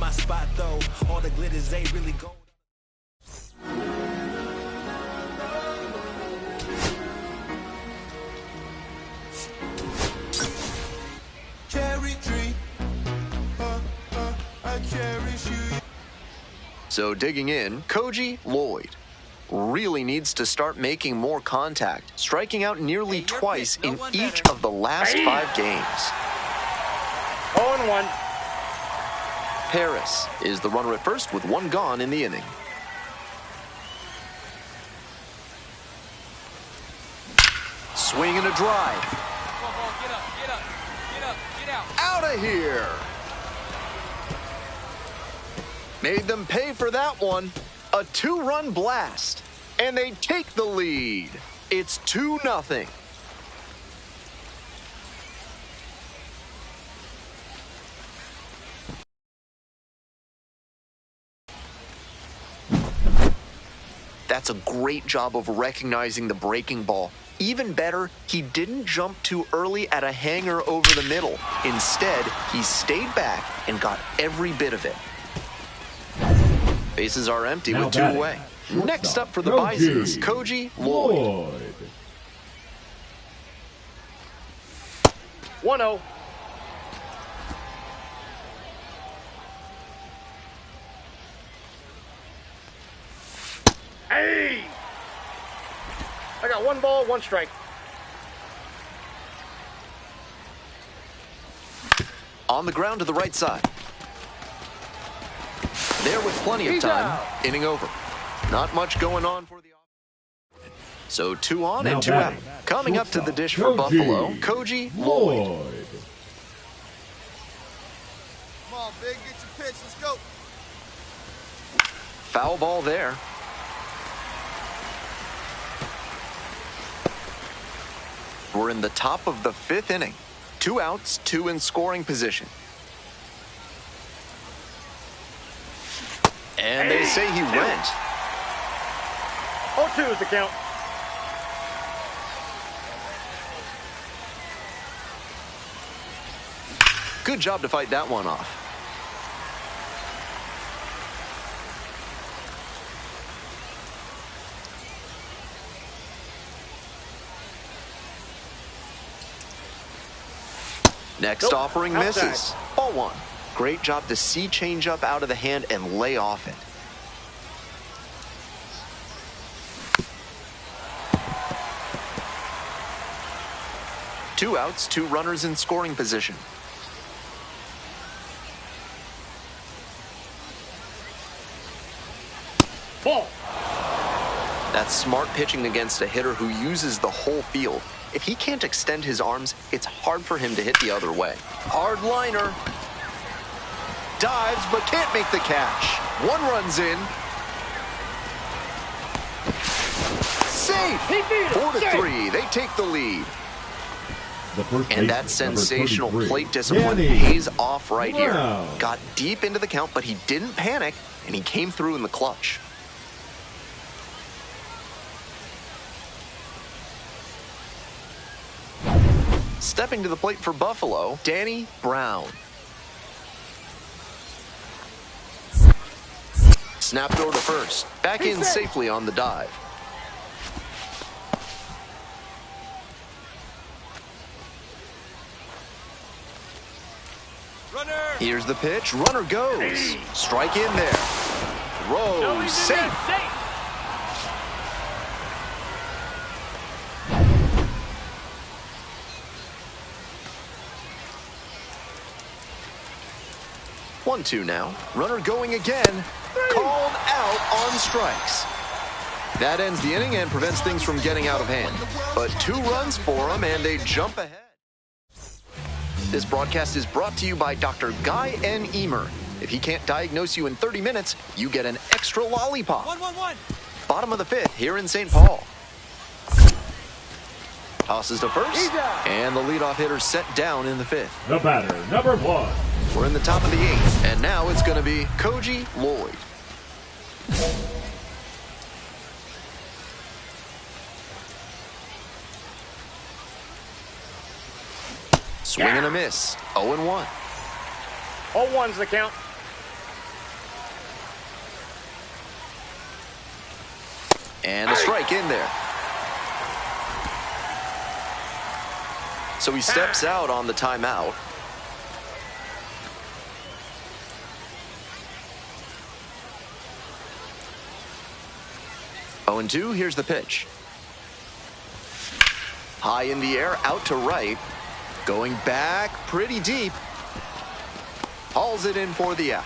my spot though. All the glitters ain't really gold. Cherry tree, I cherish you. So digging in, Koji Lloyd really needs to start making more contact, striking out nearly twice in each of the last 5 games. 0-1. Paris is the runner at first with 1 gone in the inning. Swing and a drive. Get out. Out of here. Made them pay for that one. A 2-run blast. And they take the lead. It's 2-0. That's a great job of recognizing the breaking ball. Even better, he didn't jump too early at a hanger over the middle. Instead, he stayed back and got every bit of it. Bases are empty with 2 away. Next up for the Bisons, Koji Lloyd. 1-0. Hey! I got 1 ball, 1 strike. On the ground to the right side. There with plenty of time. Inning over. Not much going on for the offense. So 2 on and 2 out. Coming up to the dish for Buffalo, Koji Lloyd. Come on, big, get your pitch. Let's go. Foul ball there. We're in the top of the 5th inning. 2 outs, 2 in scoring position. And they say he went. 0-2 is the count. Good job to fight that one off. Next offering misses. Ball 1. Great job to see changeup out of the hand and lay off it. Two outs, 2 runners in scoring position. Ball. That's smart pitching against a hitter who uses the whole field. If he can't extend his arms, it's hard for him to hit the other way. Hard liner. Dives, but can't make the catch. 1 run's in. Safe. 4-3. They take the lead. And that sensational plate discipline pays off right here. Got deep into the count, but he didn't panic, and he came through in the clutch. Stepping to the plate for Buffalo, Danny Brown. Snapped over to first. Back in safely on the dive. Runner. Here's the pitch. Runner goes. Strike in there. Throw. Safe. 1-2 now. Runner going again. Called out on strikes. That ends the inning and prevents things from getting out of hand. But 2 runs for them, and they jump ahead. This broadcast is brought to you by Dr. Guy N. Emer. If he can't diagnose you in 30 minutes, you get an extra lollipop. 1-1-1. Bottom of the 5th here in St. Paul. Tosses to first, and the leadoff hitter set down in the 5th. The batter, number 1. We're in the top of the 8th, and now it's going to be Koji Lloyd. Swing and a miss. 0-1. 0-1's the count. And a strike in there. So he steps out on the timeout. Oh, and 2, here's the pitch. High in the air, out to right. Going back pretty deep. Hauls it in for the out.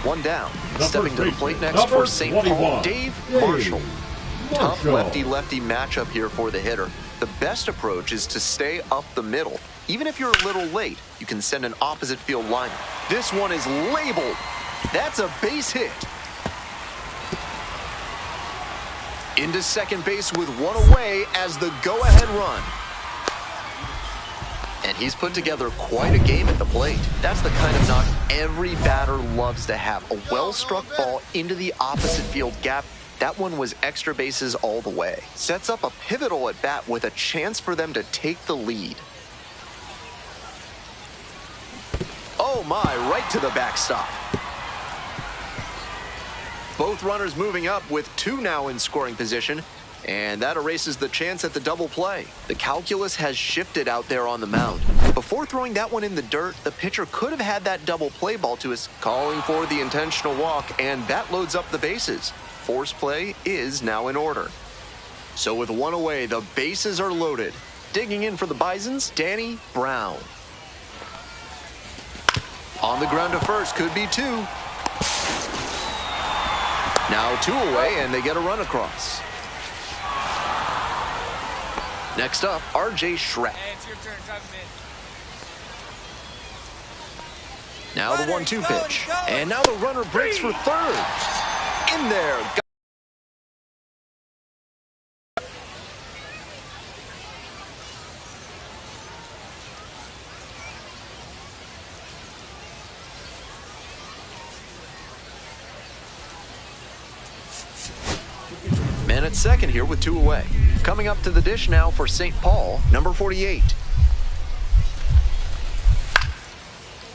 1 down. Stepping to the plate next for St. Paul, Dave Marshall. Tough lefty-lefty matchup here for the hitter. The best approach is to stay up the middle. Even if you're a little late, you can send an opposite field liner. This one is labeled. That's a base hit. Into second base with 1 away as the go-ahead run. And he's put together quite a game at the plate. That's the kind of knock every batter loves to have. A well-struck ball into the opposite field gap. That one was extra bases all the way. Sets up a pivotal at bat with a chance for them to take the lead. Oh my, right to the backstop. Both runners moving up with 2 now in scoring position, and that erases the chance at the double play. The calculus has shifted out there on the mound. Before throwing that one in the dirt, the pitcher could have had that double play ball to us, calling for the intentional walk, and that loads up the bases. Force play is now in order. So with 1 away, the bases are loaded. Digging in for the Bisons, Danny Brown. On the ground to first, could be 2. Now 2 away, and they get a run across. Next up, R.J. Schreck. Hey, it's your turn. Drive him in. Now the 1-2 pitch. And now the runner breaks for third. In there. Man at second here with 2 away. Coming up to the dish now for St. Paul, number 48.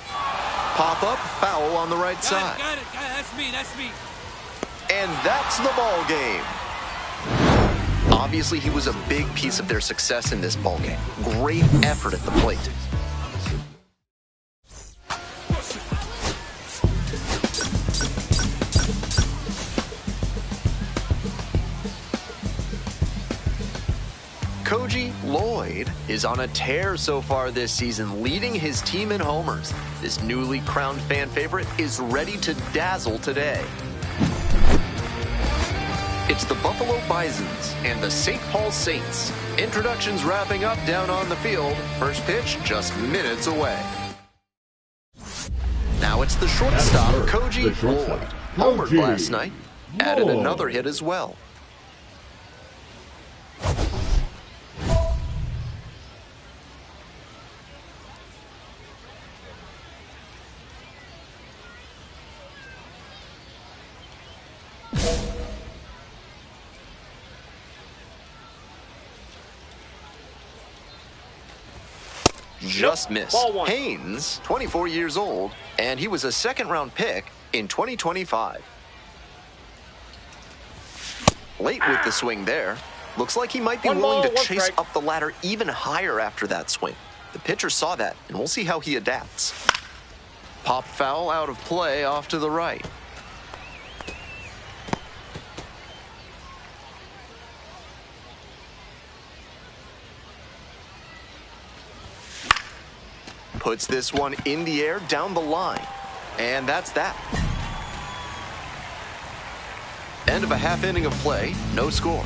Pop-up, foul on the right side. Got it. That's me. And that's the ball game. Obviously, he was a big piece of their success in this ball game. Great effort at the plate. Koji Lloyd is on a tear so far this season, leading his team in homers. This newly crowned fan favorite is ready to dazzle today. It's the Buffalo Bisons and the St. Paul Saints. Introductions wrapping up down on the field. First pitch just minutes away. Now it's the shortstop, Koji Lloyd. Homered last night. Added another hit as well. Just missed. Haynes, 24 years old, and he was a second-round pick in 2025. Late with the swing there. Looks like he might be willing to chase up the ladder even higher after that swing. The pitcher saw that, and we'll see how he adapts. Pop foul out of play off to the right. Puts this one in the air down the line. And that's that. End of a half inning of play, no score.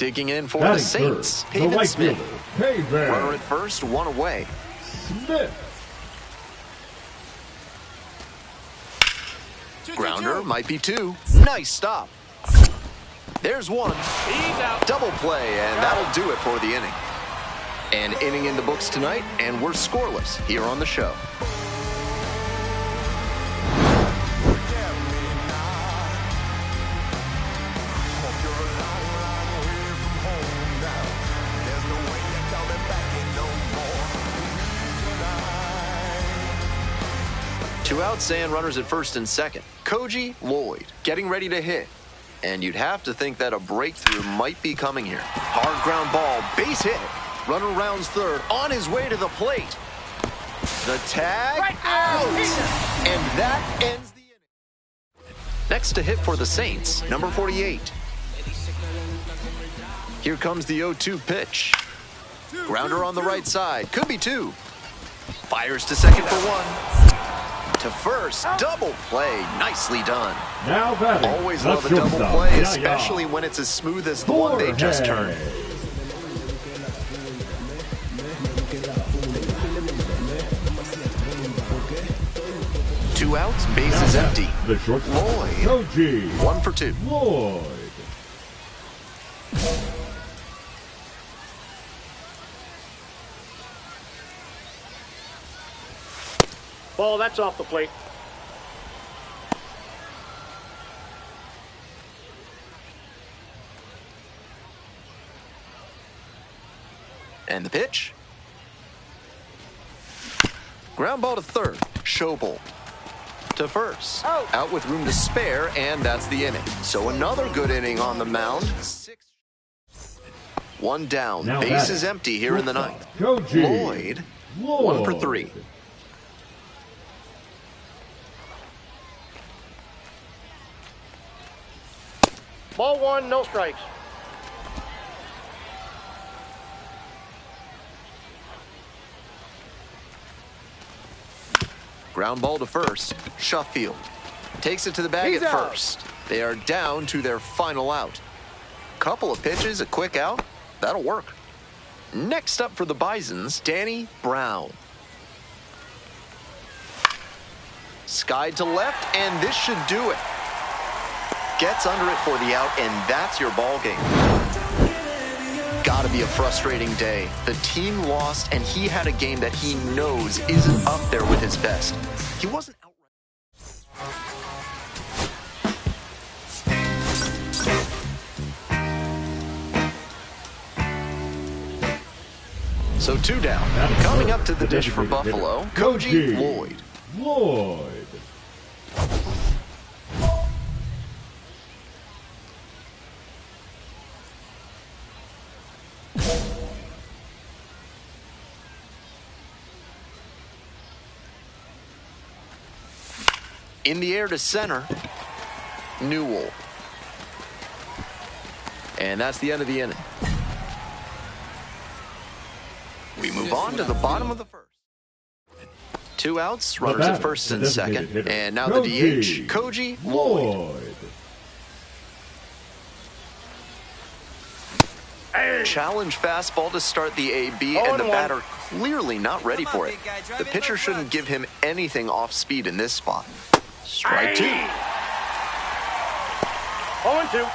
Digging in for the Batting Saints, first, the Pavin right Smith. fielder, Pavin Runner at first, one away. Smith. Grounder might be two. Nice stop. There's one. He's out. Double play, and that'll do it for the inning. An inning in the books tonight, and we're scoreless here on the show. Two outs and runners at first and second. Koji Lloyd getting ready to hit. And you'd have to think that a breakthrough might be coming here. Hard ground ball, base hit. Runner rounds third, on his way to the plate. The tag, out! And that ends the inning. Next to hit for the Saints, number 48. Here comes the 0-2 pitch. Grounder on the right side, could be two. Fires to second for one. To first, double play, nicely done. Now batting, Always the love a double shortstop, play, Yaya. especially when it's as smooth as the one they just turned. Two outs, bases empty. The shortstop, Lloyd, Koji 1 for 2. Lloyd. Ball, that's off the plate. And the pitch. Ground ball to third. Showbolt to first. Out with room to spare, and that's the inning. So another good inning on the mound. One down. Now Bases batting, empty here in the ninth. Koji Lloyd, 1 for 3. Ball one, no strikes. Ground ball to first. Sheffield takes it to the bag He's at out. first. They are down to their final out. Couple of pitches, a quick out. That'll work. Next up for the Bisons, Danny Brown. Skied to left, and this should do it. Gets under it for the out, and that's your ball game. Gotta be a frustrating day. The team lost, and he had a game that he knows isn't up there with his best. He wasn't outright. So two down. Coming up to the dish for Buffalo, Koji Lloyd. Lloyd. In the air to center, Newell. And that's the end of the inning. We move on to the bottom of the first. Two outs, runners at first and second. And now the DH, Koji Lloyd. Challenge fastball to start the AB, and the batter clearly not ready for it. The pitcher shouldn't give him anything off speed in this spot. Strike two. 0-2.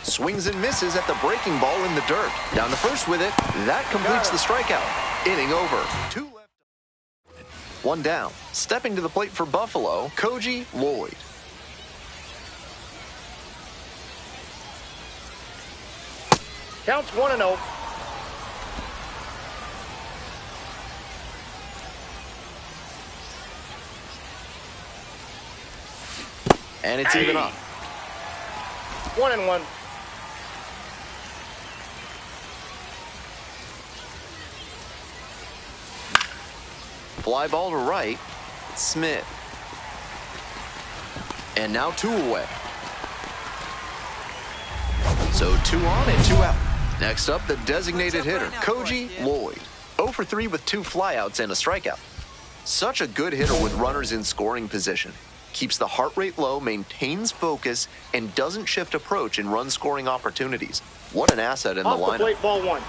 Swings and misses at the breaking ball in the dirt. Down to first with it. That completes the strikeout. Inning over. Two left. One down. Stepping to the plate for Buffalo, Koji Lloyd. Counts 1-0. And it's even up. 1-1. Fly ball to right. Smith. And now two away. So 2 on and 2 out. Next up, the designated hitter, Koji Lloyd. 0 for 3 with 2 flyouts and a strikeout. Such a good hitter with runners in scoring position. keeps the heart rate low, maintains focus, and doesn't shift approach in run-scoring opportunities. What an asset in the Off the lineup. plate, ball 1.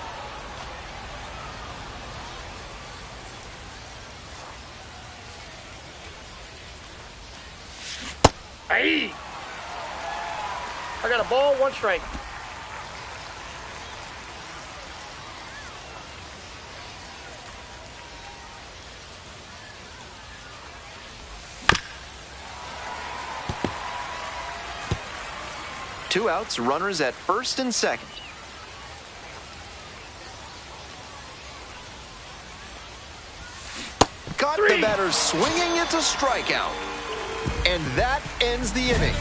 Hey! I got a ball, 1 strike. Two outs, runners at first and second. Got the batter swinging, it's a strikeout. And that ends the inning.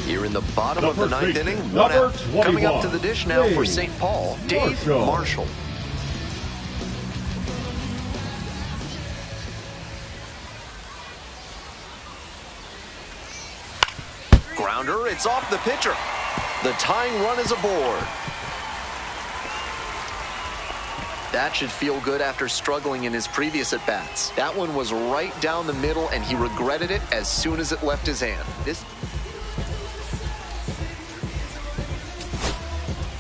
Here in the bottom of the ninth inning, 1 out. Coming up to the dish now for St. Paul, Dave Marshall. Grounder, it's off the pitcher. The tying run is aboard. That should feel good after struggling in his previous at-bats. That one was right down the middle, and he regretted it as soon as it left his hand.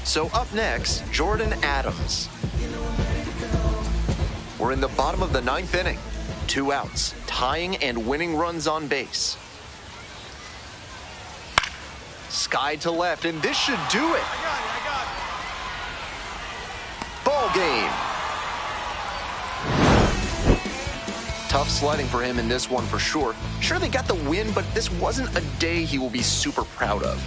So up next, Jordan Adams. We're in the bottom of the ninth inning. 2 outs, tying and winning runs on base. Sky to left, and this should do it. I got it. Ball game. Tough sledding for him in this one for sure. Sure, they got the win, but this wasn't a day he will be super proud of.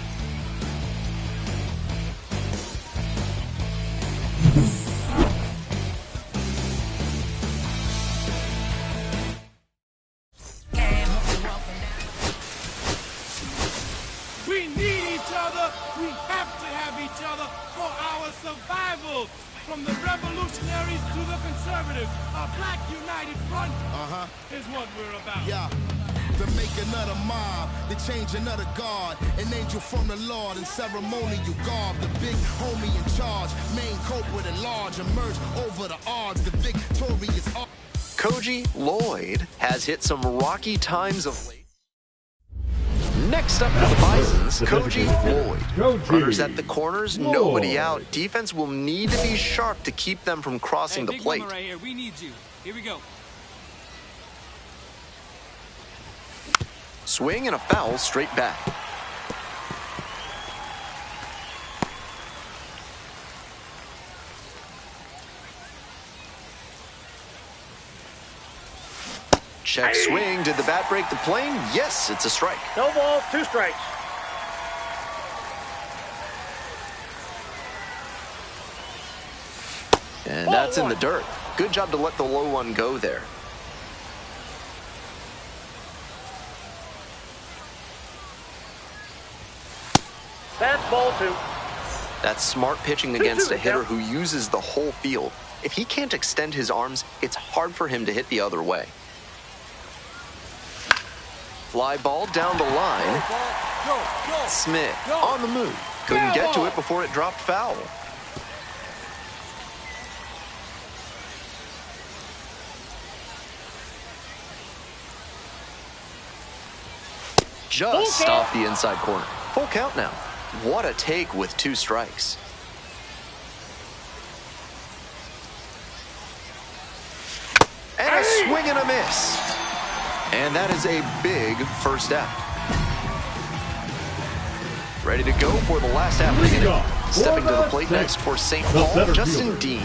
We need each other. We have to have each other for our survival. From the revolutionaries to the conservatives, a black united front is what we're about. Yeah. To make another mob, to change another god, an angel from the Lord in ceremonial garb, the big homie in charge, main culprit at large, emerge over the odds, the victorious. Koji Lloyd has hit some rocky times of late. Next up for the Bisons, Koji Lloyd. Runners at the corners, nobody out. Defense will need to be sharp to keep them from crossing the plate. Right here. We need you. Here we go. Swing and a foul straight back. Check swing. Did the bat break the plane? Yes, it's a strike. No balls, 2 strikes. And that's in the dirt. Good job to let the low one go there. That's ball 2. That's smart pitching against a hitter who uses the whole field. If he can't extend his arms, it's hard for him to hit the other way. Fly ball down the line. Smith on the move. Couldn't get to it before it dropped foul. Just off the inside corner. Full count now. What a take with 2 strikes. And a swing and a miss. And that is a big first out. Ready to go for the last half of the inning. Stepping to the plate next for St. Paul, Justin Dean.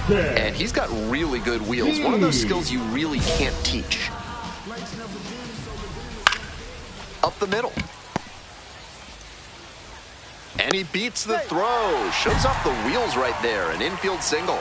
And he's got really good wheels. One of those skills you really can't teach. Up the middle. And he beats the throw. Shows off the wheels right there. An infield single.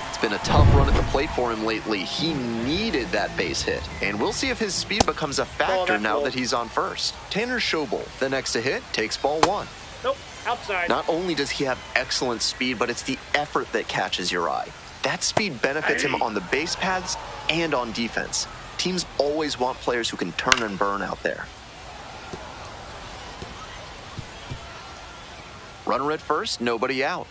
It's been a tough run at the plate for him lately. He needed that base hit. And we'll see if his speed becomes a factor now that he's on first. Tanner Schobel, the next to hit, takes ball 1. Nope, outside. Not only does he have excellent speed, but it's the effort that catches your eye. That speed benefits him on the base paths and on defense. Teams always want players who can turn and burn out there. Runner at first, nobody out.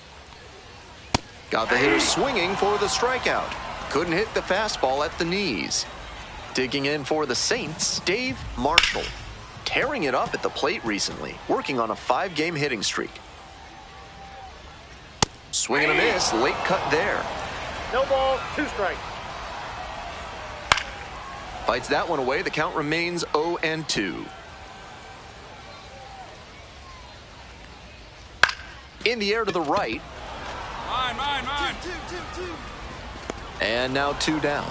Got the hitter swinging for the strikeout. Couldn't hit the fastball at the knees. Digging in for the Saints, Dave Marshall. Tearing it up at the plate recently, working on a 5-game hitting streak. Swing and a miss, late cut there. No ball, 2 strikes. Fights that one away, the count remains 0-2. In the air to the right. Mine. And now 2 down.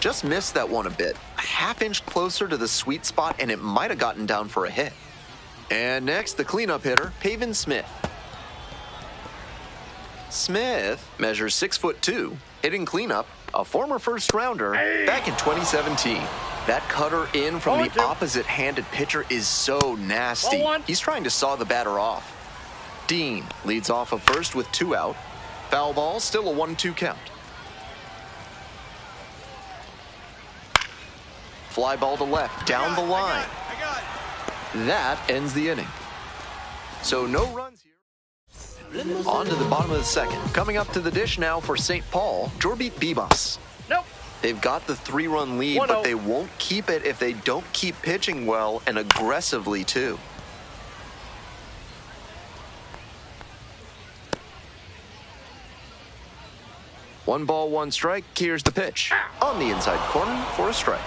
Just missed that one a bit. A half-inch closer to the sweet spot, and it might have gotten down for a hit. And next, the cleanup hitter, Pavin Smith. Smith measures 6'2", hitting cleanup, a former first-rounder back in 2017. That cutter in from the opposite-handed pitcher is so nasty. He's trying to saw the batter off. Dean leads off of first with 2 out. Foul ball, still a 1-2 count. Fly ball to left, down the line. That ends the inning. So no runs here. On to the bottom of the second. Coming up to the dish now for St. Paul, Jorbit Bibas. Nope. They've got the 3-run lead, but they won't keep it if they don't keep pitching well and aggressively, too. One ball, 1 strike. Here's the pitch. On the inside corner for a strike.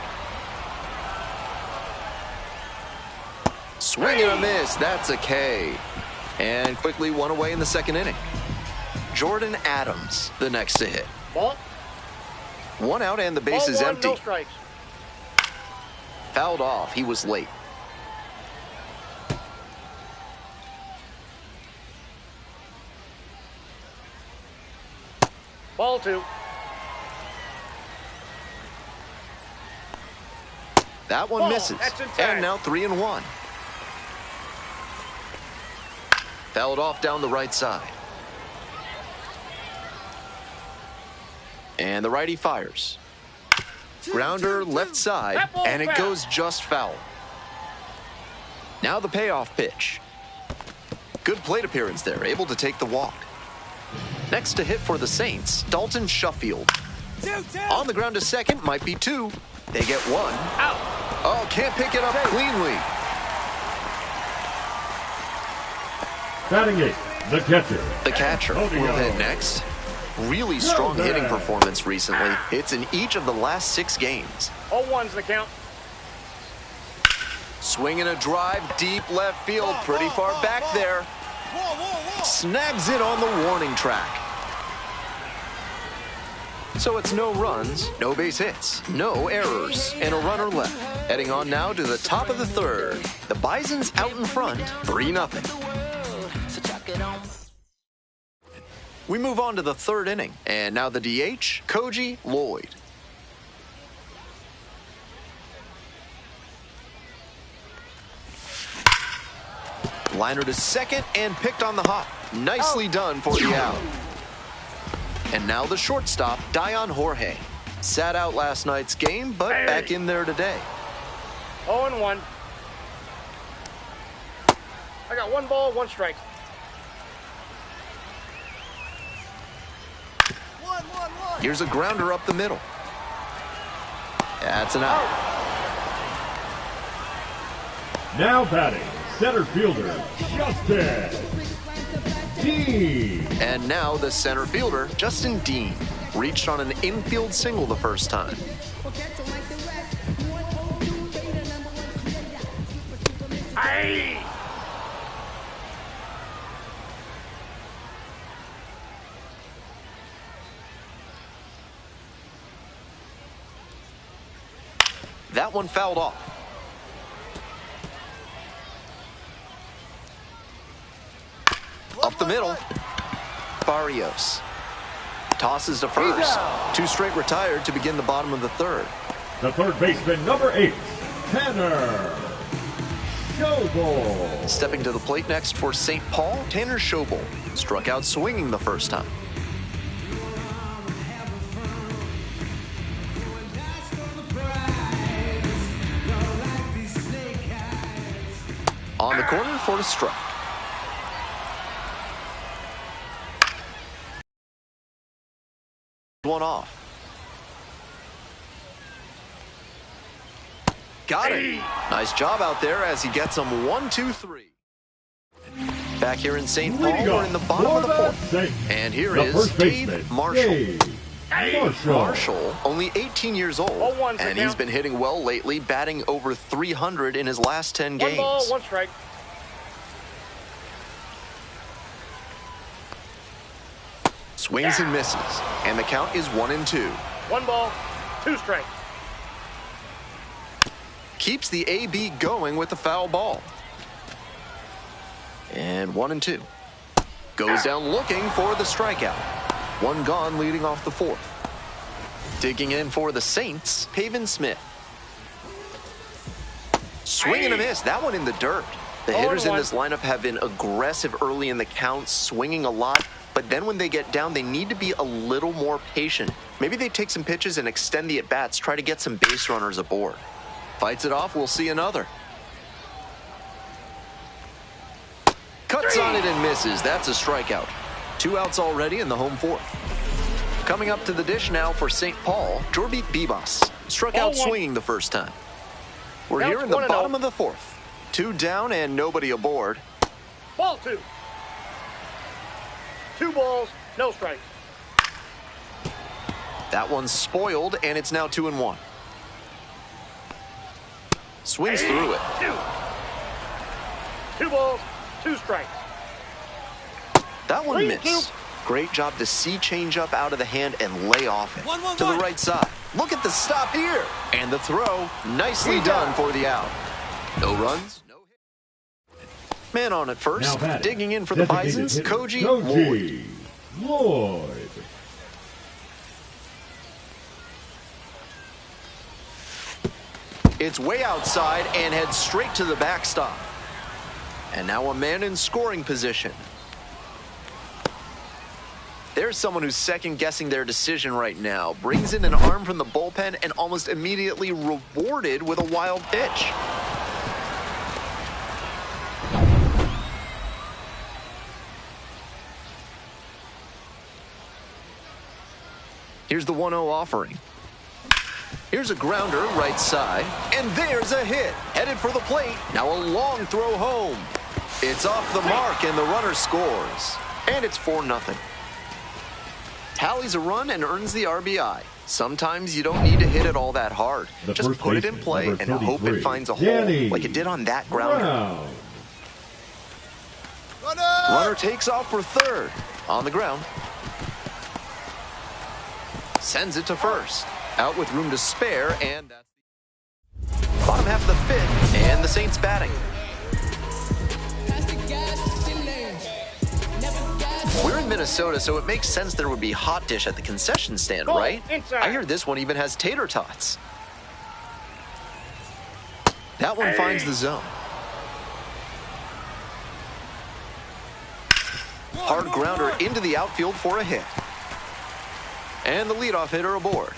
Swing and a miss. That's a K. And quickly 1 away in the second inning. Jordan Adams, the next to hit. Ball. 1 out and the base is empty. No strikes. Fouled off. He was late. Ball 2. That one misses. And now 3-1. Fouled off down the right side. And the righty fires. Grounder left side, and it goes just foul. Now the payoff pitch. Good plate appearance there, able to take the walk. Next to hit for the Saints, Dalton Shuffield. On the ground to second, might be 2. They get 1. Out. Oh, can't pick it up cleanly. Batting 8, the catcher. The catcher will hit next. Really strong hitting performance recently. It's in each of the last 6 games. 0-1's the count. Swinging a drive deep left field, pretty far back there. Snags it on the warning track. So it's no runs, no base hits, no errors, and a runner left. Heading on now to the top of the third. The Bisons out in front, 3-0. We move on to the third inning, and now the DH, Koji Lloyd. Liner to second and picked on the hop. Nicely done for the out. And now the shortstop, Dion Jorge. Sat out last night's game, but back in there today. 0-1. I got 1 ball, 1 strike. Here's a grounder up the middle. That's an out. Now batting, center fielder, Justin Dean. And now the center fielder, Justin Dean, reached on an infield single the first time. Hey! That one fouled off. Up the middle, Barrios tosses to first. 2 straight retired to begin the bottom of the third. The third baseman, number 8, Tanner Schobel. Stepping to the plate next for St. Paul, Tanner Schobel struck out swinging the first time. On the corner for the strike. One off. Got it. Nice job out there as he gets them 1, 2, 3. Back here in St. Paul, we're in the bottom of the fourth. And here is Dave Marshall. Marshall, only 18 years old, and he's been hitting well lately, batting over 300 in his last 10 games. 1 ball, 1 strike. Swings and misses, and the count is 1-2. 1 ball, 2 strikes. Keeps the AB going with the foul ball. And 1-2. Goes down looking for the strikeout. 1 gone leading off the fourth. Digging in for the Saints, Pavin Smith. Swing and a miss. That one in the dirt. The hitters in this lineup have been aggressive early in the count, swinging a lot. But then when they get down, they need to be a little more patient. Maybe they take some pitches and extend the at-bats, try to get some base runners aboard. Fights it off, we'll see another. Cuts on it and misses. That's a strikeout. 2 outs already in the home fourth. Coming up to the dish now for St. Paul, Jorby Bibas. Struck out swinging the first time. We're here in the bottom of the fourth. 2 down and nobody aboard. Ball 2. 2 balls, no strikes. That one's spoiled, and it's now 2-1. Swings through it. 2 balls, 2 strikes. That one missed. Great job to see changeup out of the hand and lay off it. To the right side. Look at the stop here. And the throw, nicely done for the out. No runs, no hit. Man on at first, digging in for the Bisons, Koji Lloyd. It's way outside and heads straight to the backstop. And now a man in scoring position. There's someone who's second-guessing their decision right now. Brings in an arm from the bullpen and almost immediately rewarded with a wild pitch. Here's the 1-0 offering. Here's a grounder right side, and there's a hit. Headed for the plate. Now a long throw home. It's off the mark, and the runner scores. And it's 4-0. Tallies a run and earns the RBI. Sometimes you don't need to hit it all that hard. Just put it in play and hope it finds a hole like it did on that grounder. Runner takes off for third. On the ground. Sends it to first. Out with room to spare, and that's bottom half of the fifth, and the Saints batting. We're in Minnesota, so it makes sense there would be hot dish at the concession stand, right? I hear this one even has tater tots. That one finds the zone. Hard grounder into the outfield for a hit. And the leadoff hitter aboard.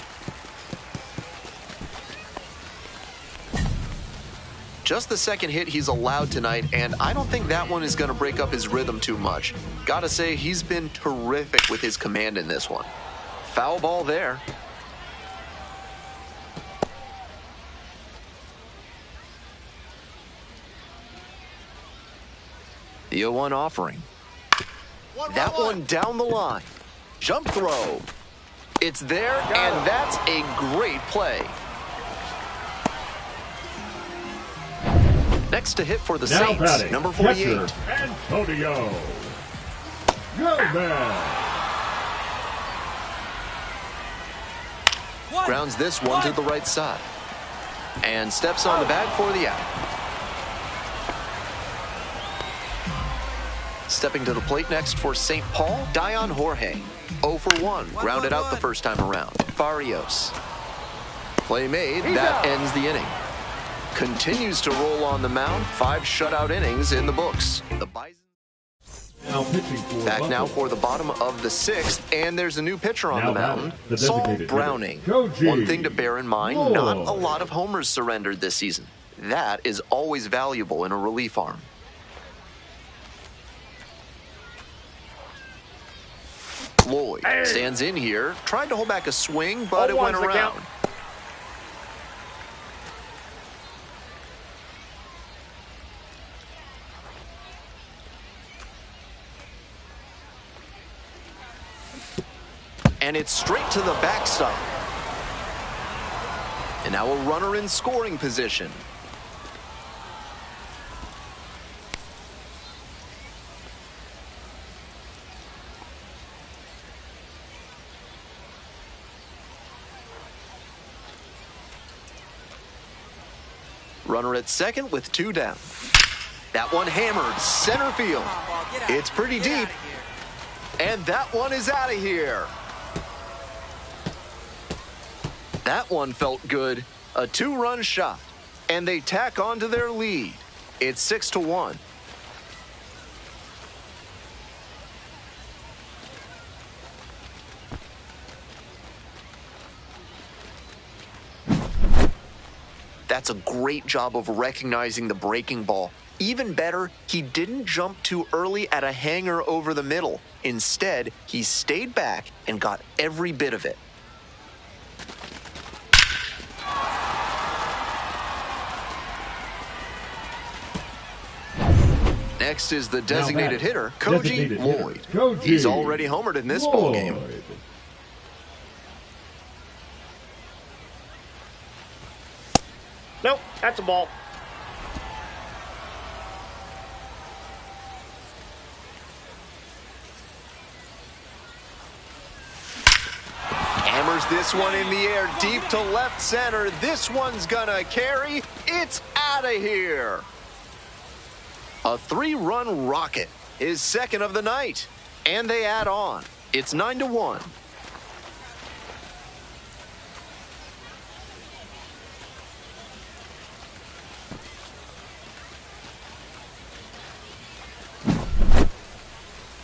Just the second hit he's allowed tonight, and I don't think that one is going to break up his rhythm too much. Gotta say, he's been terrific with his command in this one. Foul ball there. The 0-1 offering. That one down the line. Jump throw. It's there, and that's a great play. Next to hit for the Now Saints, batting, number 48. catcher, Antonio. Gomez. Grounds this one to the right side. And steps on the bag for the out. Stepping to the plate next for St. Paul, Dion Jorge. 0 for 1, grounded out the first time around. Farios. Play made, that ends the inning. Continues to roll on the mound, 5 shutout innings in the books. The Bison Now pitching for back now Buffalo. for the bottom of the 6th, and there's a new pitcher on Now the mound, batting, the Saul designated hitter, Browning. Koji One thing to bear in mind, not a Lloyd. lot of homers surrendered this season. That is always valuable in a relief arm. Lloyd stands in here, tried to hold back a swing, but it went 0-1's the count. around. And it's straight to the backstop. And now a runner in scoring position. Runner at second with 2 down. That one hammered center field. It's pretty deep. And that one is out of here. That one felt good. A 2-run shot. And they tack on to their lead. It's 6-1. That's a great job of recognizing the breaking ball. Even better, he didn't jump too early at a hanger over the middle. Instead, he stayed back and got every bit of it. Next is the designated hitter, Koji Lloyd. Koji He's already homered in this ball game. Lloyd. Nope, that's a ball. Hammers this one in the air, deep to left center. This one's gonna carry. It's out of here. A 3-run rocket is second of the night. And they add on. It's 9-1.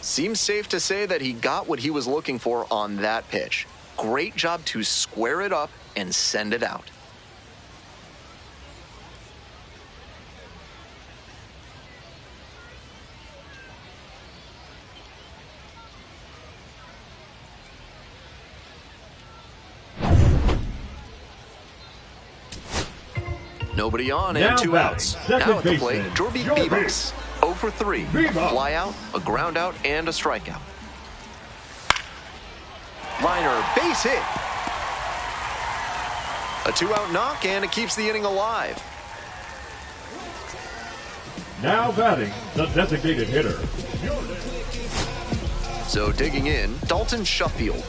Seems safe to say that he got what he was looking for on that pitch. Great job to square it up and send it out. Nobody on Now and 2 batting, outs. second Now at the plate, baseman, Jorby Jorby. Bebas. 0 for 3. Bebas. Fly out, a ground out, and a strikeout. Liner, base hit. A 2-out knock, and it keeps the inning alive. Now batting, the designated hitter. So digging in, Dalton Shuffield.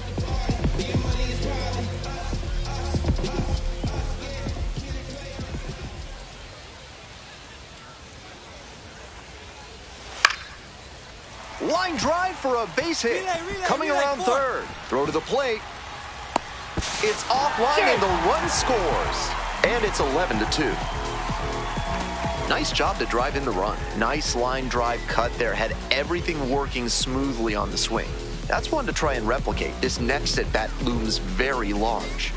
Line drive for a base hit. Coming around third. Throw to the plate. It's offline and the run scores. And it's 11-2. Nice job to drive in the run. Nice line drive cut there. Had everything working smoothly on the swing. That's one to try and replicate. This next at bat looms very large.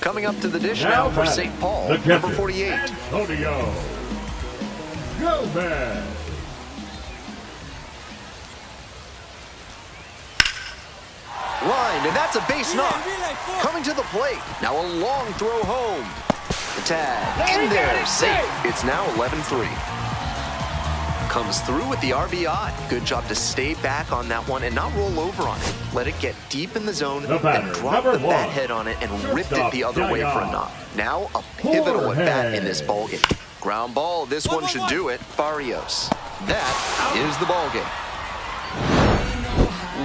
Coming up to the dish Now now for batting, St. Paul, the number catcher, 48. Antonio Gomez. Lined, and that's a base knock. Coming to the plate. Now a long throw home. The tag in there, safe. It's now 11-3. Comes through with the RBI. Good job to stay back on that one and not roll over on it. Let it get deep in the zone and drop the bat head on it and ripped it the other way for a knock. Now a pivotal at bat in this ball game. Ground ball, this one should do it. Barrios. That is the ball game.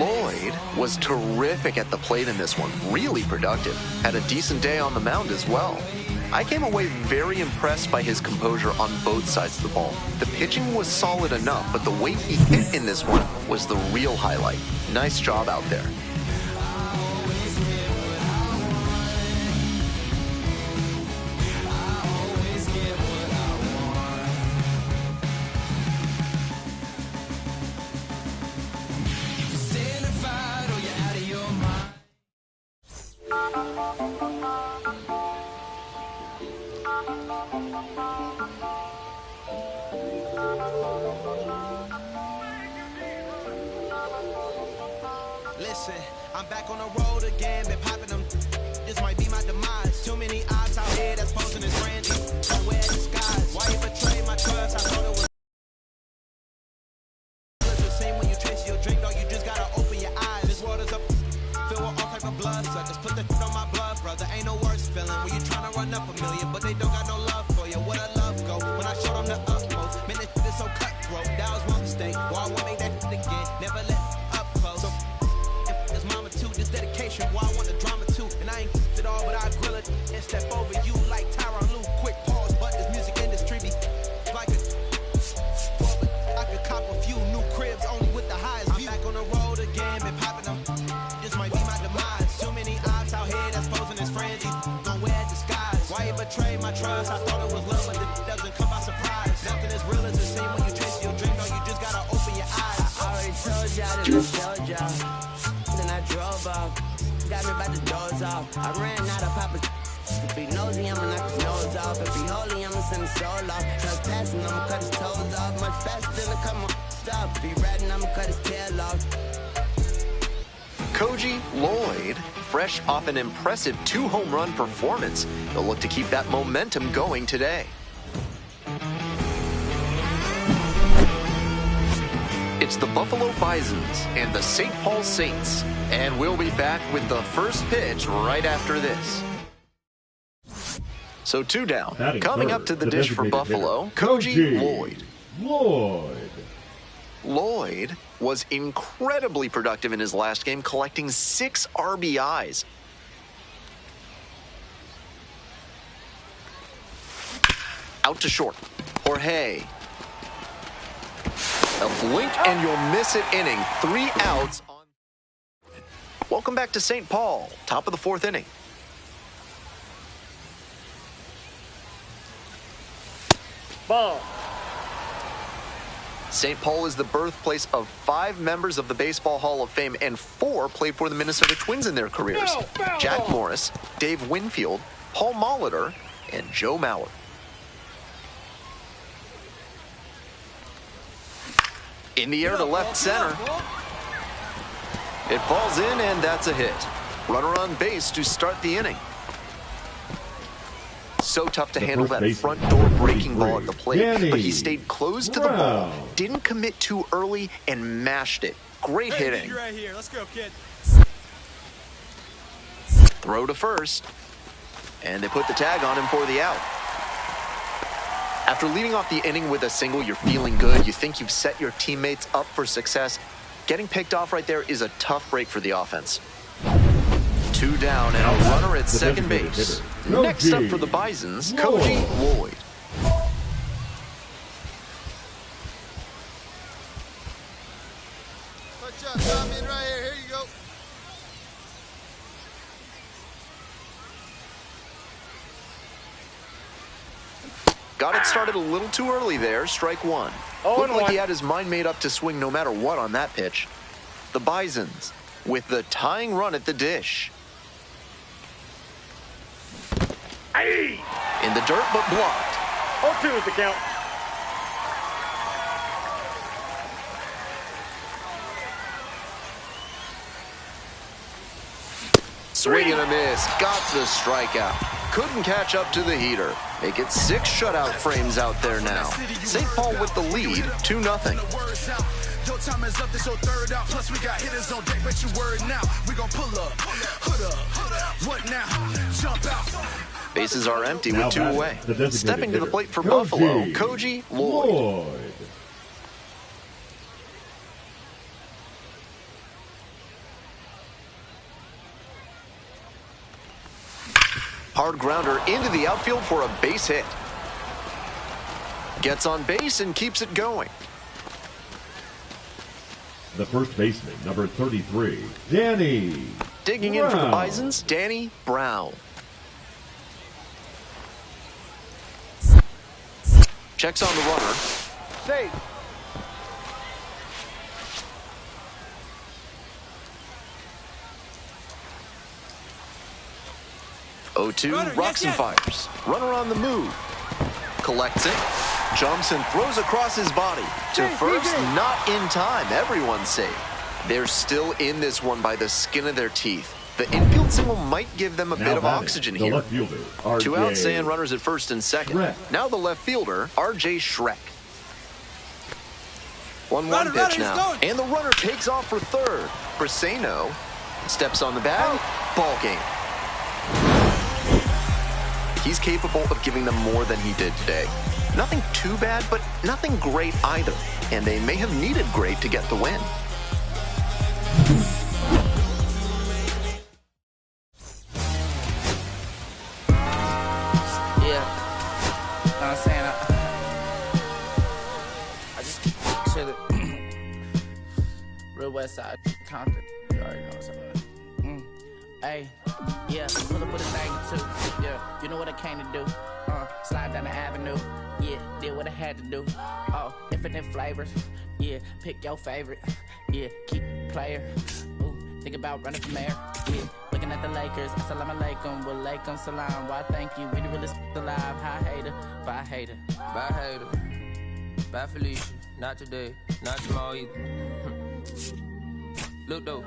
Lloyd was terrific at the plate in this one. Really productive. Had a decent day on the mound as well. I came away very impressed by his composure on both sides of the ball. The pitching was solid enough, but the way he hit in this one was the real highlight. Nice job out there. Listen, I'm back on the road again, been popping them. This might be my demise. Too many odds out here that's posing as friends. Don't wear disguise. Why you betray my trust? I thought it was the same when you trace your drink, dog. You just gotta open your eyes. This water's up, filled with all type of blood suckers. Put the on my blood, brother. Ain't no worse feeling when you tryna run up a million, but they don't got no love for you. Where the love go? When I showed them the utmost, man, this is so cutthroat. That was one mistake. Why I won't make that again? Never let up close. So, it's mama too. This dedication. Why I want the drama too, and I ain't it all, but I grill it and step over you like Tyron Lue. Quick pause, but this music industry be like a. I could cop a few new cribs only with the highest view. I'm back on the road again, been popping them. This might be my demise. Too many ops out here that's posing as friends. Don't wear disguise. Why you betray my trust? I thought it was love, but it doesn't come by surprise. Nothing as real as the same when you chase your dream. No, you just gotta open your eyes. I already told y'all that I showed y'all. Then I drove off. Got me by the doors off. I ran out of Papa. If he nosy, I'ma knock his nose off. If he holy, I'ma send his soul off. Cause passing, I'ma cut his toes off. Much faster than a come on stop. If he riding, I'ma cut his tail off. Koji Lloyd, fresh off an impressive 2-home run performance. They'll look to keep that momentum going today. It's the Buffalo Bisons and the St. Paul Saints. And we'll be back with the first pitch right after this. So 2 down. Coming up to the dish for Buffalo, Koji Lloyd. Lloyd was incredibly productive in his last game, collecting 6 RBIs. Out to short. Jorge. A blink and you'll miss it inning. 3 outs. Welcome back to St. Paul. Top of the 4th inning. Ball. St. Paul is the birthplace of 5 members of the Baseball Hall of Fame, and 4 played for the Minnesota Twins in their careers. Jack Morris, Dave Winfield, Paul Molitor, and Joe Mauer. In the air to left center. It falls in, and that's a hit. Runner on base to start the inning. So tough to handle that front door breaking ball at the plate, but he stayed close to the ball, didn't commit too early, and mashed it. Great hitting. Right here. Let's go, kid. Throw to first, and they put the tag on him for the out. After leading off the inning with a single, you're feeling good. You think you've set your teammates up for success. Getting picked off right there is a tough break for the offense. 2 down and a runner at second base. Next up for the Bisons, Koji Lloyd. Watch out, Tom, in right here. Here you go. Got it started a little too early there, strike 1. Looked like he had his mind made up to swing no matter what on that pitch. The Bisons with the tying run at the dish. Aye. In the dirt, but blocked. 0-2 is the count. Swing and a miss. Got the strikeout. Couldn't catch up to the heater. Make it 6 shutout frames out there now. St. Paul with the lead, 2-0. Your time is up, this your third out. Plus we got hitters on deck, bet you word now. We gon' pull up, hood up, what now? Jump out. Bases are empty with 2 away. Stepping to the plate for Koji. Buffalo, Koji Lloyd. Hard grounder into the outfield for a base hit. Gets on base and keeps it going. The first baseman, number 33, Danny Digging Brown. in for the Bisons, Danny Brown. Checks on the runner. Safe. Runner, rocks and fires. Runner on the move. Collects it. Jumps and throws across his body. To first, not in time. Everyone's safe. They're still in this one by the skin of their teeth. The infield single might give them a bit of oxygen here. Left fielder, 2 outs and runners at first and second. Shrek. Now the left fielder, R.J. Shrek. 1-1 pitch now. And the runner takes off for third. Briseno steps on the bag. Ball game. He's capable of giving them more than he did today. Nothing too bad, but nothing great either. And they may have needed great to get the win. Yeah. Know what I'm saying? I just chill it. Real West Side, Compton. You already know what I'm saying. Hey, yeah, pull up with a thing or two. Yeah, you know what I came to do. Slide down the avenue. Yeah, did what I had to do. Oh, infinite flavors. Yeah, pick your favorite. Yeah, keep player. Ooh, think about running from there. Yeah, looking at the Lakers. Assalamu alaikum, wa alaikum salam. Why thank you, we the realest alive. Hi hater, bye hater. Bye hater, bye Felicia. Not today, not tomorrow either. Look though,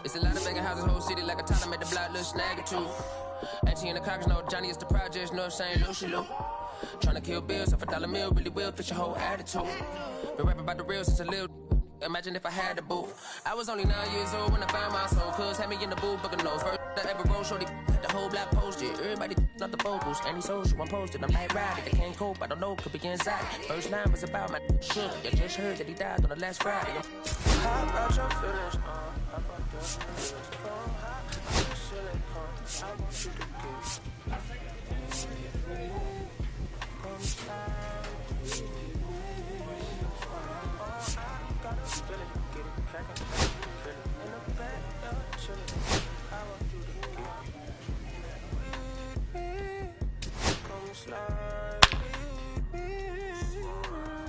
it's a lot of vacant houses, whole city like a town. I made the block, little snag or two. Auntie in the cockers, no Johnny is the projects, no St. Lucia. Tryna kill bills off $1 meal, really will fit your whole attitude. Been rapping about the real since a little. Imagine if I had the booth. I was only 9 years old when I found my soul. Cuz had me in the booth, booking those. First I ever wrote, shorty, the whole block posted. Everybody not the vocals, any social, I'm posted. I'm like, ride it, they can't cope, I don't know, could be inside. First line was about my shook. You just heard that he died on the last Friday. How about your feelings? How about your feelings? I want you to give.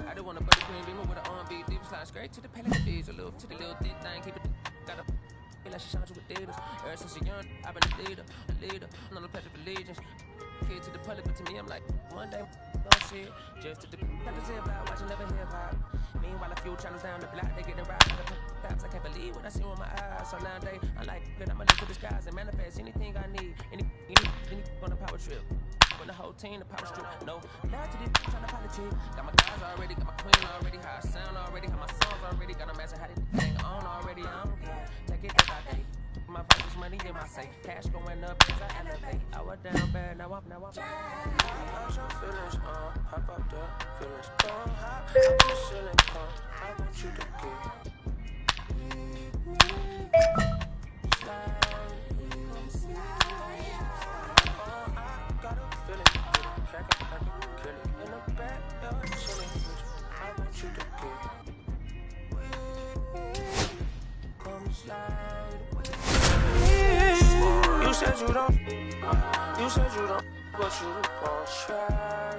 I don't want a buddy queen beamer with an R&B deep slide straight to the pellet fees, a little to the little thick thing, keep it got a feel like she shines with Adidas. Ever since a young, I've been a leader, on the pledge of allegiance. Kid to the public, but to me, I'm like, one day, don't see it. Just to the got the zip out, watching never hip hop. Meanwhile, a few channels down the block, they getting right out of the cops. I can't believe what I see with my eyes. So nowadays, I'm like, good, I'ma look to the skies and manifest anything I need. Any on a power trip. When the whole team, the power strip. No, now to the trying to politic. Got my guys already, got my queen already, how I sound already, how my songs already, got them asking how they hang on already. I don't care. Take it day by day. My versus money in my safe. Cash going up as I elevate. I was down bad, now I'm. How about your feelings, how about the feelings? I'm just chilling, I want you to give. Got a feeling, I can kill it. In the back, I'm chilling with you. I want you to give. Come slide with me. You said you don't, but you won't try.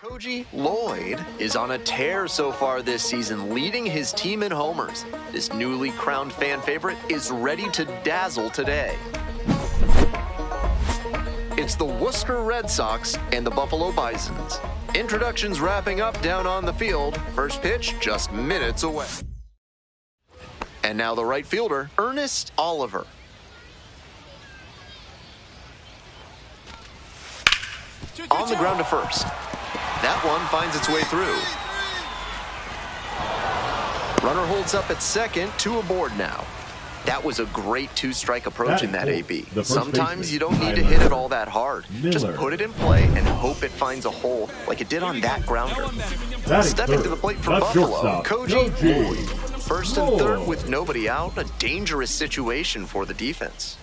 Koji Lloyd is on a tear so far this season, leading his team in homers. This newly crowned fan favorite is ready to dazzle today. It's against the Worcester Red Sox and the Buffalo Bisons. Introductions wrapping up down on the field. First pitch just minutes away. And now the right fielder, Ernest Oliver. On the ground to first. That one finds its way through. Runner holds up at second, 2 aboard now. That was a great 2-strike approach in that AB. Sometimes you don't need to hit it all that hard. Just put it in play and hope it finds a hole like it did on that grounder. Stepping to the plate for Buffalo, Koji Lloyd. First and third with nobody out, a dangerous situation for the defense.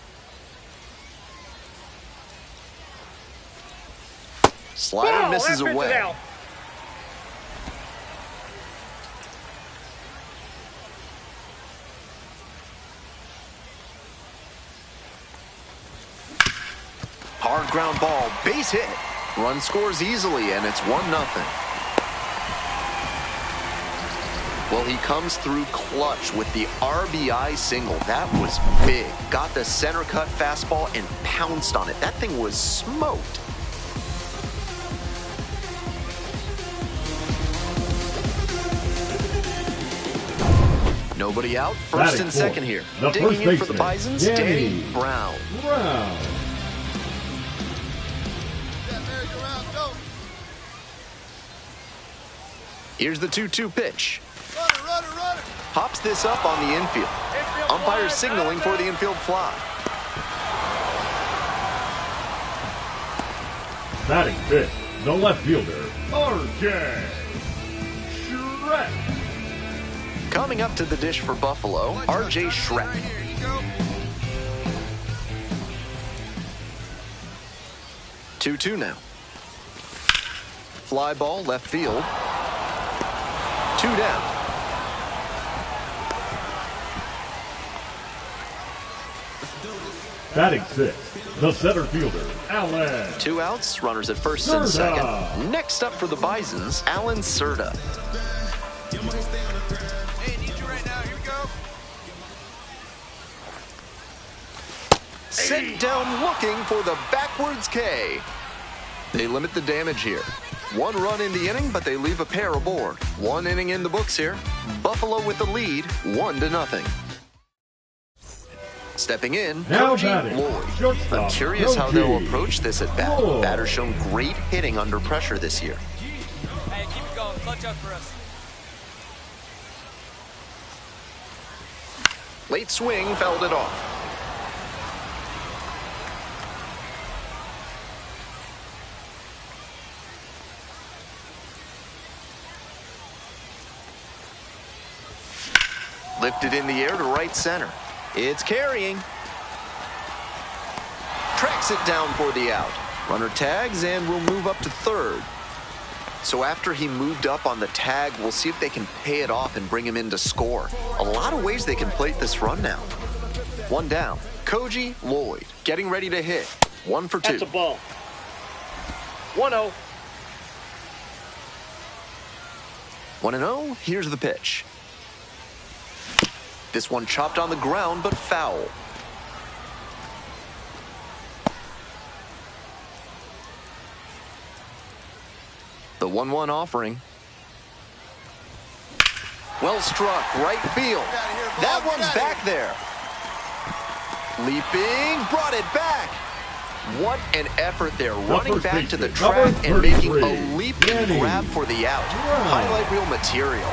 Slider misses away. Hard ground ball, base hit. Run scores easily, and it's 1-0. Well, he comes through clutch with the RBI single. That was big. Got the center cut fastball and pounced on it. That thing was smoked. Nobody out. First and second here. Digging in for the Bisons, Danny Brown. Here's the 2-2 pitch. Runner. Pops this up on the infield. Umpire signaling for the infield fly. Batting fifth, the left fielder, R.J. Shrek. Coming up to the dish for Buffalo, R.J. Shrek. Two now. Fly ball left field. 2 down. Batting sixth, the center fielder, Alan. 2 outs, runners at first and second. Next up for the Bisons, Alan Serta. Hey, need you right now. Here we go. Set down looking for the backwards K. They limit the damage here. 1 run in the inning, but they leave a pair aboard. 1 inning in the books here. Buffalo with the lead, 1-0. Stepping in, Koji Lloyd. I'm curious how they'll approach this at bat. Batter's shown great hitting under pressure this year. Hey, keep it going. Clutch up for us. Late swing fouled it off. Lifted in the air to right center. It's carrying. Tracks it down for the out. Runner tags and will move up to third. So after he moved up on the tag, we'll see if they can pay it off and bring him in to score. A lot of ways they can plate this run now. 1 down. Koji Lloyd getting ready to hit. 1 for 2. That's a ball. 1-0. 1-0. Here's the pitch. This one chopped on the ground, but foul. The 1-1 offering. Well struck, right field. That one's back there. Leaping, brought it back. What an effort there, running back to the track and making a leaping grab for the out. Highlight reel material.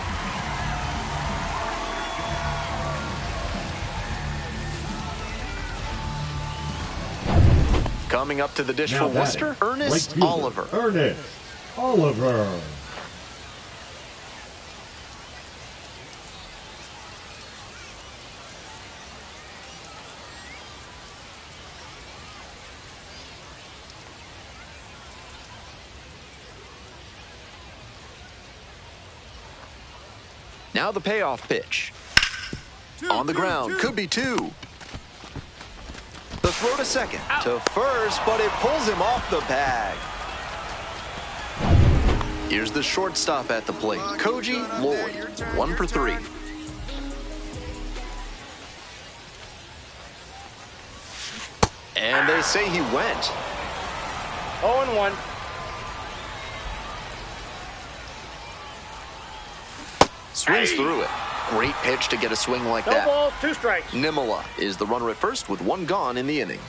Coming up to the dish for Worcester, Ernest Oliver. Ernest Oliver. Now the payoff pitch. On the ground, could be 2. The throw to second, to first, but it pulls him off the bag. Here's the shortstop at the plate, Koji Lloyd, 1 for 3. And they say he went. 0-1. Swings through it. Great pitch to get a swing like No that. balls, 2 strikes. Nimala is the runner at first with 1 gone in the inning.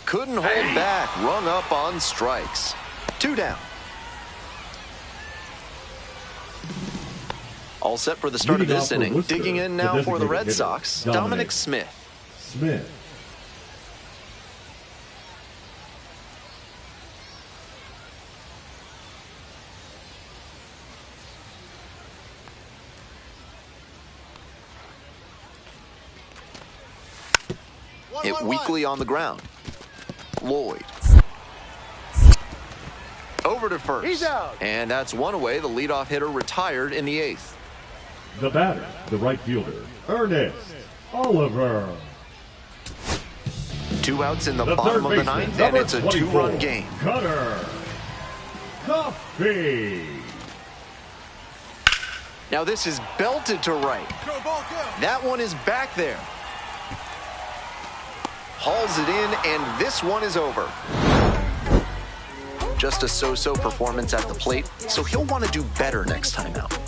Couldn't hold back, rung up on strikes. 2 down. All set for the start of Leading this off for inning. Worcester, Digging in the now for the designated Red hitter, Sox, Dominic Dominic Smith. Smith. Hit weakly on the ground. Lloyd. Over to first. He's out. And that's 1 away. The leadoff hitter retired in the 8th. The batter, the right fielder, Ernest Oliver. 2 outs in the The bottom third of the baseman, 9th, and number it's a 24, 2-run game. Cutter Coffee. Now this is belted to right. That one is back there. Hauls it in, and this one is over. Just a so-so performance at the plate, so he'll want to do better next time out.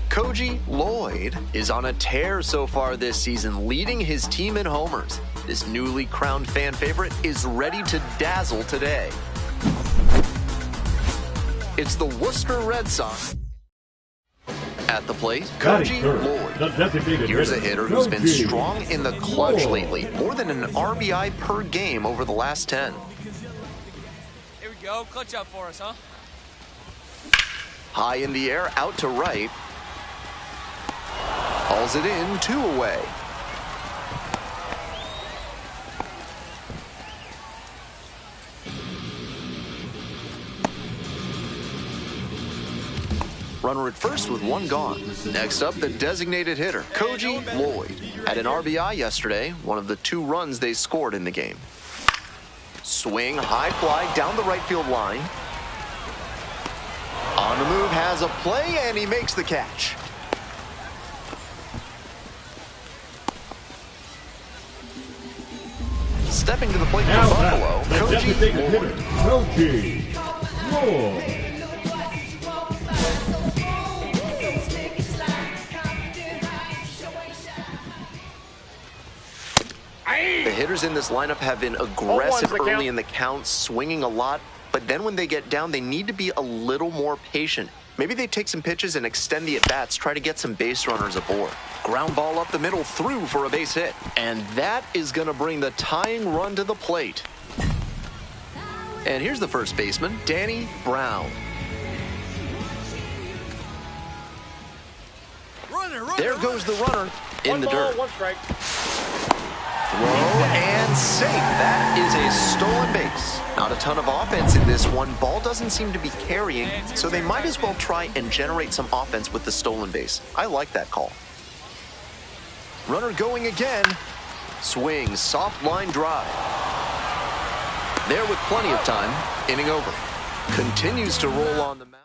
Koji Lloyd is on a tear so far this season, leading his team in homers. This newly crowned fan favorite is ready to dazzle today. It's the Worcester Red Sox. At the plate, Koji Lloyd. Here's a hitter who's been strong in the clutch lately, more than an RBI per game over the last 10. Here we go. Clutch up for us, huh? High in the air, out to right. Hauls it in, 2 away. Runner at first with 1 gone. Next up, the designated hitter, Koji Lloyd. Had an RBI yesterday, one of the 2 runs they scored in the game. Swing, high fly down the right field line. On the move, has a play, and he makes the catch. Stepping to the plate for Buffalo, Koji Lloyd. Koji Lloyd. The hitters in this lineup have been aggressive early in the count, swinging a lot, but then when they get down, they need to be a little more patient. Maybe they take some pitches and extend the at-bats, try to get some base runners aboard. Ground ball up the middle, through for a base hit. And that is going to bring the tying run to the plate. And here's the first baseman, Danny Brown. There goes the runner in the dirt. 1 strike. Throw and safe. That is a stolen base. Not a ton of offense in this one. Ball doesn't seem to be carrying, so they might as well try and generate some offense with the stolen base. I like that call. Runner going again. Swing, soft line drive. There with plenty of time. Inning over. Continues to roll on the mound.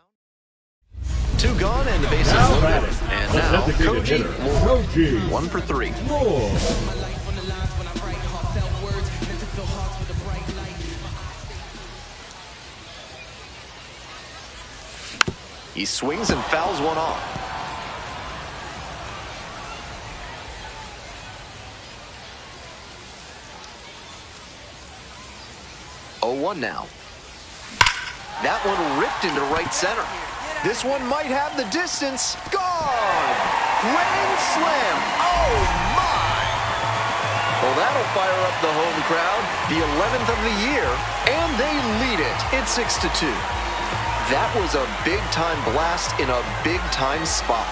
2 gone and the bases loaded. And now Koji Lloyd. 1 for 3. He swings and fouls one off. Oh, 1 now. That one ripped into right center. This one might have the distance. Gone! Grand slam! Oh, my! Well, that'll fire up the home crowd. The 11th of the year, and they lead it. It's 6-2. That was a big-time blast in a big-time spot.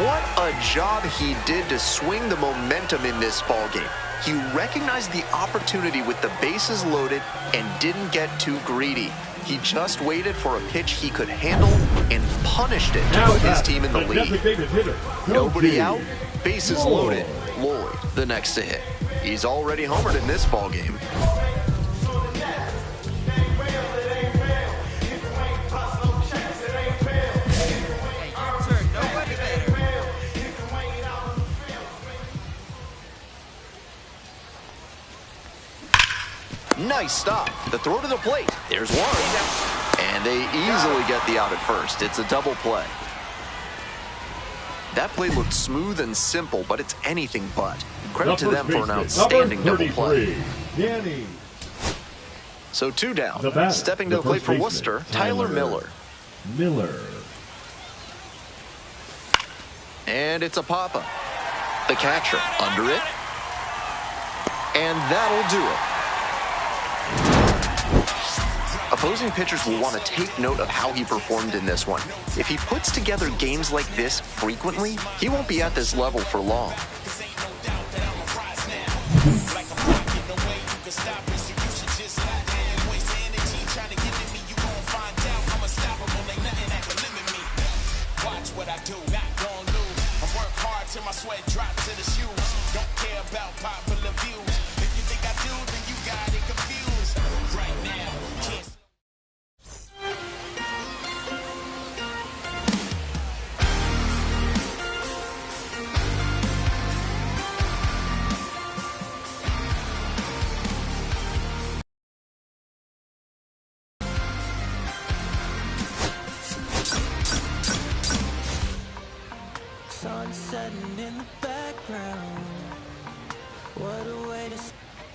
What a job he did to swing the momentum in this ballgame. He recognized the opportunity with the bases loaded and didn't get too greedy. He just waited for a pitch he could handle and punished it to put his team in the lead. Nobody out, bases loaded. Lloyd, the next to hit. He's already homered in this ball game. Nice stop. The throw to the plate. There's one. And they easily get the out at first. It's a double play. That play looked smooth and simple, but it's anything but. Credit to them for an outstanding double play. Danny. So 2 down. Stepping to the plate for Worcester, Tyler Miller. And it's a pop-up. The catcher under it. And that'll do it. Opposing pitchers will want to take note of how he performed in this one. If he puts together games like this frequently, he won't be at this level for long.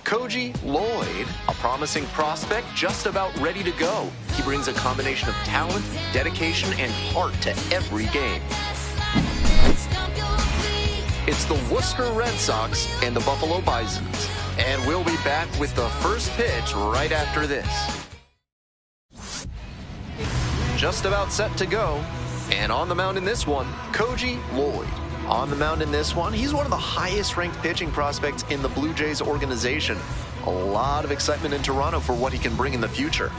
Koji Lloyd, a promising prospect just about ready to go. He brings a combination of talent, dedication, and heart to every game. It's the Worcester Red Sox and the Buffalo Bisons. And we'll be back with the first pitch right after this. Just about set to go. And on the mound in this one, Koji Lloyd. On the mound in this one, he's one of the highest-ranked pitching prospects in the Blue Jays organization. A lot of excitement in Toronto for what he can bring in the future.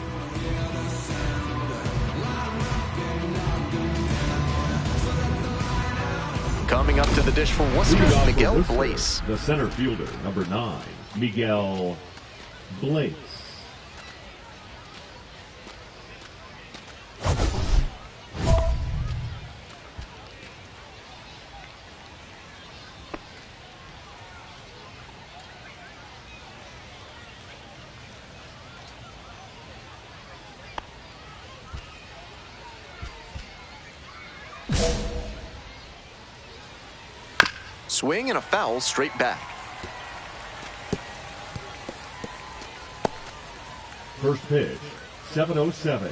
Coming up to the dish for Worcester, Miguel Blaze. The center fielder, number 9, Miguel Blaze. Swing and a foul straight back. First pitch, 7:07.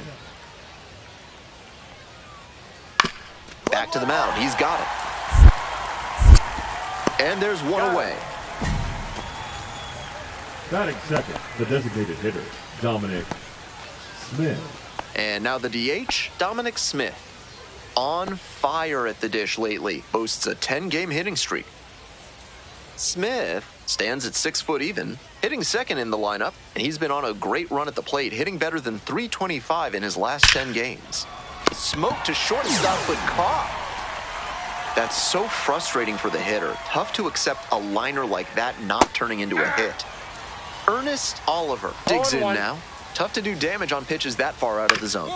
Back to the mound. He's got it. And there's one away. Batting second, the designated hitter, Dominic Smith. And now the DH, Dominic Smith. On fire at the dish lately. Boasts a 10-game hitting streak. Smith stands at 6 foot even, hitting second in the lineup, and he's been on a great run at the plate, hitting better than .325 in his last 10 games. Smoke to shortstop, but caught. That's so frustrating for the hitter. Tough to accept a liner like that not turning into a hit. Ernest Oliver digs in now. Tough to do damage on pitches that far out of the zone.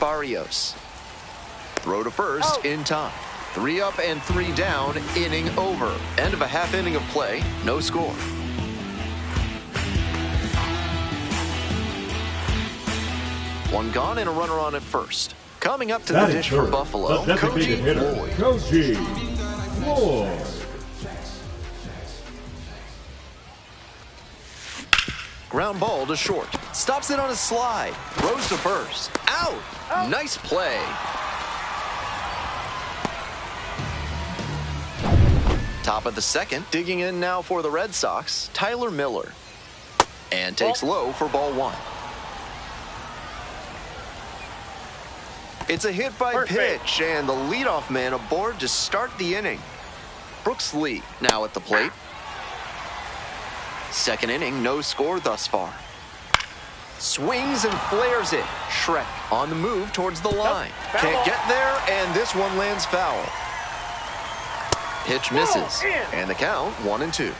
Barrios. Throw to first in time. 3 up and 3 down, inning over. End of a half inning of play, no score. One gone and a runner on at first. Coming up to the dish for Buffalo, Koji Lloyd. Koji Lloyd. Ground ball to short. Stops it on a slide. Throws to first. Out. Nice play. Top of the second. Digging in now for the Red Sox, Tyler Miller. And takes low for ball 1. It's a hit by pitch, and the leadoff man aboard to start the inning. Brooks Lee now at the plate. Second inning, no score thus far. Swings and flares it. Shrek on the move towards the line. Can't get there, and this one lands foul. Pitch misses, and the count 1-2.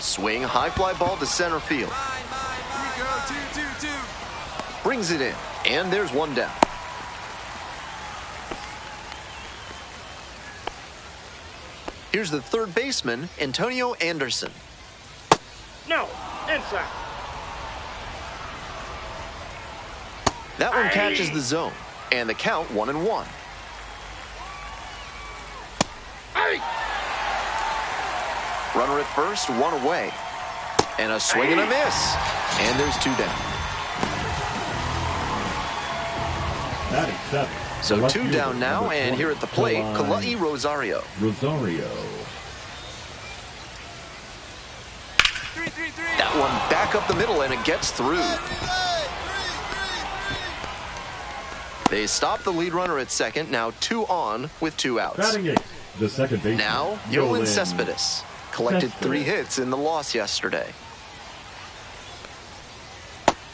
Swing, high fly ball to center field. Here we go, 2-2-2. Brings it in, and there's one down. Here's the third baseman, Antonio Anderson. No, inside. That one catches the zone, and the count 1-1. Runner at first, one away. And a swing and a miss. And there's two down. Batting seven. So two down now, and here at the plate, Kalai Rosario. That one back up the middle, and it gets through. They stop the lead runner at second, now 2 on with 2 outs. Batting eight, the second baseman. Now, Yolan Cespedes collected 3 hits in the loss yesterday.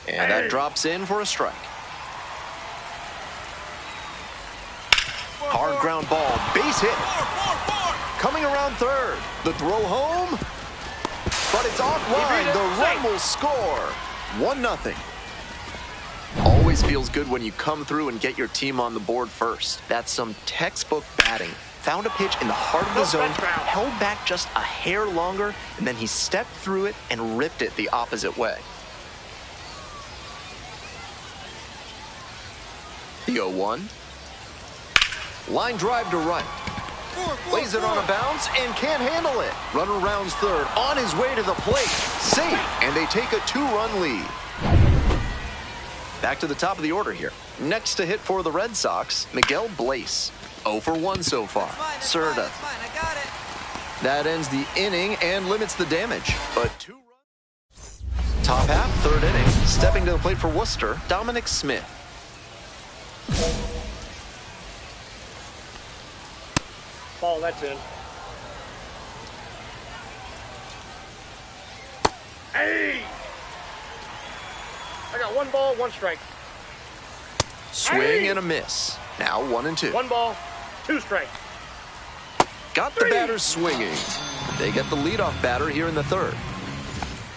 And that drops in for a strike. Hard ground ball, base hit. Coming around third. The throw home. But it's offline. The run will score. 1-0. Always feels good when you come through and get your team on the board first. That's some textbook batting. Found a pitch in the heart of the zone, held back just a hair longer, and then he stepped through it and ripped it the opposite way. The 0-1. Line drive to right. Lays it on a bounce and can't handle it. Runner rounds third, on his way to the plate. Safe, and they take a 2-run lead. Back to the top of the order here. Next to hit for the Red Sox, Miguel Blaze. 0 for 1 so far. Serta. That ends the inning and limits the damage. But 2 runs. Top half, third inning. Stepping to the plate for Worcester, Dominic Smith. Ball, that's in. Hey! I got 1 ball, 1 strike. Swing and a miss. Now 1-2. 1 ball, 2 strikes. Got the batters swinging. They get the leadoff batter here in the third.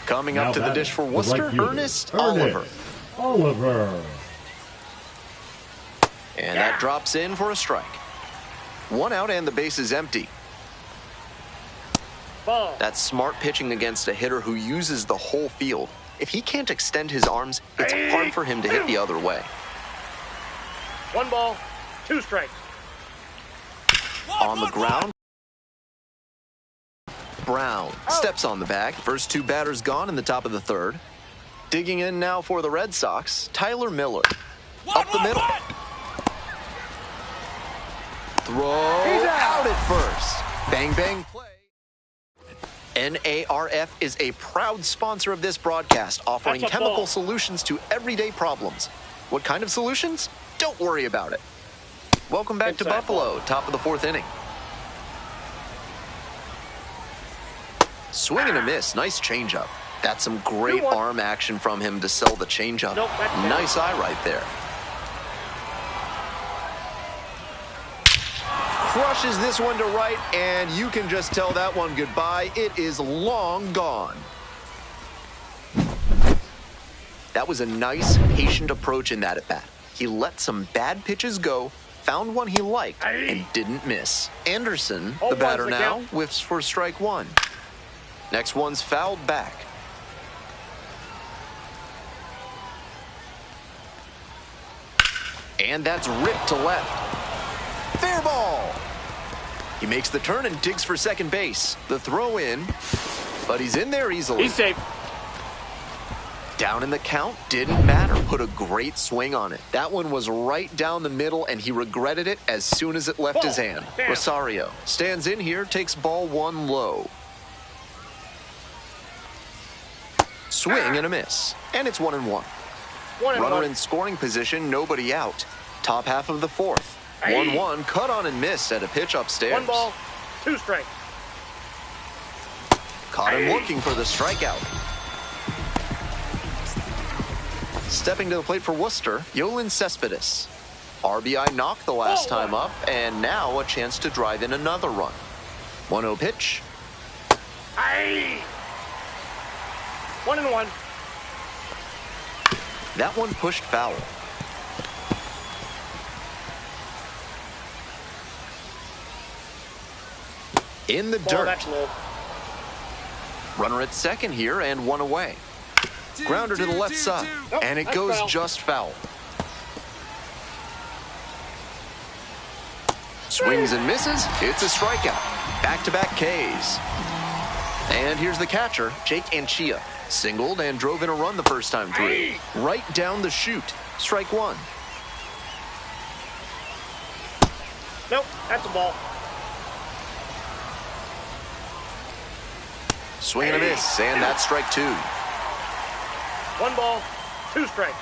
Coming up to the dish for Worcester, Ernest Oliver. And that drops in for a strike. 1 out and the base is empty. Ball. That's smart pitching against a hitter who uses the whole field. If he can't extend his arms, it's hard for him to hit the other way. 1 ball, 2 strikes. On the ground, Brown steps on the bag. First 2 batters gone in the top of the third. Digging in now for the Red Sox, Tyler Miller. Up the middle. Throw out at first. Bang, bang, play. NARF is a proud sponsor of this broadcast, offering chemical solutions to everyday problems. What kind of solutions? Don't worry about it. Welcome back to Buffalo, top of the 4th inning. Swing and a miss, nice changeup. That's some great arm action from him to sell the changeup. Nice eye right there. Crushes this one to right, and you can just tell that one goodbye. It is long gone. That was a nice, patient approach in that at-bat. He let some bad pitches go, found one he liked, and didn't miss. Anderson, the batter now, whiffs for strike 1. Next one's fouled back. And that's ripped to left. Fair ball. He makes the turn and digs for second base. The throw in, but he's in there easily. He's safe. Down in the count, didn't matter. Put a great swing on it. That one was right down the middle, and he regretted it as soon as it left his hand. Rosario stands in here, takes ball 1 low. Swing and a miss, and it's 1-1. Runner in scoring position, nobody out. Top half of the 4th. 1-1, cut on and miss at a pitch upstairs. 1 ball, 2 strikes. Caught him looking for the strikeout. Stepping to the plate for Worcester, Yoeilin Cespedes. RBI knocked the last time up, and now a chance to drive in another run. 1-0 pitch. 1-1. That one pushed foul. In the dirt. That's low. Runner at second here and one away. Grounder to the left side, and it goes foul. just foul. Swings and misses. It's a strikeout. Back-to-back Ks. And here's the catcher, Jake Anchia. Singled and drove in a run the first time through. Right down the chute. Strike one. Nope, that's a ball. Swing and a miss, and that's strike two. 1 ball, 2 strikes.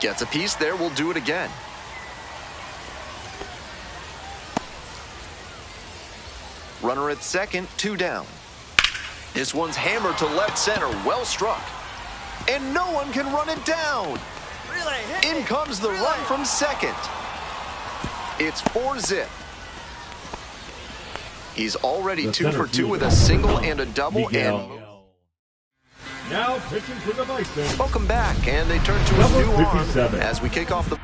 Gets a piece there, we'll do it again. Runner at second, 2 down. This one's hammered to left center, well struck. And no one can run it down. In comes the run from second. It's 4-zip. He's already 2 for 2 with a single and a double. Miguel. Now pitching for the Bison. Welcome back, and they turn to Number a new arm 57. as we kick off the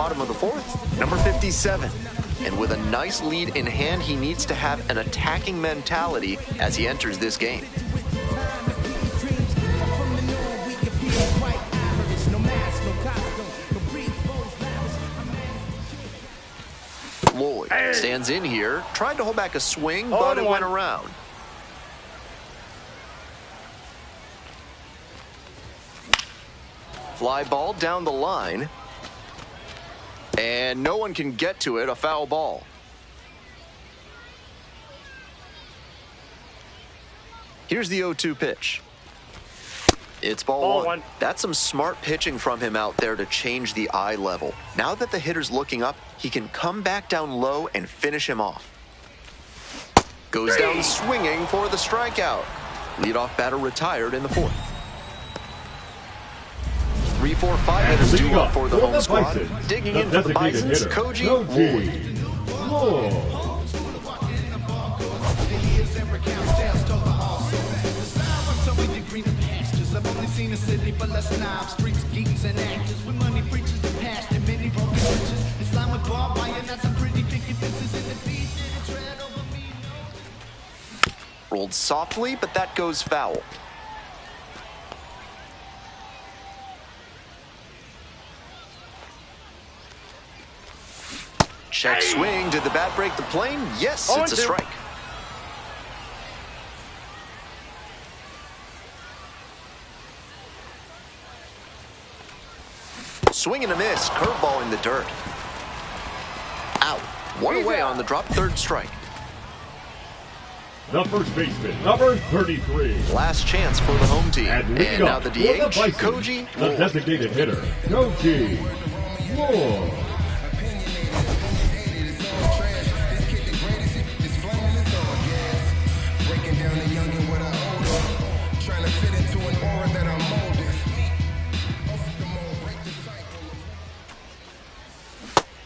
bottom of the fourth, number 57. And with a nice lead in hand, he needs to have an attacking mentality as he enters this game. Lloyd stands in here, tried to hold back a swing, but it went around. Fly ball down the line. And no one can get to it, a foul ball. Here's the 0-2 pitch. It's ball one. That's some smart pitching from him out there to change the eye level. Now that the hitter's looking up, he can come back down low and finish him off. Goes down swinging for the strikeout. Leadoff batter retired in the fourth. 3, 4, 5 hitters due up for the home squad. Digging in for the Bisons, Koji Lloyd. Rolled softly, but that goes foul. Check swing. Did the bat break the plane? Yes, it's a strike. Swing and a miss. Curveball in the dirt. Out. One away on the drop. Third strike. The first baseman, number 33. Last chance for the home team. And now the DH, Koji the Lloyd. designated hitter, Koji Lloyd.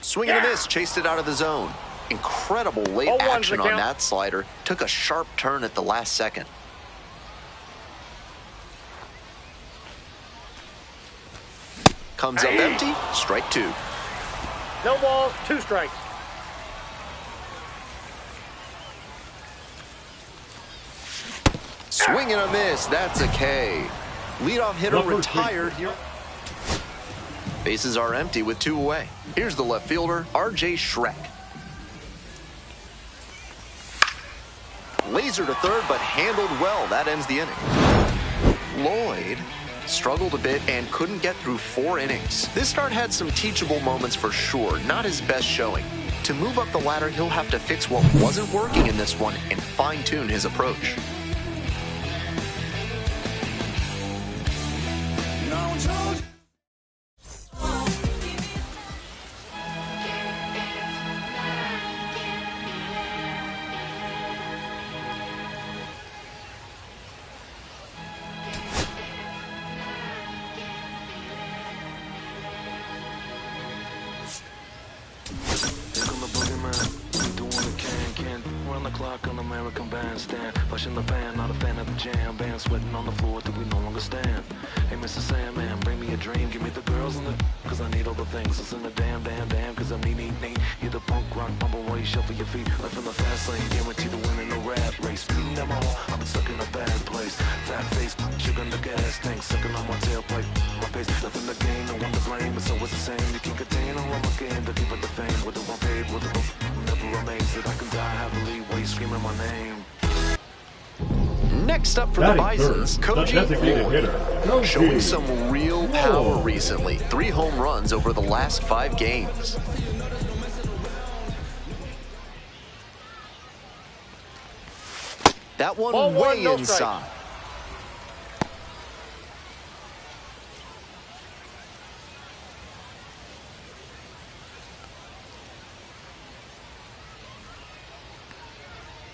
Swing and a miss, chased it out of the zone. Incredible late action on that slider. Took a sharp turn at the last second. Comes up empty, strike 2. No balls, 2 strikes. Swing and a miss, that's a K. Leadoff hitter retired here. Bases are empty with 2 away. Here's the left fielder, R.J. Schreck. Laser to third, but handled well. That ends the inning. Lloyd struggled a bit and couldn't get through 4 innings. This start had some teachable moments for sure, not his best showing. To move up the ladder, he'll have to fix what wasn't working in this one and fine-tune his approach. On the American bandstand, pushing the band, not a fan of the jam band, sweating on the floor till we no longer stand. Hey, Mr. Sandman, bring me a dream, give me the girls in the, cause I need all the things that's in the damn, cause I'm need. Hear the punk rock bumble while you shuffle your feet, life in the fast lane, guaranteed to win in the rap race. Speeding them all, I've been stuck in a bad place. Fat face, sugar in the gas tank, sucking on my tailpipe, my face, nothing to gain, no one to blame, it's always the same. You can't contain all my game, to keep it the fame, with the one paid, with the never amazed that I can die happily while you screaming my name. Next up for the Bisons, Koji Lloyd, showing some real power recently. 3 home runs over the last 5 games. That one way inside.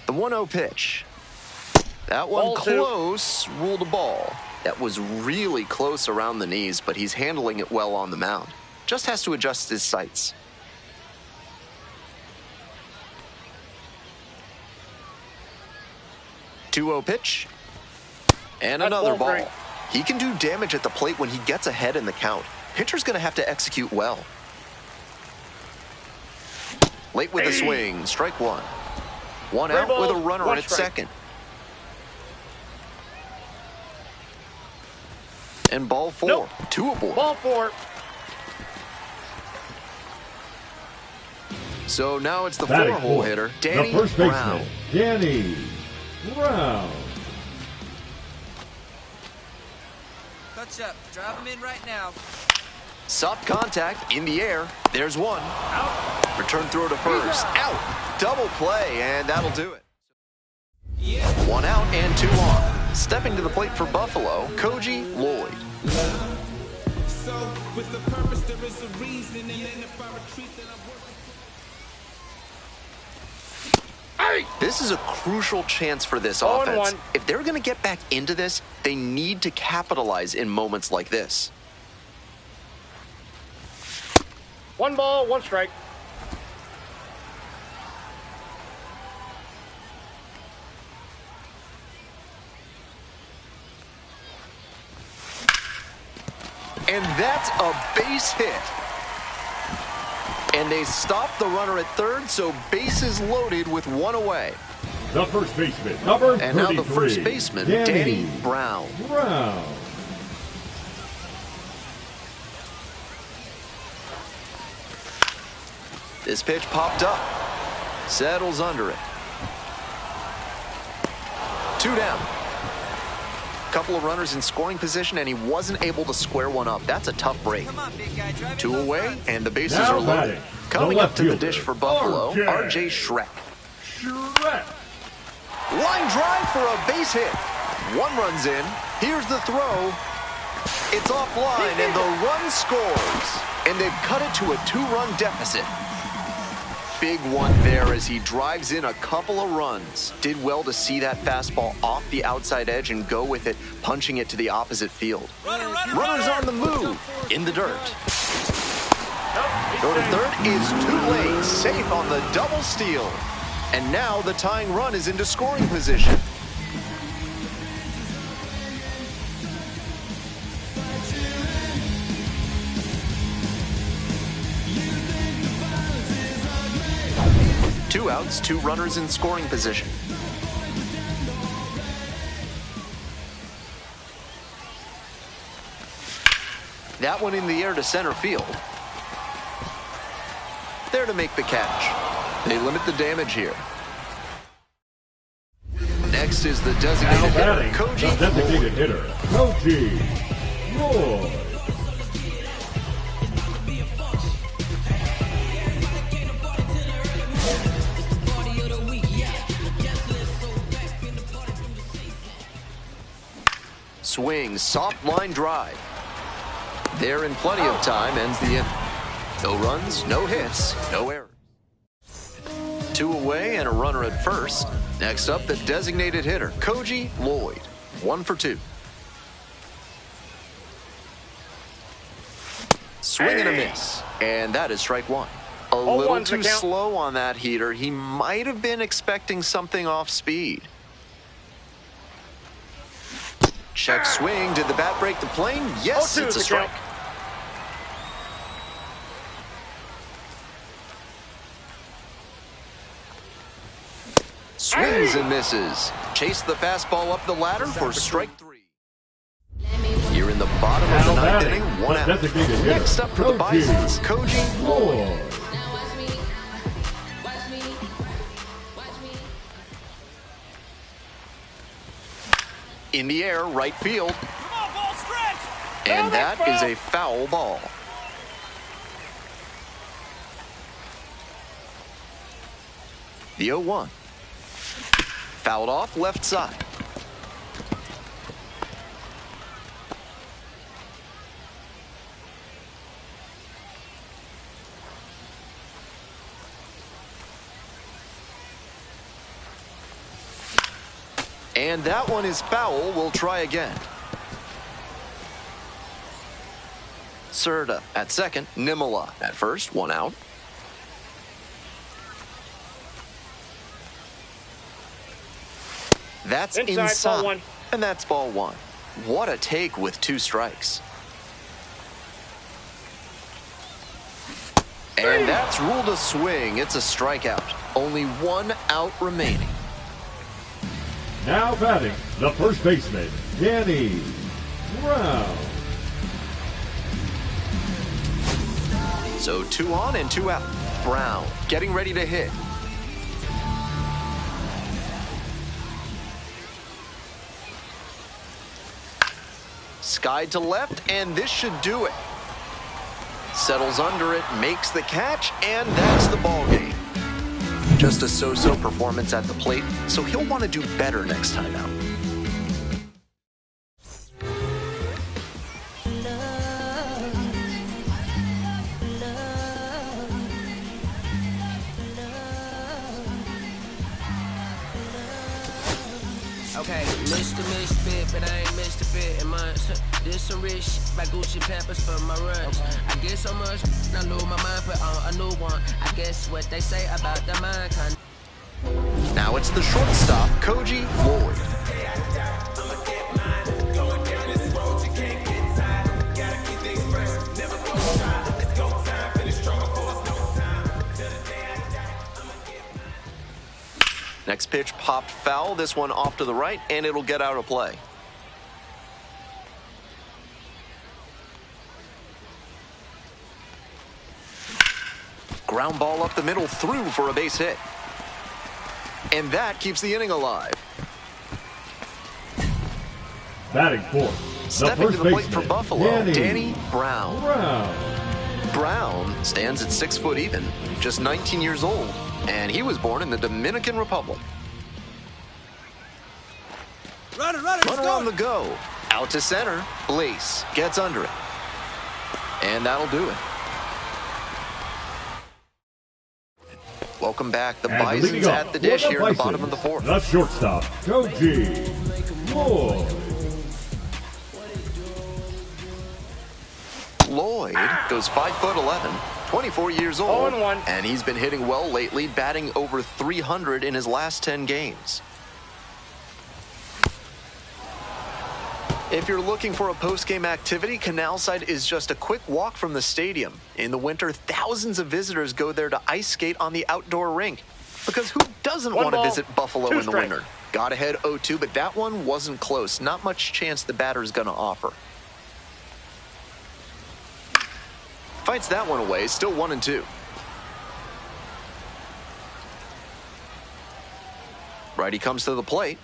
The 1-0 pitch. That one close, ruled a ball. That was really close around the knees, but he's handling it well on the mound. Just has to adjust his sights. Two-0 pitch. And another ball. He can do damage at the plate when he gets ahead in the count. Pitcher's going to have to execute well. Late with a swing, strike 1. 1 out with a runner at second. And ball 4. 2 aboard. Ball 4. So now it's the 4-hole hitter, Danny Brown. Danny Brown. Touch up. Drive him in right now. Soft contact in the air. There's 1. Out. Return throw to first. Out. Double play, and that'll do it. 1 out and 2 on. Stepping to the plate for Buffalo, Koji Lloyd. So, with the purpose, there is a reason, and then if I retreat, then I'm working. This is a crucial chance for this offense. If they're going to get back into this, they need to capitalize in moments like this. 1 ball, 1 strike. And that's a base hit. And they stop the runner at third, so bases loaded with 1 away. The first baseman, number 33. And now the first baseman, Danny Brown. This pitch popped up. Settles under it. 2 down. Couple of runners in scoring position, and he wasn't able to square one up. That's a tough break. 2 away, and the bases are loaded. Coming up to the dish for Buffalo, R.J. Schreck. Line drive for a base hit. 1 runs in. Here's the throw. It's offline, and the run scores. And they've cut it to a 2-run deficit. Big one there as he drives in a couple of runs. Did well to see that fastball off the outside edge and go with it, punching it to the opposite field. Runners on the move, in the dirt. Throw to third is too late. Safe on the double steal. And now the tying run is into scoring position. Two outs, two runners in scoring position. That one in the air to center field. There to make the catch. They limit the damage here. Next is the designated hitter, Koji. The designated hitter, Koji Lloyd. Swing, soft line drive. There in plenty of time, ends the inning. No runs, no hits, no errors. Two away and a runner at first. Next up, the designated hitter, Koji Lloyd. 1 for 2. Swing and a miss. And that is strike one. A little too slow on that heater. He might have been expecting something off speed. Check swing. Did the bat break the plane? Yes, it's a strike. Swings and misses. Chase the fastball up the ladder for strike 3. Here in the bottom of the ninth inning, 1 out. Next up for the Bisons, Koji Lloyd. In the air, right field. And that is a foul ball. The 0-1. Fouled off left side. And that one is foul. We'll try again. Serta at second. Nimala at first. 1 out. That's inside. Ball 1. And that's ball 1. What a take with 2 strikes. And that's ruled a swing. It's a strikeout. Only 1 out remaining. Now batting, the first baseman, Danny Brown. So 2 on and 2 out. Brown getting ready to hit. Skied to left, and this should do it. Settles under it, makes the catch, and that's the ball game. Just a so-so performance at the plate, so he'll want to do better next time out. Okay, Mr. Misfit, but I ain't missed a bit in months. This some rich shit by Gucci Pampers for my runs. I get so much, I lose my mind, put on a new one. I guess what they say about the mind kind. Now it's the shortstop, Koji Lloyd. Next pitch popped foul. This one off to the right, and it'll get out of play. Ground ball up the middle, through for a base hit. And that keeps the inning alive. Batting fourth, stepping to the plate for Buffalo, Danny Brown. Brown stands at 6 foot even, just 19 years old, and he was born in the Dominican Republic. Runner on the go. Out to center. Blaze gets under it. And that'll do it. Welcome back. The Bisons at the dish here at the bottom of the fourth. The shortstop, Koji Lloyd. Lloyd goes 5'11", 24 years old, 0-1. and he's been hitting well lately, batting over 300 in his last 10 games. If you're looking for a post-game activity, Canalside is just a quick walk from the stadium. In the winter, thousands of visitors go there to ice skate on the outdoor rink. Because who doesn't want to visit Buffalo in the winter? Got ahead 0-2, but that one wasn't close. Not much chance the batter's going to offer. Fights that one away, still 1-2. Righty comes to the plate.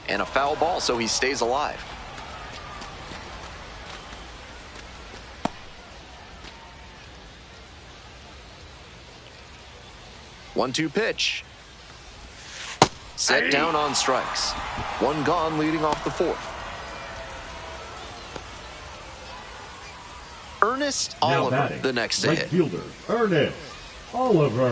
And a foul ball, so he stays alive. One-two pitch. Set down on strikes. One gone, leading off the fourth. Ernest Oliver, the next to right hit. fielder, Ernest Oliver.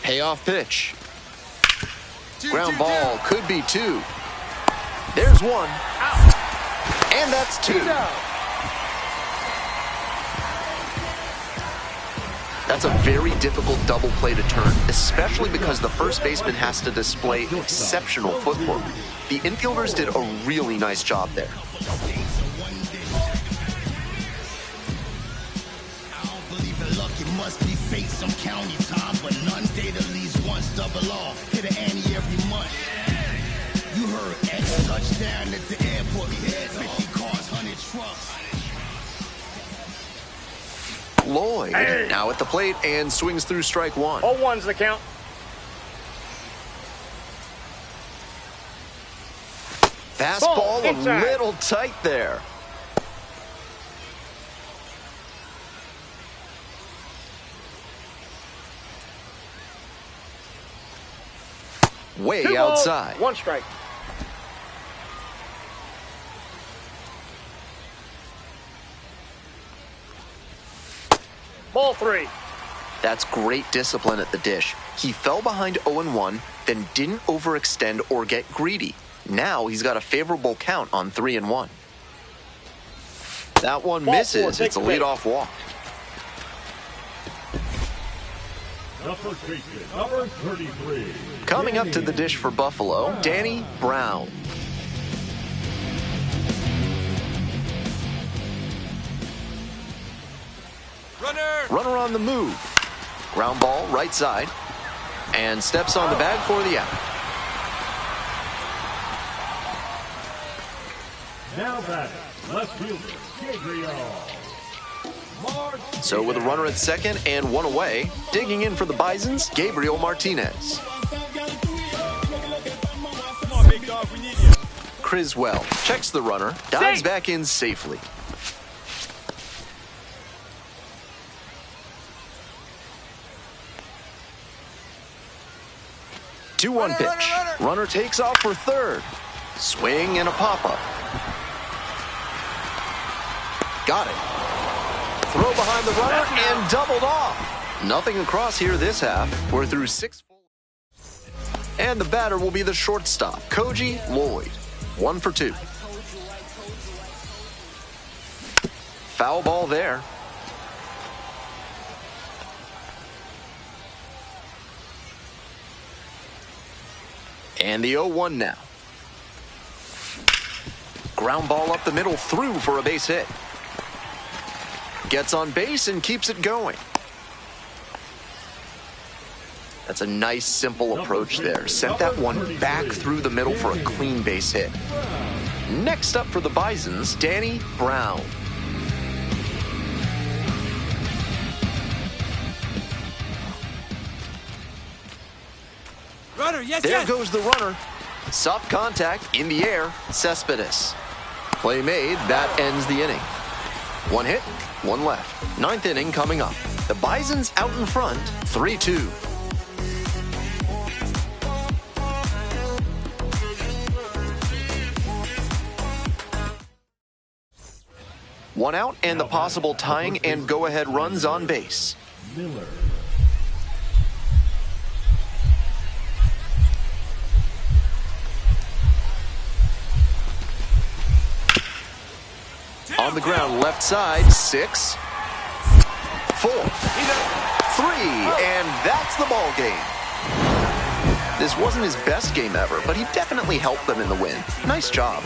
Payoff pitch. Ground ball, could be two. There's one. And that's two. That's a very difficult double play to turn, especially because the first baseman has to display exceptional footwork. The infielders did a really nice job there. Must be fate, some county time, but none date at least once double off. Hit an Annie every month. You heard X touchdown at the airport. 50 cars, 100 trucks. Lloyd now at the plate and swings through strike one. 0-1's the count. Fastball a little tight there. Way outside. 1 strike. Ball 3. That's great discipline at the dish. He fell behind 0-1, then didn't overextend or get greedy. Now he's got a favorable count on 3-1. That one misses. It's a leadoff walk. Number 33. Coming up to the dish for Buffalo, Danny Brown. Runner on the move. Ground ball right side. And steps on the bag for the out. Now batting, left fielder, Gabriel. So with a runner at second and 1 away, digging in for the Bisons, Gabriel Martinez. Come on, big dog, we need you. Criswell checks the runner, dives back in safely. Two-one pitch. Runner takes off for third. Swing and a pop-up. Got it. Throw behind the runner and doubled off. Nothing across here this half. We're through 6 full. And the batter will be the shortstop, Koji Lloyd. 1 for 2. Foul ball there. And the 0-1 now. Ground ball up the middle, through for a base hit. Gets on base and keeps it going. That's a nice, simple approach there. Sent that one back through the middle for a clean base hit. Next up for the Bisons, Danny Brown. Runner, yes, There goes the runner. Soft contact in the air, Cespedes. Play made, that ends the inning. 1 hit, 1 left. 9th inning coming up. The Bisons out in front, 3-2. One out and the possible tying and go-ahead runs on base. Miller. On the ground, left side, 6, 4, 3, and that's the ball game. This wasn't his best game ever, but he definitely helped them in the win. Nice job.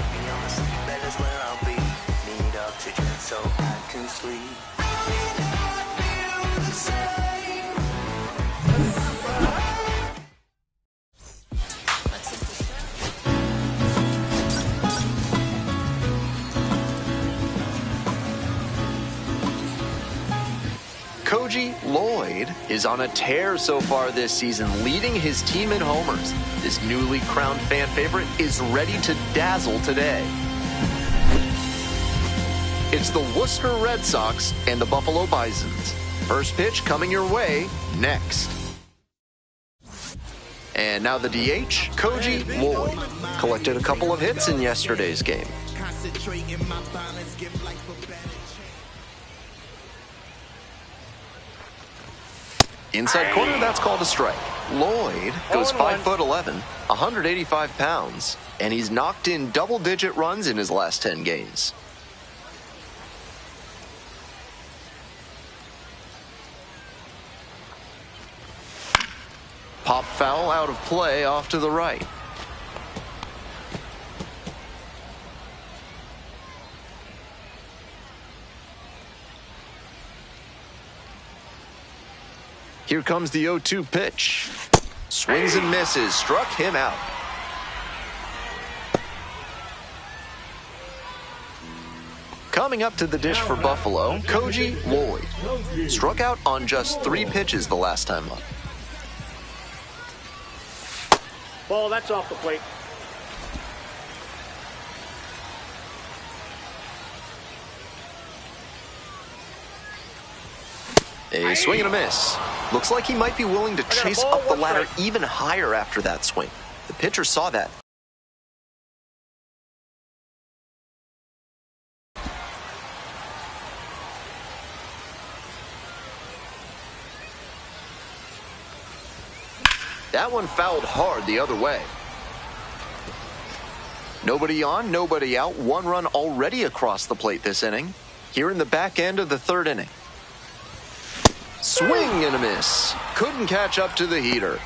Koji Lloyd is on a tear so far this season, leading his team in homers. This newly crowned fan favorite is ready to dazzle today. It's the Worcester Red Sox and the Buffalo Bisons. First pitch coming your way next. And now the DH, Koji Lloyd. Collected a couple of hits in yesterday's game. Inside corner, that's called a strike. Lloyd goes 5'11", 185 pounds, and he's knocked in double-digit runs in his last 10 games. Pop foul out of play off to the right. Here comes the 0-2 pitch. Swings and misses. Struck him out. Coming up to the dish for Buffalo, Koji Lloyd. Struck out on just 3 pitches the last time up. Ball, that's off the plate. A swing and a miss. Looks like he might be willing to chase up the ladder even higher after that swing. The pitcher saw that. That one fouled hard the other way. Nobody on, nobody out. 1 run already across the plate this inning. Here in the back end of the 3rd inning. Swing and a miss. Couldn't catch up to the heater.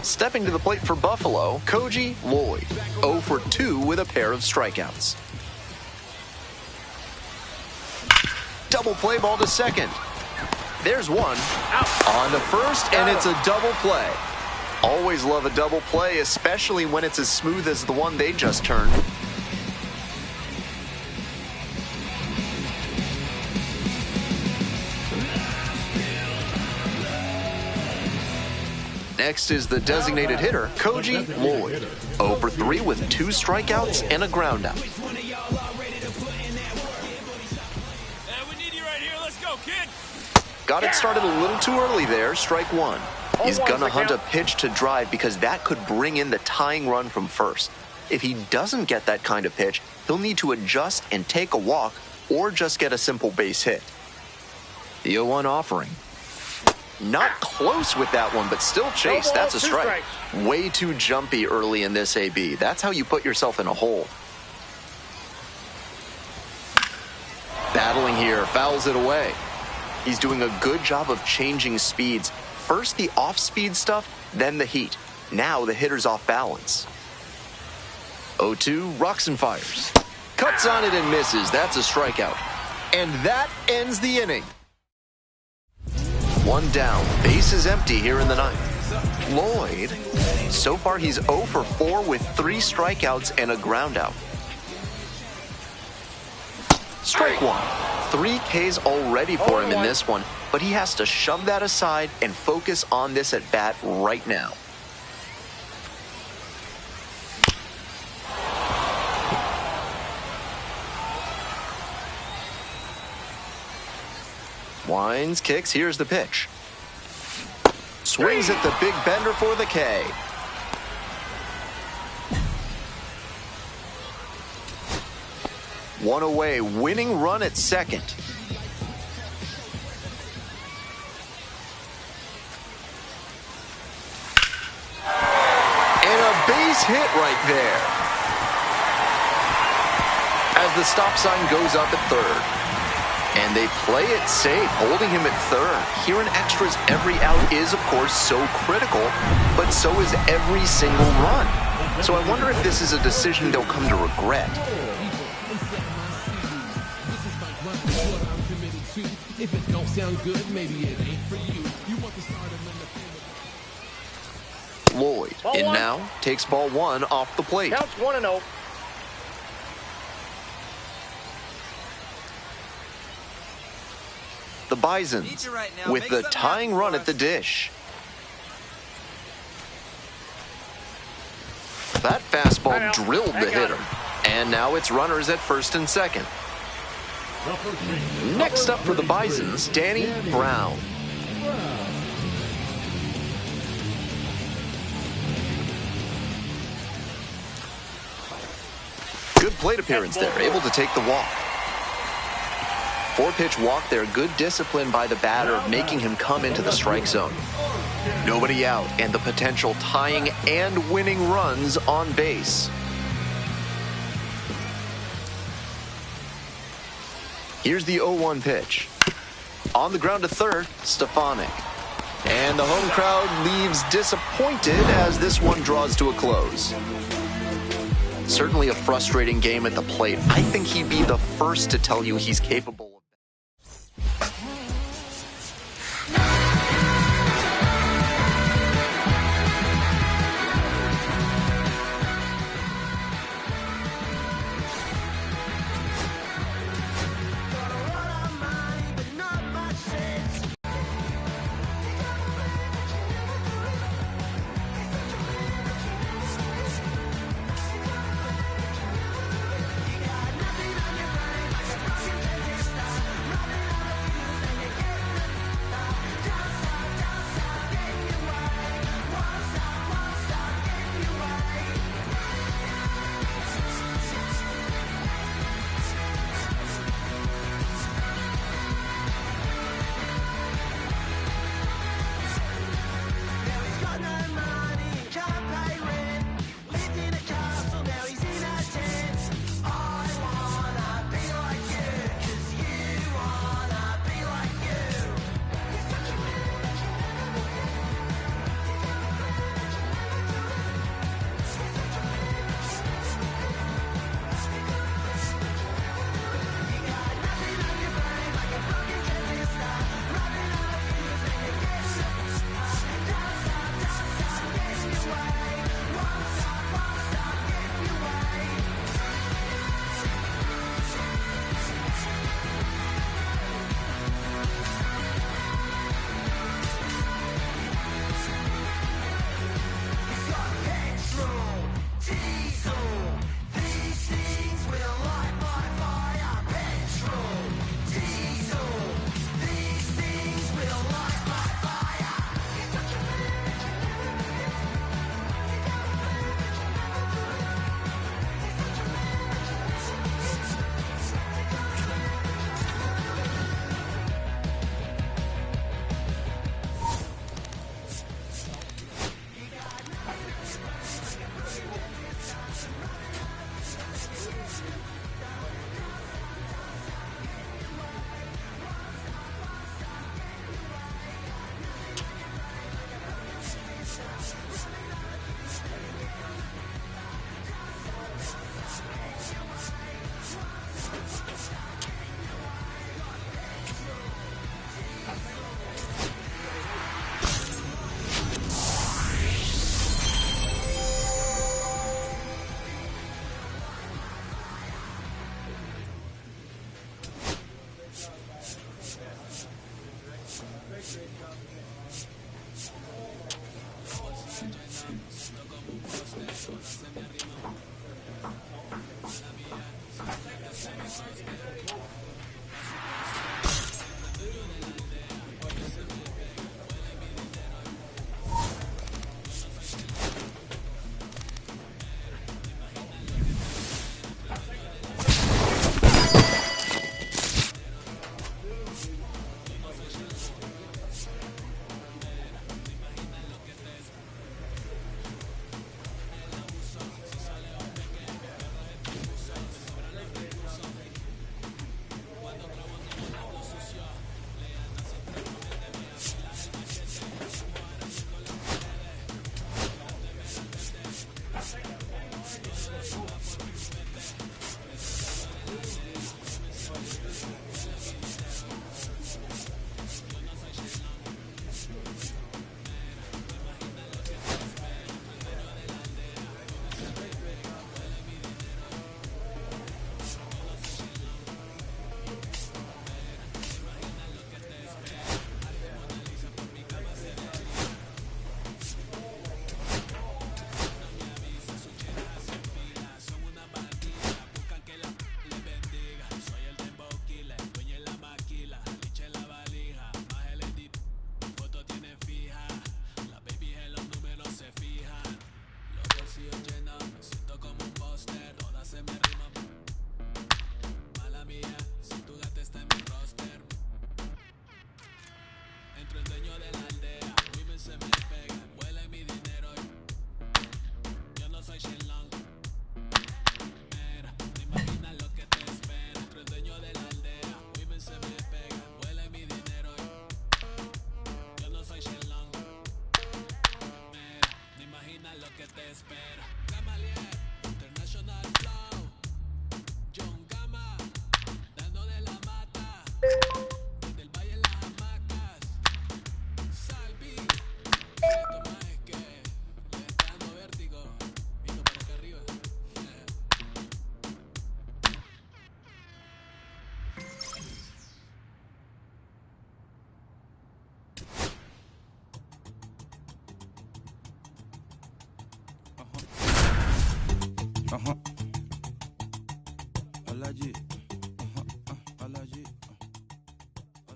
Stepping to the plate for Buffalo, Koji Lloyd. 0 for 2 with a pair of strikeouts. Double play ball to second. There's one. On to first, and it's a double play. Always love a double play, especially when it's as smooth as the one they just turned. Next is the designated hitter, Koji Lloyd. 0 for 3 with 2 strikeouts and a ground out. We need you right here. Let's go, kid. Got it started a little too early there, strike 1. He's gonna hunt a pitch to drive because that could bring in the tying run from first. If he doesn't get that kind of pitch, he'll need to adjust and take a walk or just get a simple base hit. The 0-1 offering. Not close with that one, but still chase. That's a strike. Way too jumpy early in this AB. That's how you put yourself in a hole. Battling here, fouls it away. He's doing a good job of changing speeds. First the off-speed stuff, then the heat. Now the hitter's off balance. 0-2, rocks and fires. Cuts on it and misses. That's a strikeout. And that ends the inning. 1 down, base is empty here in the 9th. Lloyd, so far he's 0 for 4 with 3 strikeouts and a ground out. Strike 1. 3 Ks already for him in this one, but he has to shove that aside and focus on this at bat right now. Winds, kicks, here's the pitch. Swings at the big bender for the K. One away, winning run at second. And a base hit right there. As the stop sign goes up at third. And they play it safe, holding him at third. Here in extras, every out is, of course, so critical, but so is every single run. So I wonder if this is a decision they'll come to regret. If it don't sound good, maybe it ain't for you. You want to start Lloyd in now, takes ball 1 off the plate. Counts 1-0. The Bisons with the tying run at the dish. That fastball drilled the hitter. And now it's runners at first and second. Next up for the Bisons, Danny Brown. Good plate appearance there, able to take the walk. 4-pitch walk there, good discipline by the batter, making him come into the strike zone. Nobody out, and the potential tying and winning runs on base. Here's the 0-1 pitch. On the ground to third, Stefanik. And the home crowd leaves disappointed as this one draws to a close. Certainly a frustrating game at the plate. I think he'd be the first to tell you he's capable.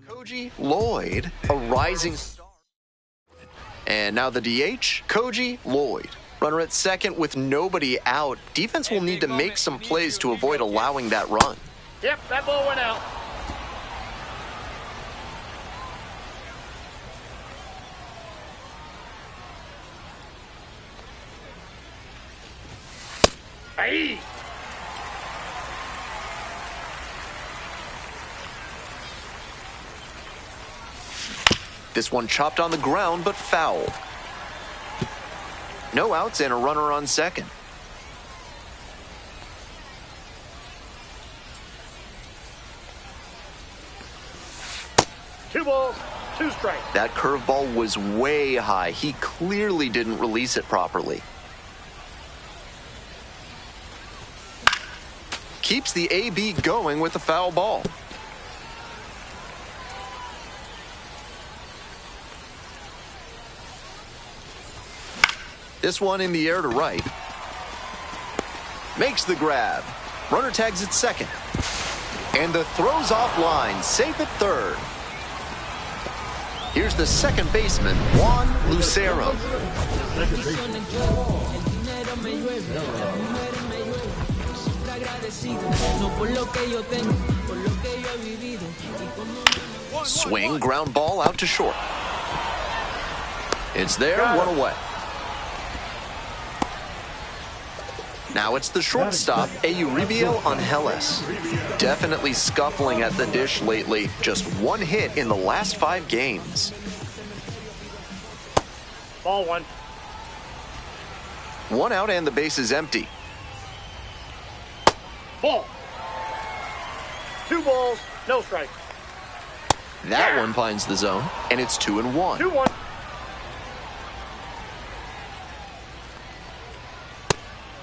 Koji Lloyd, a rising star. And now the DH, Koji Lloyd. Runner at second with nobody out. Defense will need to make some plays to avoid allowing that run. Yep, that ball went out. Hey! This one chopped on the ground, but fouled. No outs and a runner on second. Two balls, two strikes. That curveball was way high. He clearly didn't release it properly. Keeps the AB going with the foul ball. This one in the air to right. Makes the grab. Runner tags at second. And the throw's offline. Safe at third. Here's the second baseman, Juan Lucero. Swing, ground ball out to short. It's there, one away. Now it's the shortstop, Euribiel Angeles. Definitely scuffling at the dish lately. Just one hit in the last 5 games. Ball one. One out and the base is empty. Ball. 2 balls, no strike. That one finds the zone, and it's 2-1. 2-1.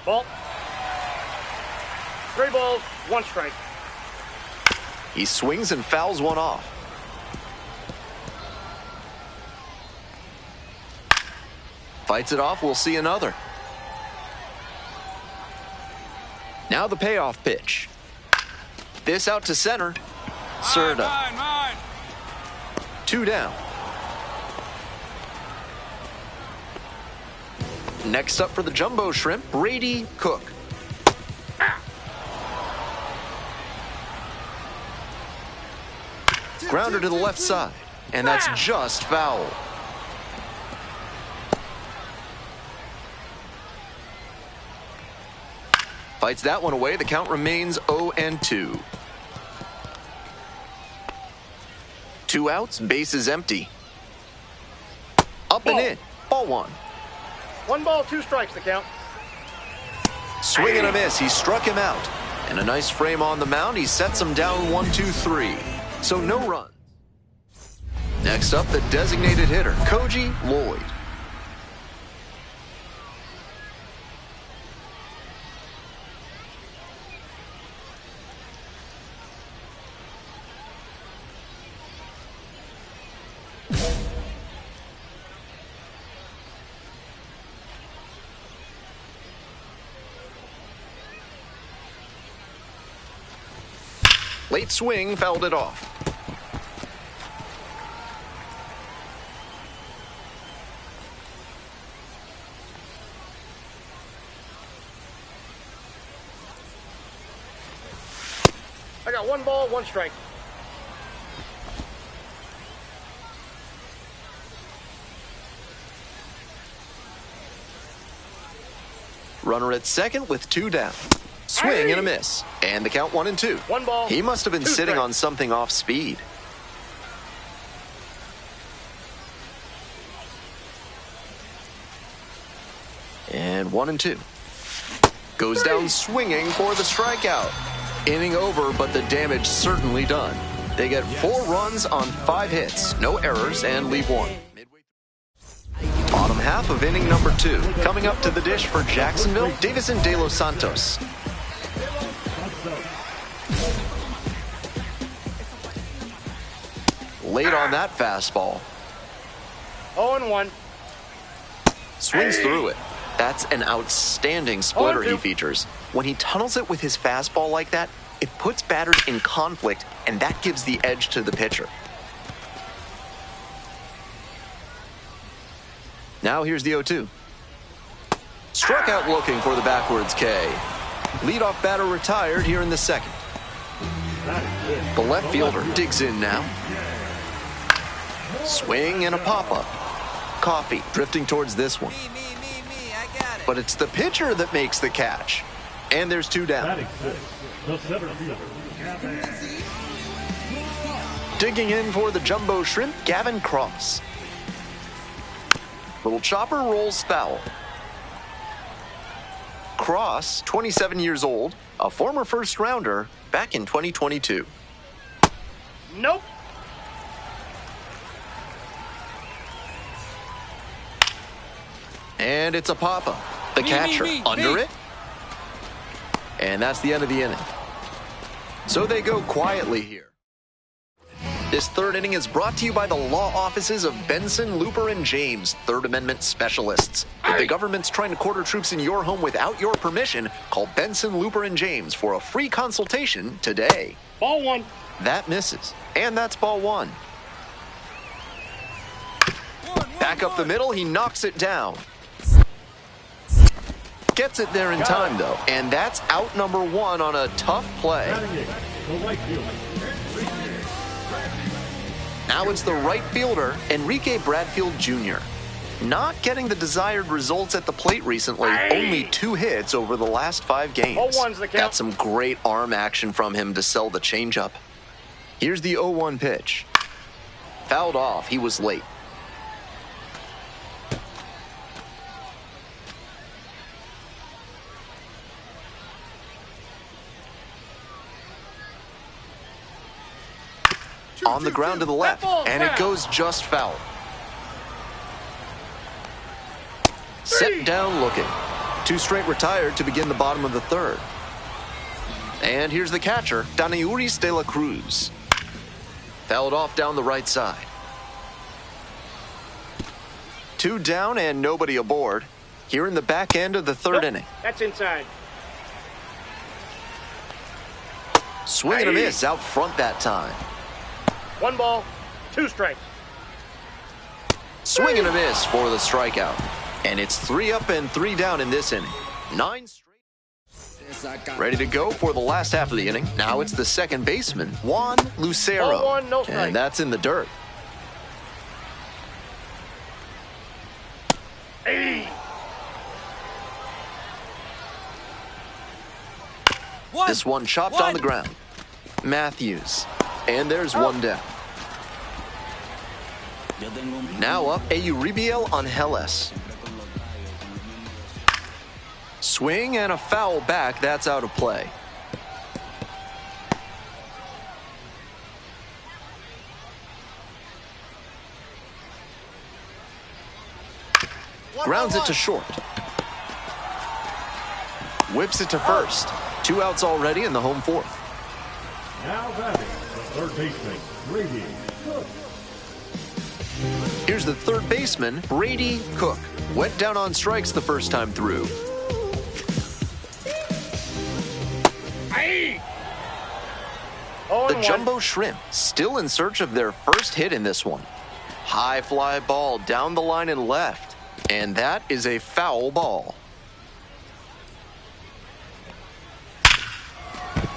Ball. 3 balls, 1 strike. He swings and fouls one off. Fights it off, we'll see another. Now the payoff pitch. This out to center. Serta. 2 down. Next up for the jumbo shrimp, Brady Cook. Grounder to the left side, and that's just foul. Fights that one away. The count remains 0-2. 2 outs, base is empty. Up and in. Ball 1. 1 ball, 2 strikes the count. Swing and a miss. He struck him out. And a nice frame on the mound. He sets him down 1-2-3. So no run. Next up, the designated hitter, Koji Lloyd. Late swing, fouled it off. I got 1 ball, 1 strike. Runner at second with 2 down. Swing and a miss. And the count 1-2. 1 ball. He must have been 2 sitting strikes. on something off speed. And 1-2. Goes down swinging for the strikeout. Inning over, but the damage certainly done. They get 4 runs on 5 hits, no errors, and leave 1. Bottom half of inning number 2. Coming up to the dish for Jacksonville, Davison De Los Santos. Late on that fastball. 0-1. Swings through it. That's an outstanding splitter he features. When he tunnels it with his fastball like that, it puts batters in conflict, and that gives the edge to the pitcher. Now here's the 0-2. Struck out looking for the backwards K. Leadoff batter retired here in the second. The left fielder digs in now. Swing and a pop-up. Coffee drifting towards this one. I got it. But it's the pitcher that makes the catch. And there's 2 down. Digging in for the jumbo shrimp, Gavin Cross. Little chopper rolls foul. Cross, 27 years old, a former first-rounder back in 2022. Nope. And it's a pop-up. The catcher under it. And that's the end of the inning. So they go quietly here. This third inning is brought to you by the law offices of Benson, Looper, and James, Third Amendment specialists. If the government's trying to quarter troops in your home without your permission, call Benson, Looper, and James for a free consultation today. Ball 1. That misses. And that's ball 1. Back up the middle, he knocks it down. Gets it there in time, though. And that's out number 1 on a tough play. Now it's the right fielder, Enrique Bradfield Jr. Not getting the desired results at the plate recently. Only 2 hits over the last 5 games. 0-1's the count. Got some great arm action from him to sell the changeup. Here's the 0-1 pitch. Fouled off. He was late. On the ground to the left, and it goes just foul. Set down looking. 2 straight retired to begin the bottom of the third. And here's the catcher, Danayuris de la Cruz. Fouled off down the right side. 2 down and nobody aboard. Here in the back end of the third inning. That's inside. Swing and a miss out front that time. 1 ball, 2 strikes. Swing and a miss for the strikeout. And it's 3 up and 3 down in this inning. 9 straight. Ready to go for the last half of the inning. Now it's the second baseman, Juan Lucero. 0-1, no strike. And that's in the dirt. This one chopped on the ground. Matthews. And there's 1 down. Now up, Euribiel Angeles. Swing and a foul back. That's out of play. Grounds it to short. Whips it to first. 2 outs already in the home fourth. Now batting, the third baseman, Brady Cook. Here's the third baseman, Brady Cook. Went down on strikes the first time through. The Jumbo Shrimp still in search of their first hit in this one. High fly ball down the line and left. And that is a foul ball.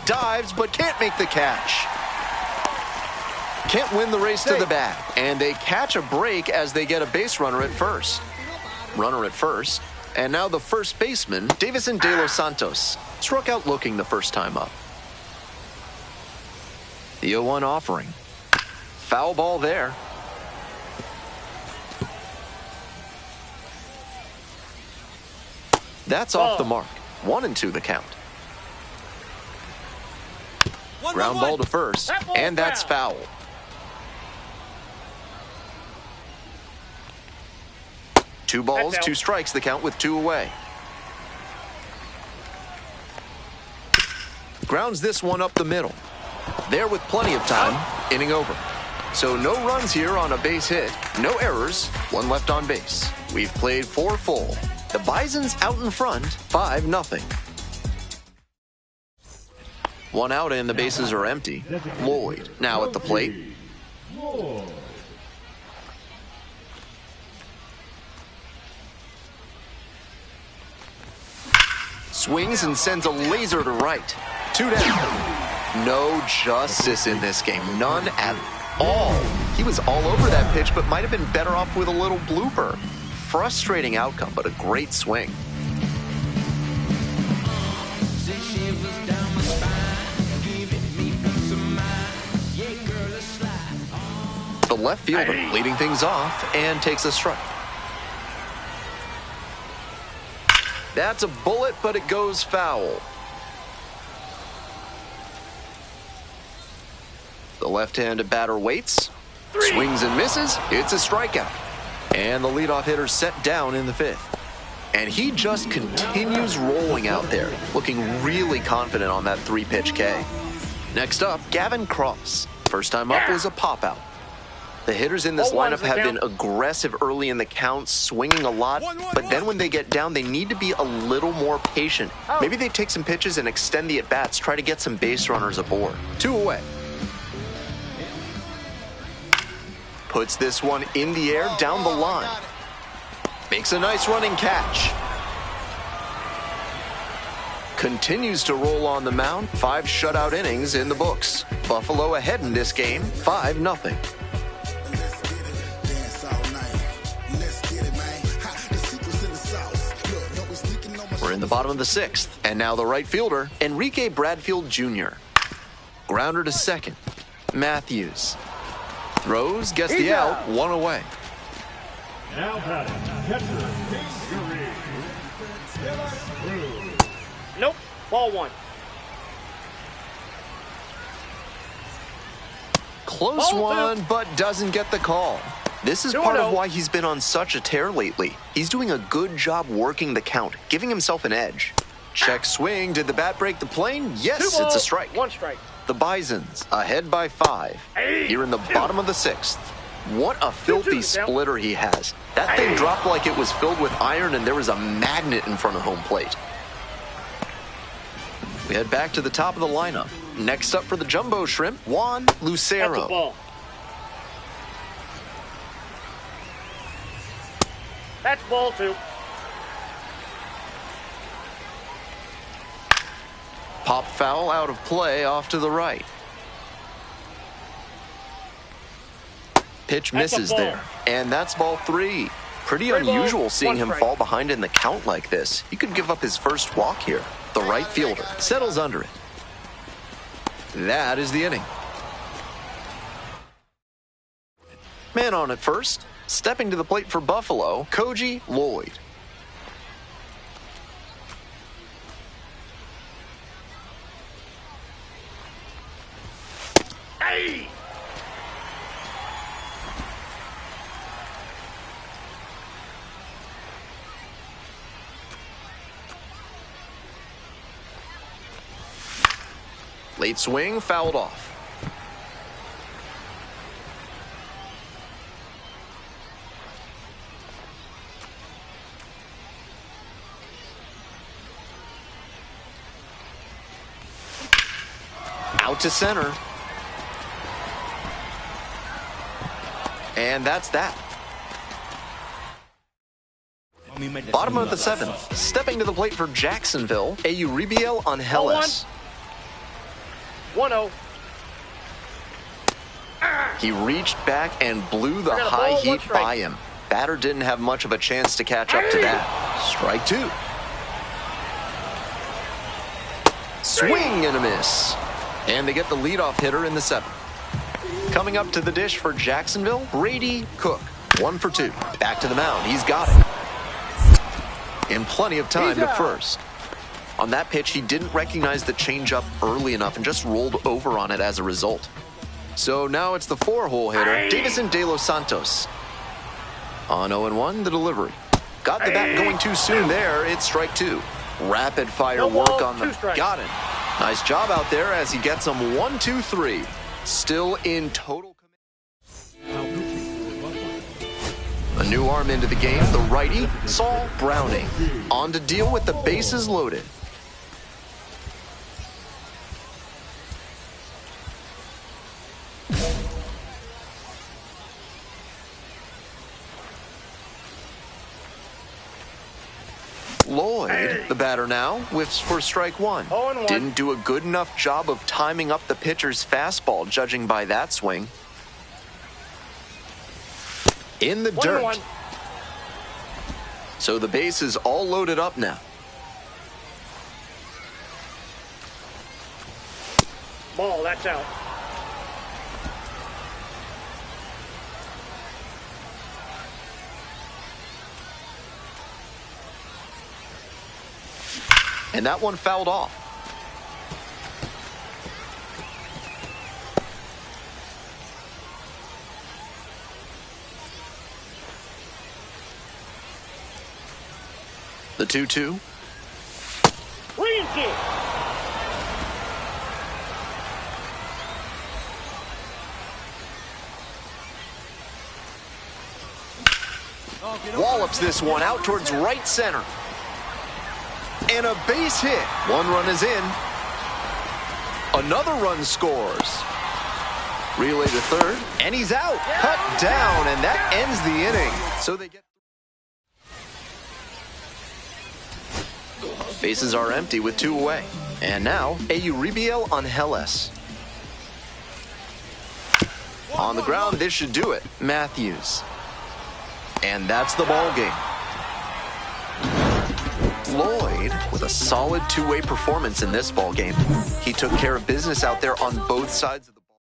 Dives, but can't make the catch. Can't win the race to the bag. And they catch a break as they get a base runner at first. Runner at first. And now the first baseman, Davison De Los Santos, struck out looking the first time up. The 0-1 offering. Foul ball there. That's off the mark. 1-2 the count. Ground ball to first, and that's foul. Two balls, 2 strikes, the count with 2 away. Grounds this one up the middle. There with plenty of time, inning over. So no runs here on a base hit, no errors, 1 left on base. We've played 4 full. The Bisons out in front, 5-0. One out and the bases are empty. Lloyd now at the plate. Swings and sends a laser to right. 2 down. No justice in this game. None at all. He was all over that pitch, but might have been better off with a little blooper. Frustrating outcome, but a great swing. The left fielder leading things off and takes a strike. That's a bullet, but it goes foul. The left-handed batter waits, swings and misses. It's a strikeout. And the leadoff hitter set down in the 5th. And he just continues rolling out there, looking really confident on that 3-pitch K. Next up, Gavin Cross. First time up was a pop-out. The hitters in this lineup have been aggressive early in the count, swinging a lot, but then when they get down, they need to be a little more patient. Maybe they take some pitches and extend the at-bats, try to get some base runners aboard. 2 away. Puts this one in the air, down the line. Makes a nice running catch. Continues to roll on the mound. 5 shutout innings in the books. Buffalo ahead in this game, 5-0. We're in the bottom of the 6th, and now the right fielder, Enrique Bradfield Jr. Grounder to second. Matthews throws, gets the out, 1 away. Now batting, catcher, Nope, ball 1. Close one, but doesn't get the call. This is part of why he's been on such a tear lately. He's doing a good job working the count, giving himself an edge. Check swing. Did the bat break the plane? Yes, it's a strike. 1 strike. The Bisons ahead by 5. Here in the bottom of the 6th. What a filthy splitter he has. That thing dropped like it was filled with iron and there was a magnet in front of home plate. We head back to the top of the lineup. Next up for the Jumbo Shrimp, Juan Lucero. That's a ball. That's ball 2. Pop foul out of play off to the right. Pitch misses there. And that's ball 3. Pretty unusual seeing him fall behind in the count like this. He could give up his first walk here. The right fielder settles under it. That is the inning. Man on at first. Stepping to the plate for Buffalo, Koji Lloyd. Late swing, fouled off. Out to center. And that's that. Bottom of the 7th. Stepping to the plate for Jacksonville, Euribiel Angeles. 1-0. He reached back and blew the high heat by him. Batter didn't have much of a chance to catch up to that. Strike 2. Swing and a miss. And they get the leadoff hitter in the 7th. Coming up to the dish for Jacksonville, Brady Cook. 1 for 2. Back to the mound. He's got it. In plenty of time to first. On that pitch, he didn't recognize the changeup early enough and just rolled over on it as a result. So now it's the 4-hole hitter, Davison De Los Santos. On 0-1, the delivery. Got the bat going too soon there. It's strike 2. Rapid fire work on the... Got it. Nice job out there as he gets him 1, 2, 3. Still in total... A new arm into the game, the righty, Saul Browning. On to deal with the bases loaded. Lloyd, the batter now, whiffs for strike one. Didn't do a good enough job of timing up the pitcher's fastball, judging by that swing. In the dirt. So the base is all loaded up now. Ball, that's out. And that one fouled off. The 2-2. Wallops this one out towards right center. And a base hit. One run is in. Another run scores. Relay to third, and he's out. Cut down, and that ends the inning. So they get... Bases are empty with two away. And now, Euribiel Angeles. On the ground, this should do it. Matthews. And that's the ball game. Lloyd with a solid two-way performance in this ball game. He took care of business out there on both sides of the ball.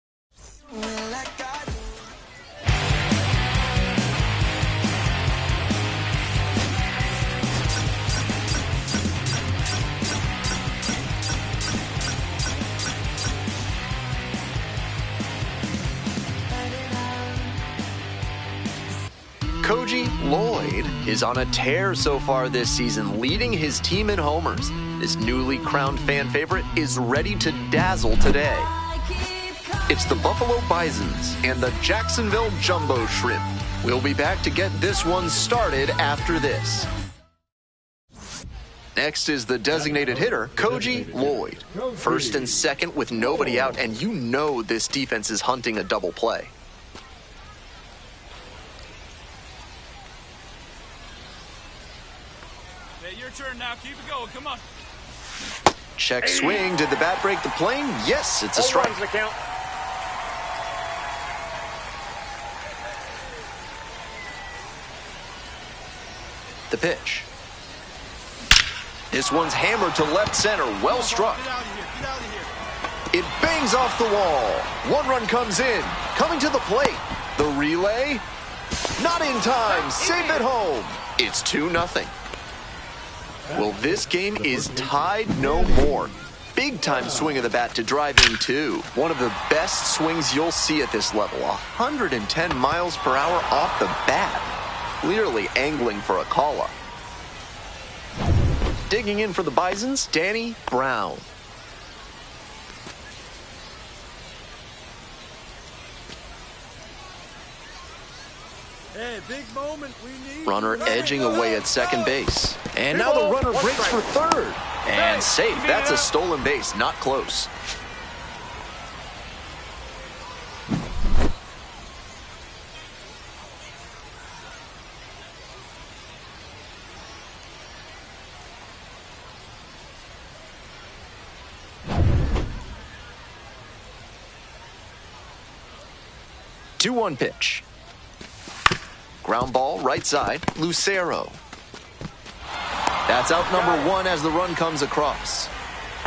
Koji Lloyd is on a tear so far this season, leading his team in homers. This newly crowned fan favorite is ready to dazzle today. It's the Buffalo Bisons and the Jacksonville Jumbo Shrimp. We'll be back to get this one started after this. Next is the designated hitter, Koji Lloyd. First and second with nobody out, and you know this defense is hunting a double play. Your turn now. Keep it going. Come on. Check swing. Did the bat break the plane? Yes, it's a strike. The count. The pitch. This one's hammered to left center. Well struck. Get out of here. Get out of here. It bangs off the wall. One run comes in. Coming to the plate. The relay. Not in time. Safe at home. It's 2-0. Well, this game is tied no more. Big-time swing of the bat to drive in, too. One of the best swings you'll see at this level. 110 miles per hour off the bat. Clearly angling for a call-up. Digging in for the Bisons, Danny Brown. Hey, big moment. We need Runner edging away at second base. And now the runner breaks for third. And safe. That's a stolen base. Not close. Two 2-1 pitch. Ground ball, right side, Lucero. That's out number one as the run comes across.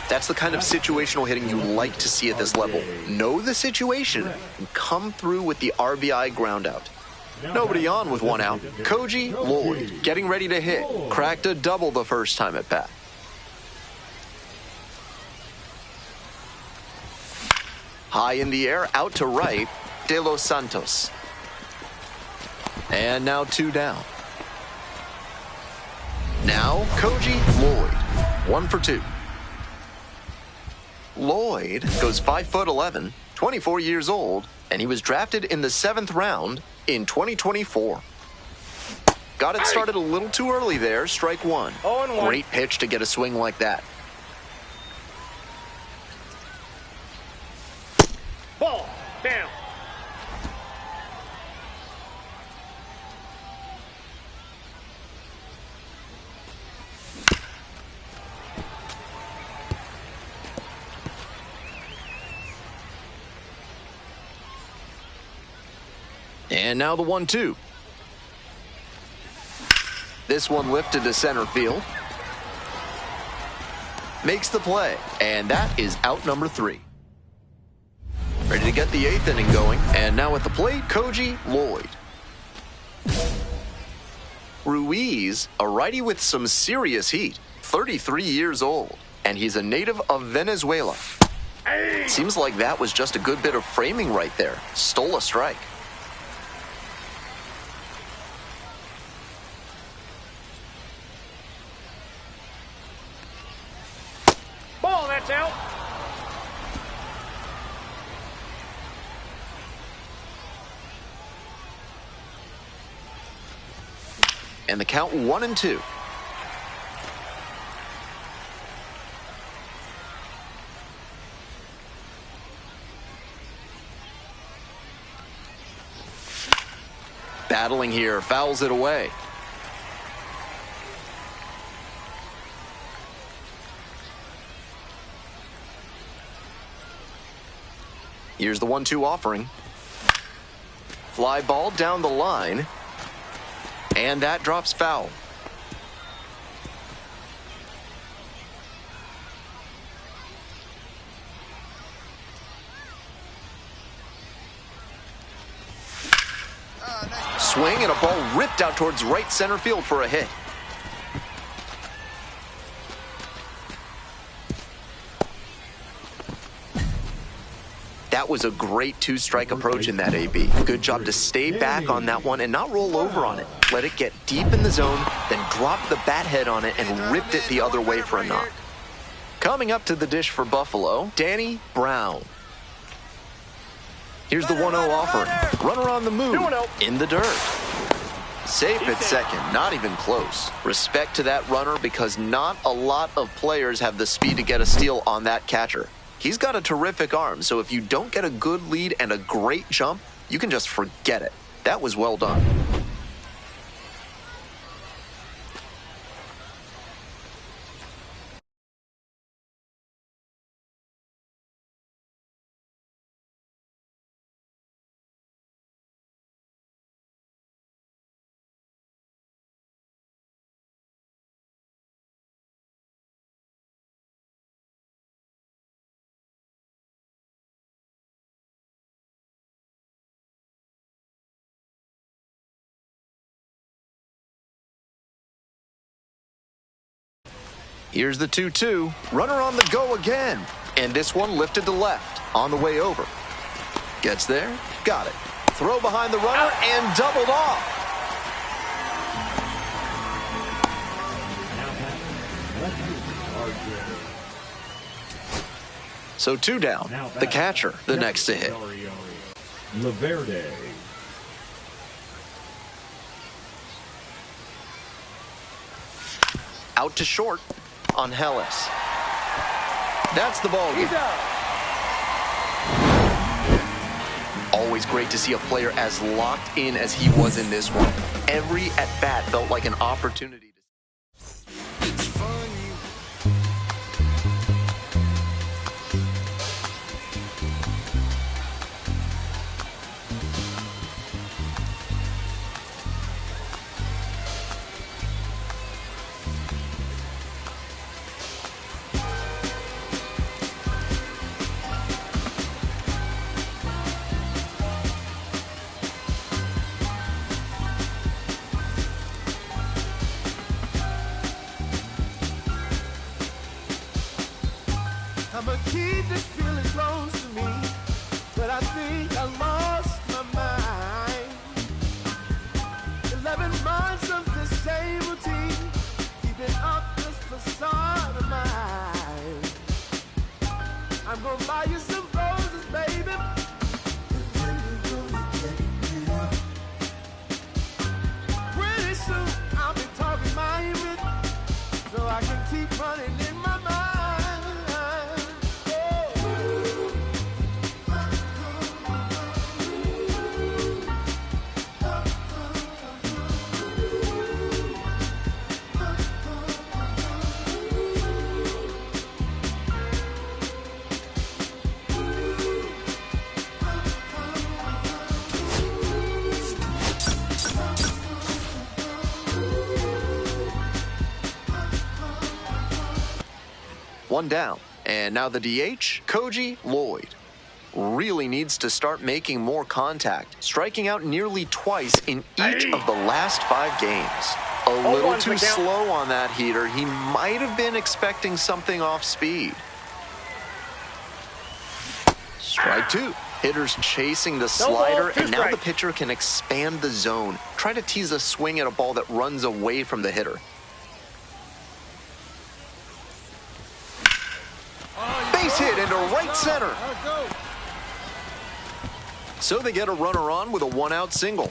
That's the kind of situational hitting you like to see at this level. Know the situation and come through with the RBI ground out. Nobody on with one out. Koji Lloyd getting ready to hit. Cracked a double the first time at bat. High in the air, out to right, De Los Santos. And now two down. Now, Koji Lloyd, 1 for 2. Lloyd goes 5'11", 24 years old, and he was drafted in the 7th round in 2024. Got it started a little too early there. Strike one. 0-1. Great pitch to get a swing like that. Ball. Down. And now the 1-2. This one lifted to center field. Makes the play, and that is out number 3. Ready to get the 8th inning going, and now at the plate, Koji Lloyd. Ruiz, a righty with some serious heat, 33 years old, and he's a native of Venezuela. Seems like that was just a good bit of framing right there. Stole a strike. Ball, that's out. And the count 1-2. Battling here, fouls it away. Here's the 1-2 offering. Fly ball down the line. And that drops foul. Swing and a ball ripped out towards right center field for a hit. That was a great 2-strike approach in that AB. Good job to stay back on that one and not roll over on it. Let it get deep in the zone, then drop the bat head on it and ripped it the other way for a knock. Coming up to the dish for Buffalo, Danny Brown. Here's the 1-0 offering. Runner on the move, in the dirt. Safe at second, not even close. Respect to that runner because not a lot of players have the speed to get a steal on that catcher. He's got a terrific arm, so if you don't get a good lead and a great jump, you can just forget it. That was well done. Here's the 2-2. Runner on the go again. And this one lifted to left on the way over. Gets there. Got it. Throw behind the runner and doubled off. So 2 down. The catcher, the next to hit. Laverde. Out to short on Hellis. That's the ball game. Always great to see a player as locked in as he was in this one. Every at-bat felt like an opportunity. I'ma keep this feeling close to me, but I think I lost my mind. 11 months of the same routine, keeping up this facade of mine. I'm gonna buy you some roses, baby. Pretty soon One down. And now the DH, Koji Lloyd. Really needs to start making more contact, striking out nearly twice in each of the last 5 games. A little too slow on that heater. He might have been expecting something off speed. Strike 2. Hitters chasing the slider, and now the pitcher can expand the zone. Try to tease a swing at a ball that runs away from the hitter. Base hit into right center. So they get a runner on with a 1-out single.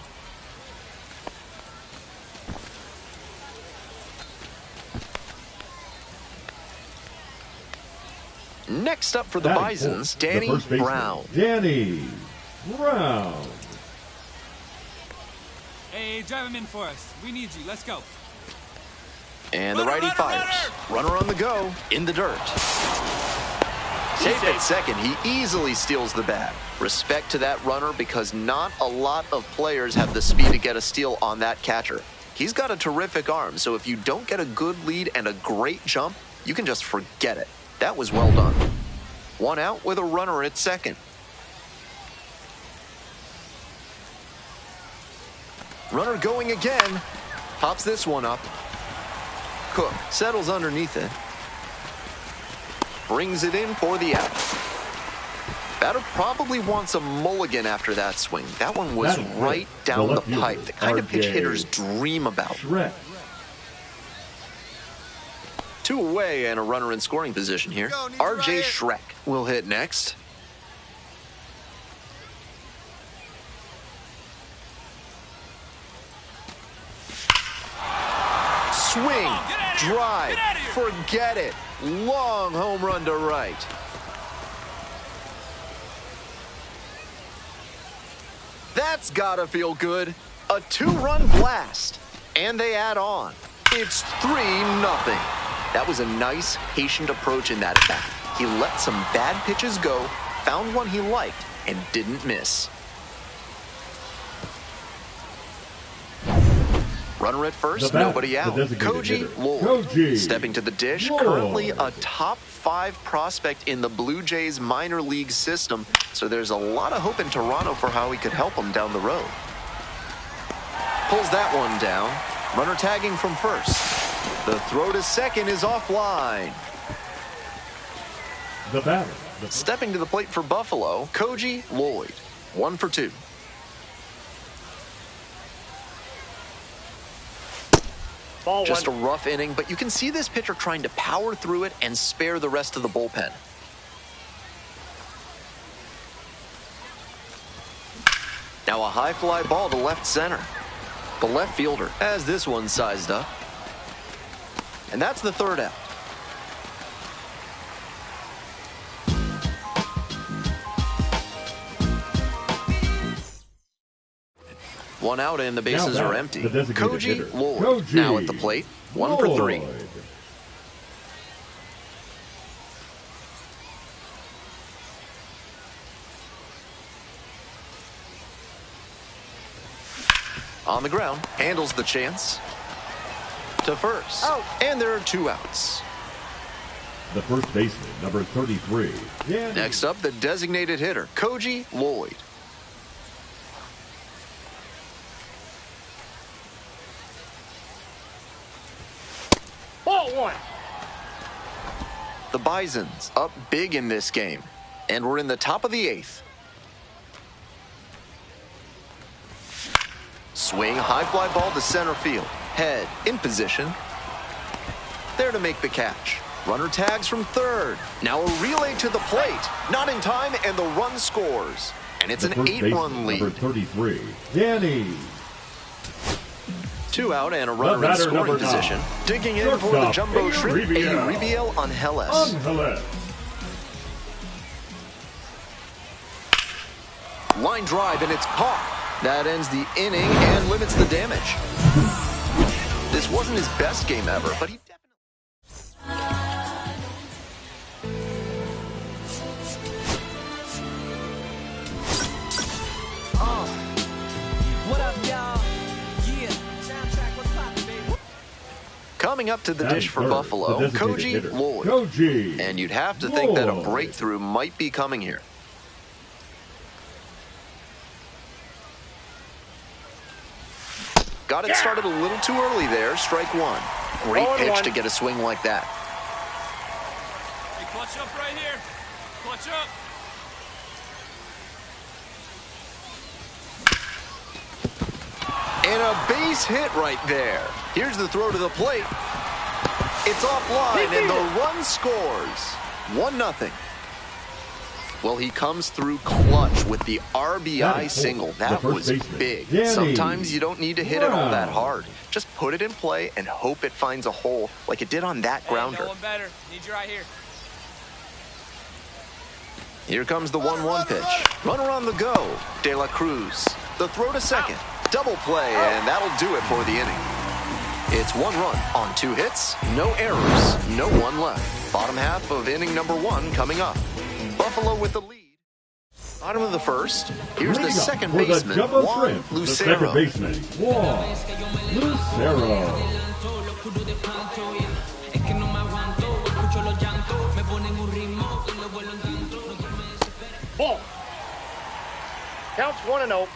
Next up for the Bisons, Danny Brown. Danny Brown. Hey, drive him in for us. We need you. Let's go. And the righty fires. Runner on the go, in the dirt. Safe at second, he easily steals the bat. Respect to that runner because not a lot of players have the speed to get a steal on that catcher. He's got a terrific arm, so if you don't get a good lead and a great jump, you can just forget it. That was well done. 1 out with a runner at second. Runner going again. Pops this one up. Cook settles underneath it. Brings it in for the out. Batter probably wants a mulligan after that swing. That one was right down the pipe. The kind of pitch hitters dream about. 2 away and a runner in scoring position here. RJ Shrek will hit next. Swing, drive, forget it. Long home run to right. That's gotta feel good. A 2-run blast. And they add on. It's 3-0. That was a nice, patient approach in that at bat. He let some bad pitches go, found one he liked, and didn't miss. Runner at first, nobody out. Koji Lloyd stepping to the dish, currently a top 5 prospect in the Blue Jays minor league system, so there's a lot of hope in Toronto for how he could help them down the road. Pulls that one down. Runner tagging from first. The throw to second is offline. The batter. Stepping to the plate for Buffalo, Koji Lloyd. 1 for 2. Just a rough inning, but you can see this pitcher trying to power through it and spare the rest of the bullpen. Now a high fly ball to left center. The left fielder has this one sized up. And that's the 3rd out. One out and the bases are empty. Koji Lloyd now at the plate. 1 for 3. On the ground, handles the chance. To first. And there are 2 outs. The first baseman, number 33. Next up, the designated hitter, Koji Lloyd. Ball 1. The Bisons up big in this game. And we're in the top of the 8th. Swing, high fly ball to center field. Head in position. There to make the catch. Runner tags from third. Now a relay to the plate. Not in time, and the run scores. And it's an 8-run lead. Number 33, Danny. 2 out and a runner in scoring position. Digging in for the jumbo shrimp, Aribiel Angeles. Line drive, and it's caught. That ends the inning and limits the damage. This wasn't his best game ever, but he definitely... What up, y'all? Yeah. Soundtrack, what's poppin', baby? Coming up to the dish for Buffalo, Koji Lloyd. And you'd have to think that a breakthrough might be coming here. Got it started a little too early there. Strike one. Great pitch to get a swing like that. Hey, clutch up right here. Clutch up. And a base hit right there. Here's the throw to the plate. It's offline, and the run scores. 1-0. Well, he comes through clutch with the RBI single. That was big. Sometimes you don't need to hit it all that hard. Just put it in play and hope it finds a hole like it did on that grounder. No one better. Need you right here. Here comes the 1-1 pitch. Runner on the go. De La Cruz. The throw to second. Double play, and that'll do it for the inning. It's 1 run on 2 hits, no errors, no one left. Bottom half of inning number 1 coming up. Buffalo with the lead. Bottom of the first. Here's the second baseman, Juan Lucero. The second baseman, Juan Lucero. Ball. Counts 1-0.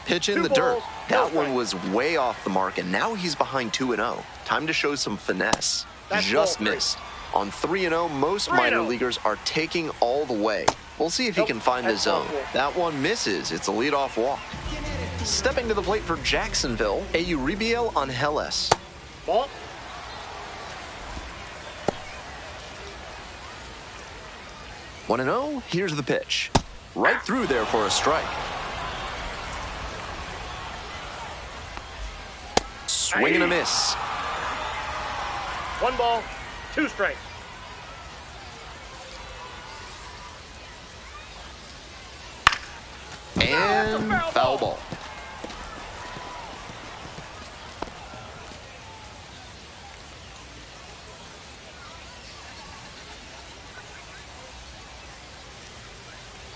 Pitch in the dirt. That one was way off the mark, and now he's behind 2-0. Time to show some finesse. Just missed. On 3-0, most minor leaguers are taking all the way. We'll see if he can find the zone. That one misses. It's a leadoff walk. Stepping to the plate for Jacksonville, Euribiel Angeles. Ball. One 1-0, here's the pitch. Right through there for a strike. Swing and a miss. 1 ball, 2 strikes. And foul ball.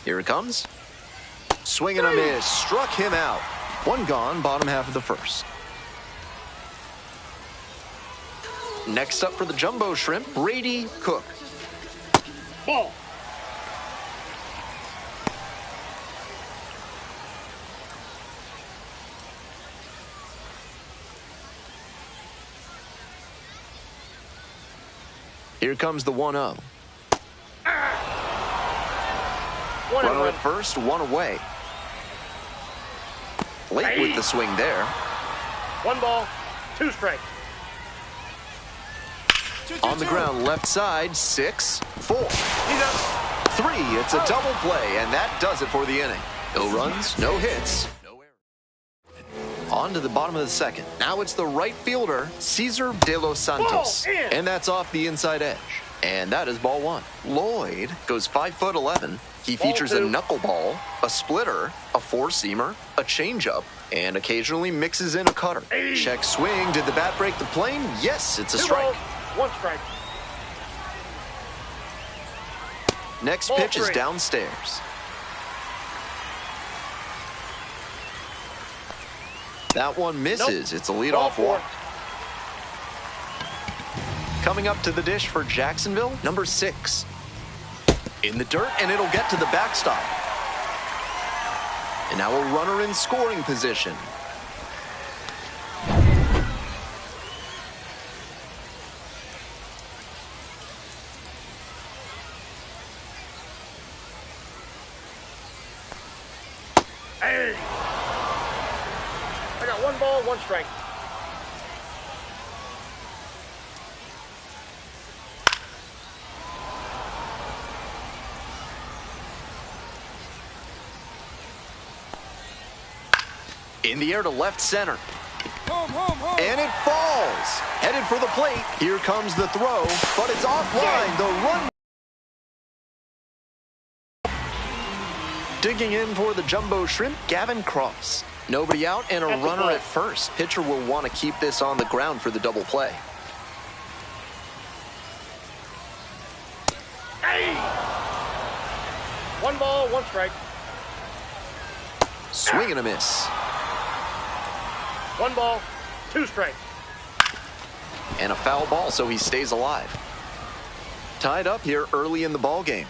Here it comes. Swing and a miss. Struck him out. 1 gone, bottom half of the first. Next up for the Jumbo Shrimp, Brady Cook. Ball. Here comes the 1-0. Runner at first, 1 away. Late with the swing there. 1 ball, 2 strikes. On the ground, left side, 6-4. 3, it's a double play, and that does it for the inning. No runs, no hits, no errors. On to the bottom of the second. Now it's the right fielder, Cesar De Los Santos. And that's off the inside edge. And that is ball 1. Lloyd goes 5'11". He features a knuckleball, a splitter, a 4-seamer, a changeup, and occasionally mixes in a cutter. Check swing. Did the bat break the plane? Yes, it's a strike. 1 strike. Next pitch is downstairs. That one misses. It's a leadoff walk. Coming up to the dish for Jacksonville, number 6. In the dirt, and it'll get to the backstop. And now a runner in scoring position. Hey! I got 1 ball, 1 strike. In the air to left center. And it falls. Headed for the plate. Here comes the throw, but it's offline. The run. Digging in for the Jumbo Shrimp, Gavin Cross. Nobody out and a runner at first. Pitcher will want to keep this on the ground for the double play. Hey! 1 ball, 1 strike. Swing and a miss. 1 ball, 2 strikes. And a foul ball, so he stays alive. Tied up here early in the ball game.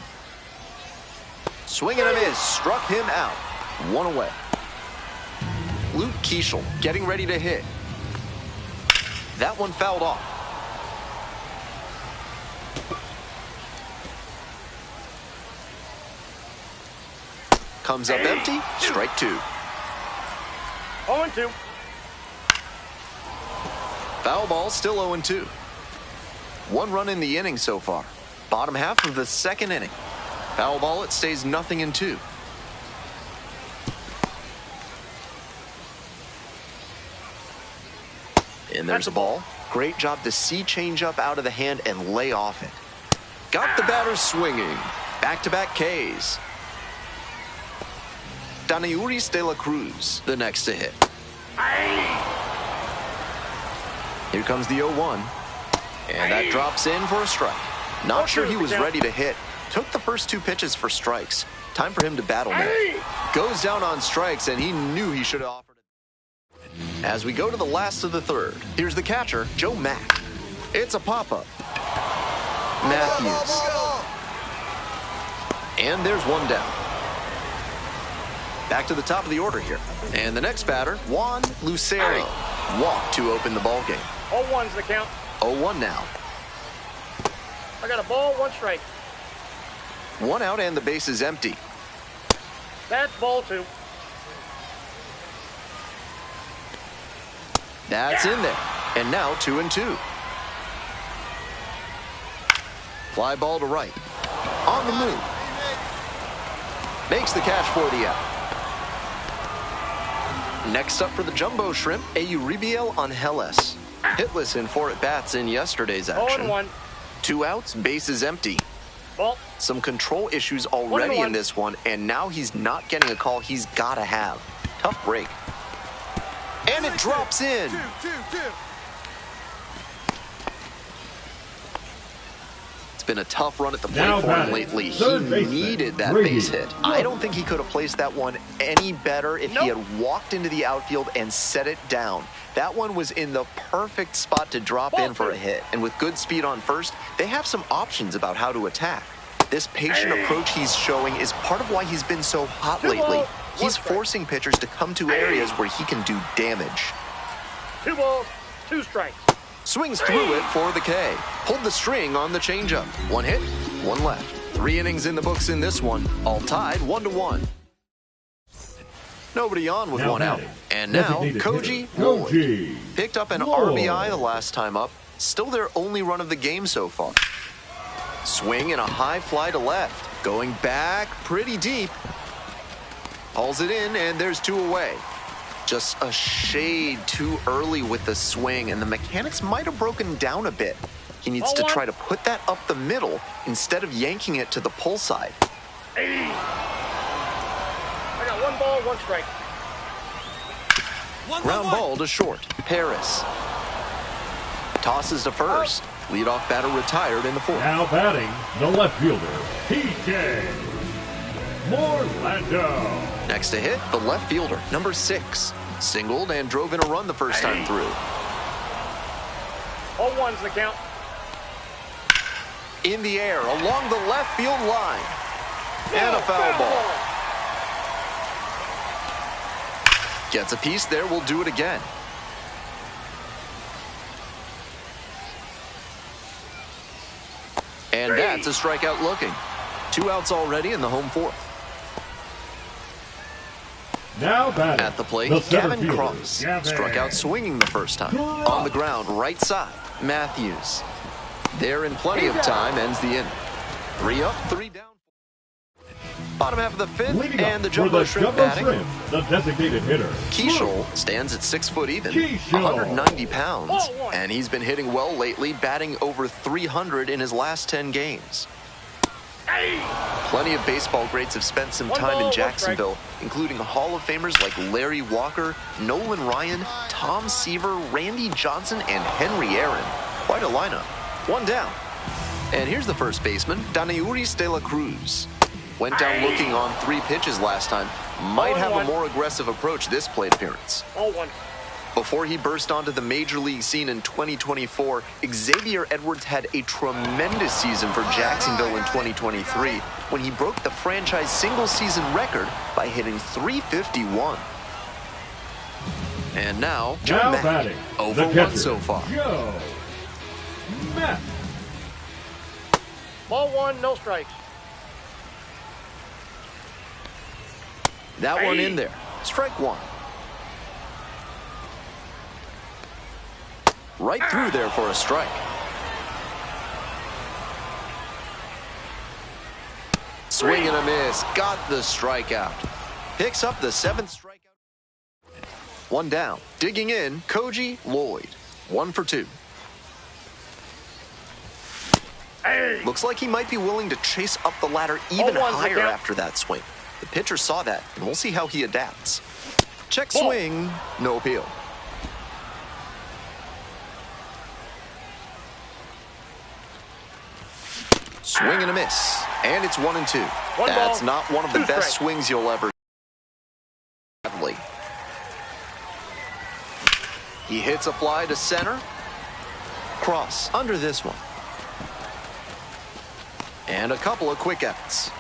Swing and a miss, struck him out. One away. Luke Keeschel getting ready to hit. That one fouled off. Comes up empty, strike 2. 0-2. Foul ball, still 0-2. 1 run in the inning so far. Bottom half of the second inning. Foul ball, it stays 0-2. And there's a ball. Great job to see changeup out of the hand and lay off it. Got the batter swinging. Back-to-back Ks. Danayuris de la Cruz, the next to hit. Here comes the 0-1. And that drops in for a strike. Not sure he was ready to hit. Took the first 2 pitches for strikes. Time for him to battle now. Goes down on strikes, and he knew he should have offered it. As we go to the last of the third, here's the catcher, Joe Mack. It's a pop-up. Matthews. And there's 1 down. Back to the top of the order here. And the next batter, Juan Lucero. Walk to open the ball game. 0-1's the count. 0-1 now. I got a ball, 1 strike. 1 out and the base is empty. That's ball 2. That's in there. And now 2-2. Fly ball to right. On the move. Makes the catch for the out. Next up for the Jumbo Shrimp, Euribiel Angeles. Hitless in 4 at-bats in yesterday's action. 0-1. 2 outs, base is empty. Ball. Some control issues already in this one, and now he's not getting a call he's got to have. Tough break. And it drops in. 2-2. It's been a tough run at the plate for him lately. He needed that base hit. I don't think he could have placed that one any better if he had walked into the outfield and set it down. That one was in the perfect spot to drop in for a hit. And with good speed on first, they have some options about how to attack. This patient approach he's showing is part of why he's been so hot lately. He's forcing pitchers to come to areas where he can do damage. 2 balls, 2 strikes. Swings through it for the K. Pulled the string on the changeup. 1 hit, 1 left. 3 innings in the books in this one. All tied 1-1. Nobody on with 1 out. And now, Koji Rowland. Picked up an RBI the last time up. Still their only run of the game so far. Swing and a high fly to left. Going back pretty deep. Hauls it in, and there's 2 away. Just a shade too early with the swing, and the mechanics might have broken down a bit. He needs to try to put that up the middle instead of yanking it to the pull side. I got 1 ball, 1 strike. Ground ball to short. Paris. Tosses to first. Leadoff batter retired in the 4th. Now batting, the left fielder, PJ Morlando. Next to hit, the left fielder, number 6. Singled and drove in a run the first time through. 0-1's the count. In the air, along the left field line. And a foul ball. Gets a piece there, we'll do it again. And that's a strikeout looking. 2 outs already in the home 4th. Now batting, at the plate, the Gavin Cross. Struck out swinging the first time. On the ground, right side, Matthews. There in plenty of time, ends the inning. 3 up, 3 down. Bottom half of the 5th, and the Jumbo Shrimp batting. The designated hitter, Keeschel stands at 6 foot even, 190 pounds, and he's been hitting well lately, batting over 300 in his last 10 games. Plenty of baseball greats have spent some time in Jacksonville, including Hall of Famers like Larry Walker, Nolan Ryan, Tom Seaver, Randy Johnson, and Henry Aaron. Quite a lineup. 1 down. And here's the first baseman, Danayuris de la Cruz. Went down looking on 3 pitches last time. Might have a more aggressive approach this plate appearance. 0-1. Before he burst onto the major league scene in 2024, Xavier Edwards had a tremendous season for Jacksonville in 2023 when he broke the franchise single-season record by hitting .351. And now, Joe Mack, over 1 so far. Joe Mack. Ball 1, no strikes. That one in there. Strike 1. Right through there for a strike. Swing and a miss. Got the strikeout. Picks up the 7th strikeout. 1 down. Digging in, Koji Lloyd. 1 for 2. Looks like he might be willing to chase up the ladder even higher after that swing. The pitcher saw that, and we'll see how he adapts. Check swing, no appeal. Swing and a miss, and it's 1 and 2. That's not one of the best swings you'll ever see. He hits a fly to center. Cross under this one. And a couple of quick outs.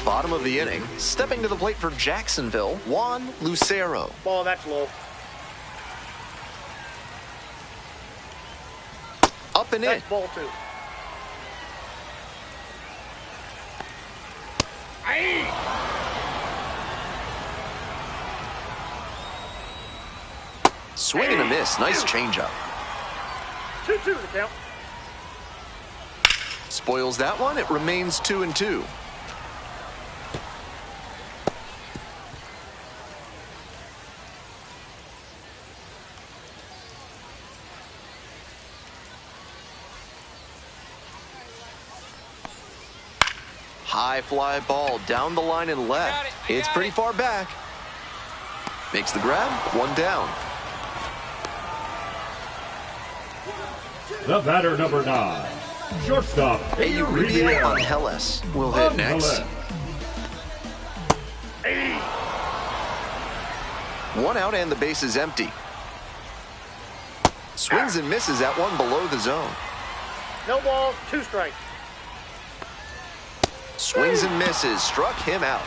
Bottom of the inning, stepping to the plate for Jacksonville, Juan Lucero. Ball, that's low. Up and in. That's ball 2. Swing and a miss. Nice changeup. 2-2 the count. Spoils that one. It remains 2-2. High fly ball down the line and left. It's pretty far back. Makes the grab. 1 down. The batter, number 9. Shortstop, Uribe Angeles will hit next. 1 out and the base is empty. Swings and misses at 1 below the zone. No balls, 2 strikes. Swings and misses. Struck him out.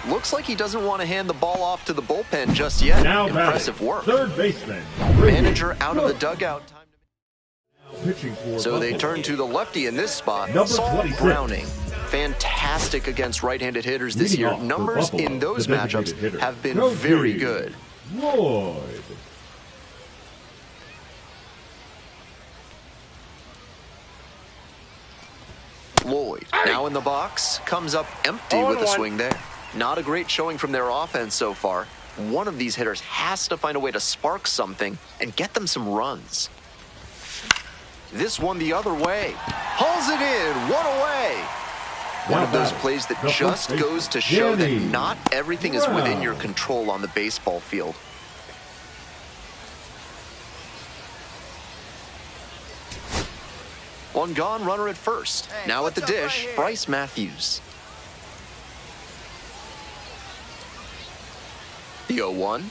Looks like he doesn't want to hand the ball off to the bullpen just yet. Now impressive work. Third baseman. Manager out of the dugout. Pitching for So they Buffalo. turn to the lefty in this spot, Number Saul 26. Browning. Fantastic against right-handed hitters this Leading year. off for Numbers Buffalo, in those the designated matchups hitter, have been Coach very D. good. Lloyd. Lloyd, now in the box, comes up empty with a swing there. Not a great showing from their offense so far. One of these hitters has to find a way to spark something and get them some runs. This one the other way. Hauls it in, 1 away. One of those plays that just goes to show that not everything is within your control on the baseball field. One gone, runner at first. Now at the dish, Bryce Matthews. The 0-1.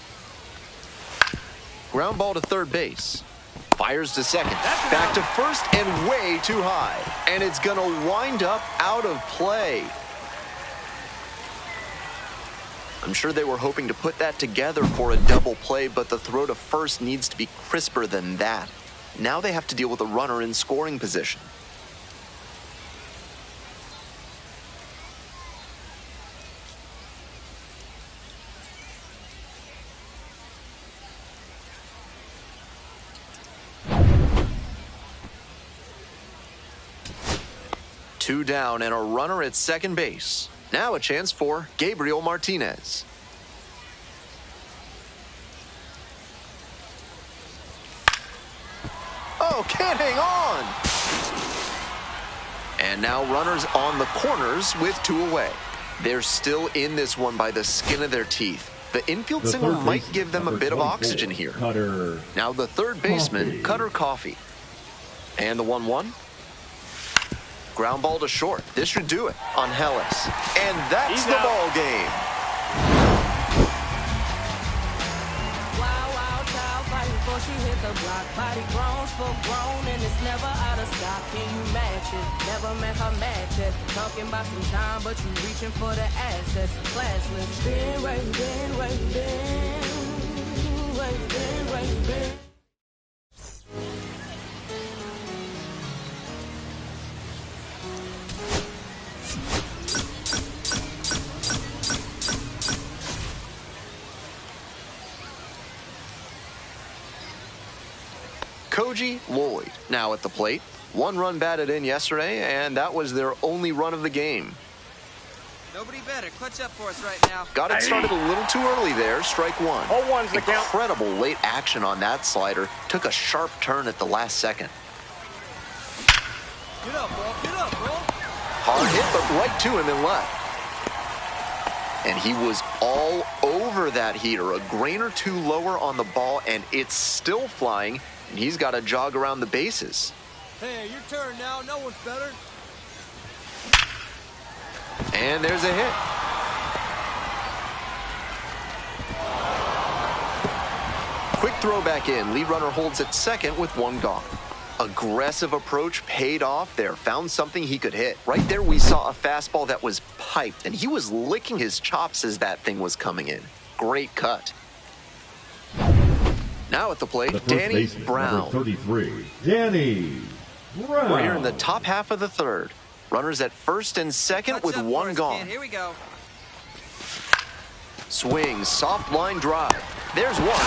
Ground ball to third base. Fires to second. Back to first and way too high. And it's going to wind up out of play. I'm sure they were hoping to put that together for a double play, but the throw to first needs to be crisper than that. Now they have to deal with a runner in scoring position. Two down and a runner at second base. Now a chance for Gabriel Martinez. Oh, can't hang on. And now runners on the corners with 2 away. They're still in this one by the skin of their teeth. The infield single might give them a bit of oxygen here. Now the third baseman, Cutter Coffee. And the 1-1. Ground ball to short. This should do it on Hellis. And that's the ball game. Wild, wild child fighting before she hit the block. Body grown, full grown, and it's never out of stock. Can you match it? Never met her match it. Talking about some time, but you reaching for the assets. Classless. Been waiting, been waiting, been waiting, been waiting, been. Koji Lloyd now at the plate. 1 run batted in yesterday, and that was their only run of the game. Nobody better. Clutch up for us right now. Got it started a little too early there. Strike 1. 0-1's the count. Incredible late action on that slider. Took a sharp turn at the last second. Get up, bro. Get up, bro. Hard hit, but right to him and left. And he was all over that heater. A grain or 2 lower on the ball, and it's still flying. And he's got to jog around the bases. Hey, your turn now. No one's better. And there's a hit. Quick throw back in. Lead runner holds at second with 1 gone. A aggressive approach paid off there, found something he could hit. Right there we saw a fastball that was piped, and he was licking his chops as that thing was coming in. Great cut. Now at the plate, Danny Brown. Number 33, Danny Brown. We're here in the top half of the third. Runners at first and second with one gone. Here we go. Swing, soft line drive. There's one.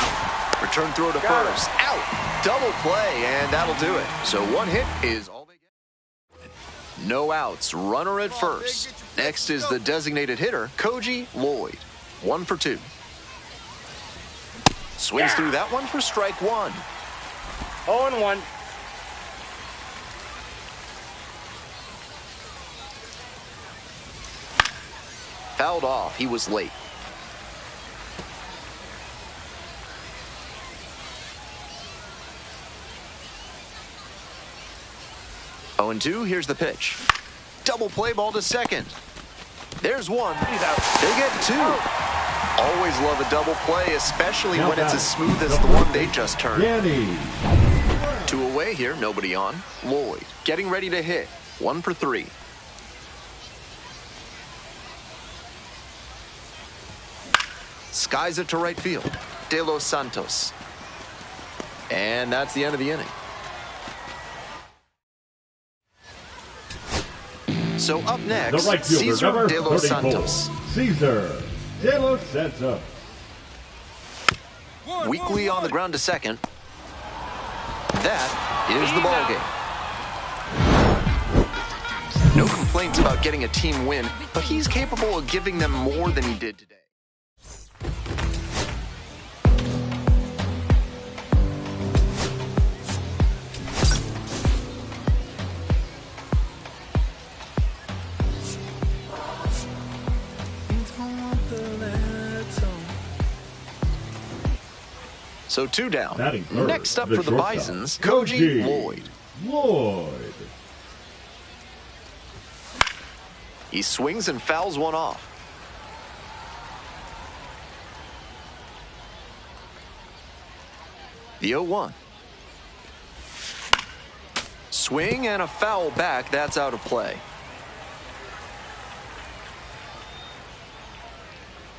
Return throw to first. Out. Double play, and that'll do it. So one hit is all they get. No outs. Runner at first. Next is the designated hitter, Koji Lloyd. 1 for 2. Swings through that one for strike one. 0-1. Fouled off. He was late. Oh, and 2, here's the pitch. Double play ball to second. There's one. He's out. They get 2. Always love a double play, especially when it's as smooth as the one they just turned. Danny. 2 away here, nobody on. Lloyd getting ready to hit. 1 for 3. Skies it to right field. De Los Santos. And that's the end of the inning. So up next, The right fielder, Cesar number De Los 34, Santos. Cesar De Los Santos. Weakly on the ground to second. That is the ball game. No complaints about getting a team win, but he's capable of giving them more than he did today. So 2 down. Next up for the Bisons, Koji Lloyd. He swings and fouls one off. The 0-1. Swing and a foul back. That's out of play.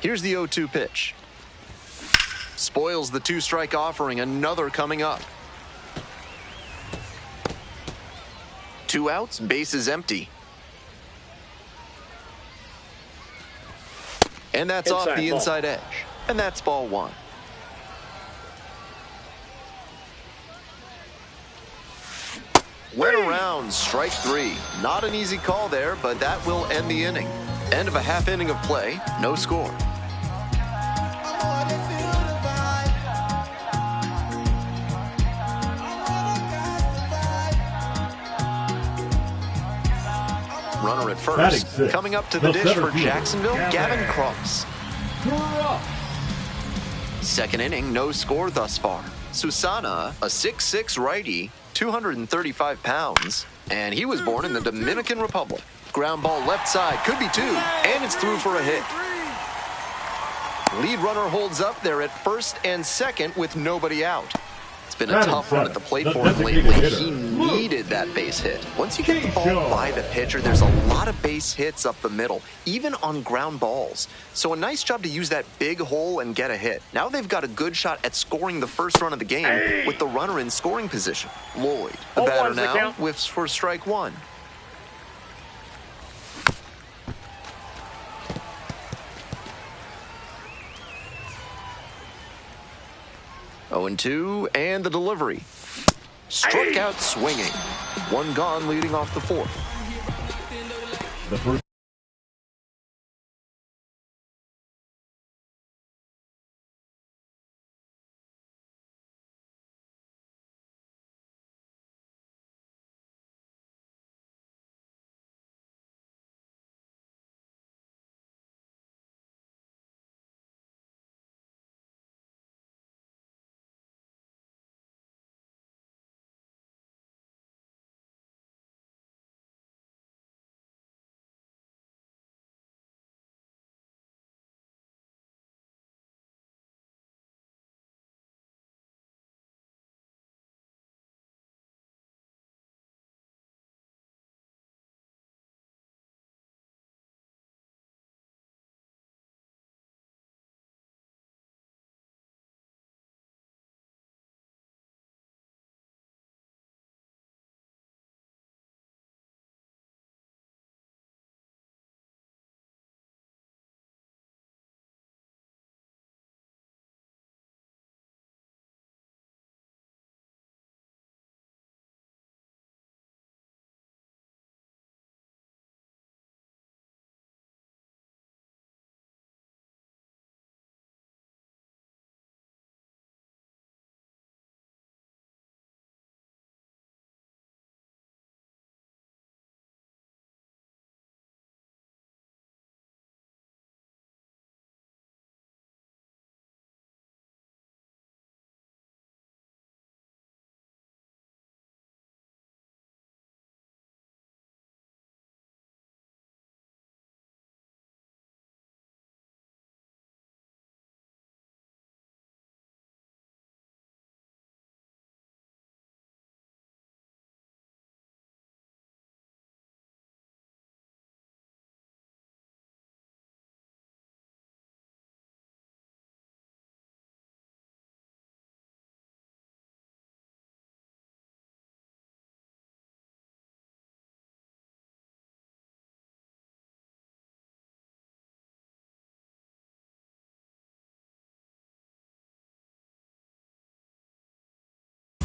Here's the 0-2 pitch. Spoils the 2-strike offering. Another coming up. 2 outs, bases empty. And that's off the inside edge. And that's ball 1. Went around, strike 3. Not an easy call there, but that will end the inning. End of a half inning of play, no score. Runner at first. Coming up to the dish for Jacksonville, Gavin Cross. Second inning, no score thus far. Susana, a 6'6" righty, 235 pounds, and he was born in the Dominican Republic. Ground ball left side, could be 2, and it's through for a hit. Lead runner holds up there at first and second with nobody out. It's been a tough run at the plate for him lately. He needed that base hit. Once you get the ball by the pitcher, there's a lot of base hits up the middle, even on ground balls. So a nice job to use that big hole and get a hit. Now they've got a good shot at scoring the first run of the game with the runner in scoring position. Lloyd, the batter now, whiffs for strike 1. Oh, 0-2, and the delivery. Struck out swinging. 1 gone leading off the 4th. The first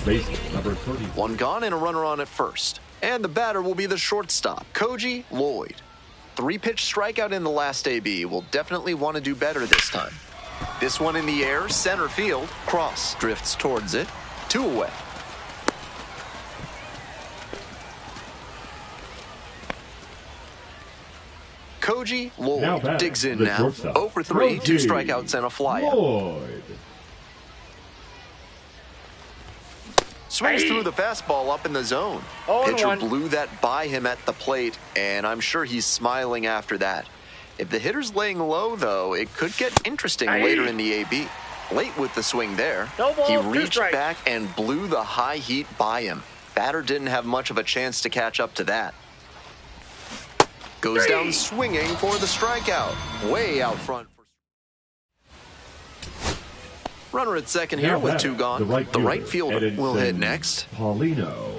baseman, number 30. One gone and a runner on at first. And the batter will be the shortstop, Koji Lloyd. 3-pitch strikeout in the last AB. Will definitely want to do better this time. This one in the air, center field. Cross drifts towards it. 2 away. Koji Lloyd digs in now. 0 for 3, 2 strikeouts and a flyout. Swings through the fastball up in the zone. Pitcher blew that by him at the plate, and I'm sure he's smiling after that. If the hitter's laying low, though, it could get interesting later in the AB. Late with the swing there. He reached back and blew the high heat by him. Batter didn't have much of a chance to catch up to that. Goes down swinging for the strikeout. Way out front. Runner at second here with 2 gone. The right fielder will hit next. Paulino.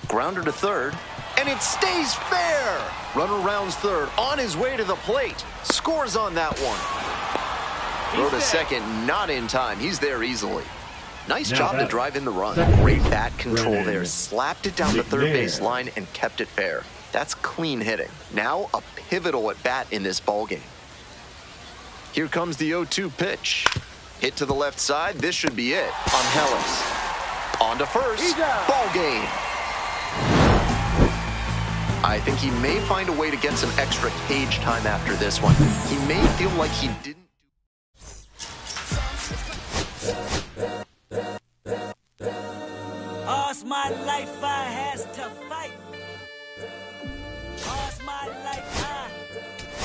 Grounder to third, and it stays fair. Runner rounds third, on his way to the plate. Scores on that one. Throw to second, not in time. He's there easily. Nice job to drive in the run. Great bat control there. Slapped it down the third base line and kept it fair. That's clean hitting. Now a pivotal at bat in this ballgame. Here comes the 0-2 pitch. Hit to the left side. This should be it on Hellis. On to first. Ball game. I think he may find a way to get some extra cage time after this one. He may feel like he didn't. All's my life I has to fight. All's my life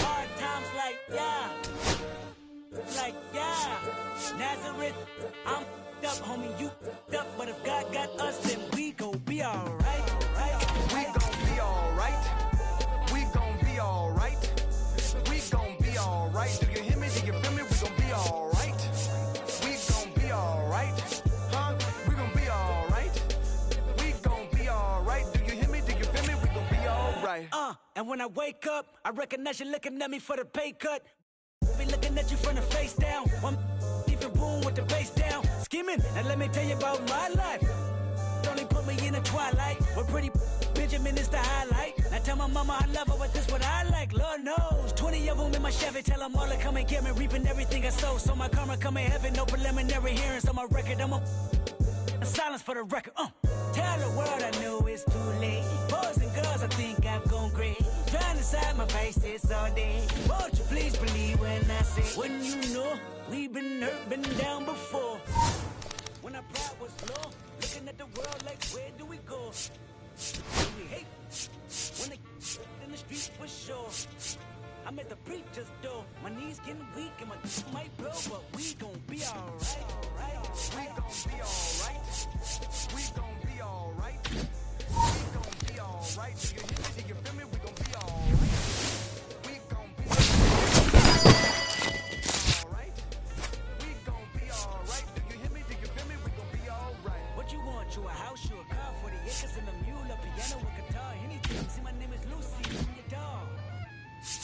hard times like Nazareth. I'm up, homie, you up, but if God got us, then we gon' be alright. We gon' be alright. We gon' be alright. We gon' be alright. Do you hear me? Do you feel me? We gon' be alright. We gon' be alright. Huh? We gon' be alright. We gon' be alright. Do you hear me? Do you feel me? We gon' be alright. And when I wake up, I recognize you looking at me for the pay cut. Be looking at you from the face down. One even boom with the bass down. Skimming, and let me tell you about my life. Only put me in the twilight. We're pretty Benjamin is the highlight. Now tell my mama I love her, but this what I like. Lord knows, 20 of them in my Chevy. Tell them all to come and get me, reaping everything I sow. So my karma come in heaven, no preliminary hearings on my record. I'm a silence for the record. Tell the world I know it's too late. Boys and girls, I think I've gone crazy. Trying to side my face this all day. Won't you please believe when I say, when you know we've been hurt, been down before. When our pride was low, looking at the world like, where do we go? We hate when they in the streets for sure. I'm at the preacher's door. My knees getting weak and my might blow, but we gon' be alright. We gon' be alright. We gon' be alright. We gon' be alright. Do you hear me? Do you feel me? We gon' be alright. We gon' be alright. We gon' be alright. Do you hear me? Do you feel me? We gon' be alright. What you want? You a house, you a car, 40 acres and a mule, a piano, a guitar, anything. See, my name is Lucy, I'm your dog.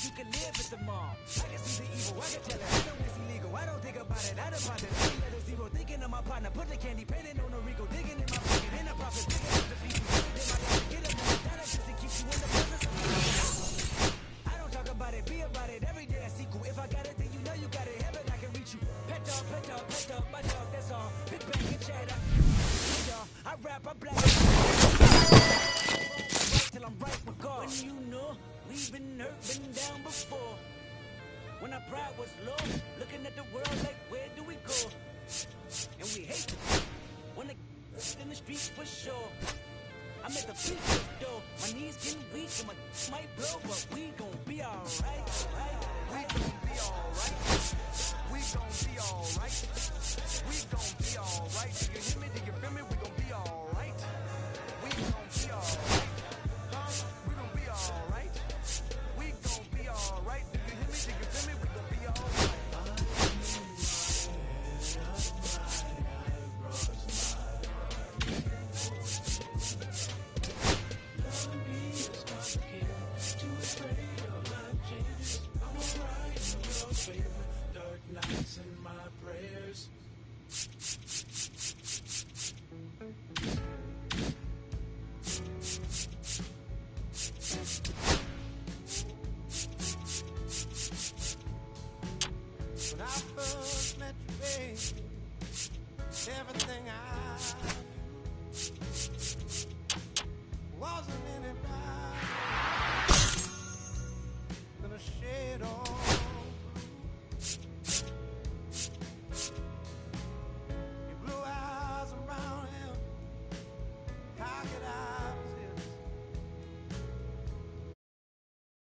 You can live at the mall. I can see the evil, I can tell it. I know it's illegal. I don't think about it. I deposit. I ain't let a zero. Thinking of my partner. Put the candy painting on a Rico. Digging in my pocket. In a profit. Digging up the feet. Then my life. Get up on the dollar just to keep you in the presence of I don't talk about it. Be about it. Every day I see cool. If I got it, then you know you got it. Heaven, I can reach you. Pet dog, pet dog, pet dog. My dog, that's all. Big bang, get cheddar. I rap, I black. Till I'm right with God. When you know we've been hurt, been down before. When our pride was low, looking at the world like, where do we go? And we hate it. When they in the streets for sure. I'm at the preacher's door. My knees getting weak and my might blow, but we gon' be alright. We gon' be alright. We gon' be alright. We gon' be alright. Do you hear me? Do you feel me? We gon' be alright. We gon' be alright. Huh? We gon' be alright. We gon' be alright. Do you hear me? Do you feel me? We gon' be alright. Everything I do wasn't anybody gonna shed all your blue eyes around him. How could I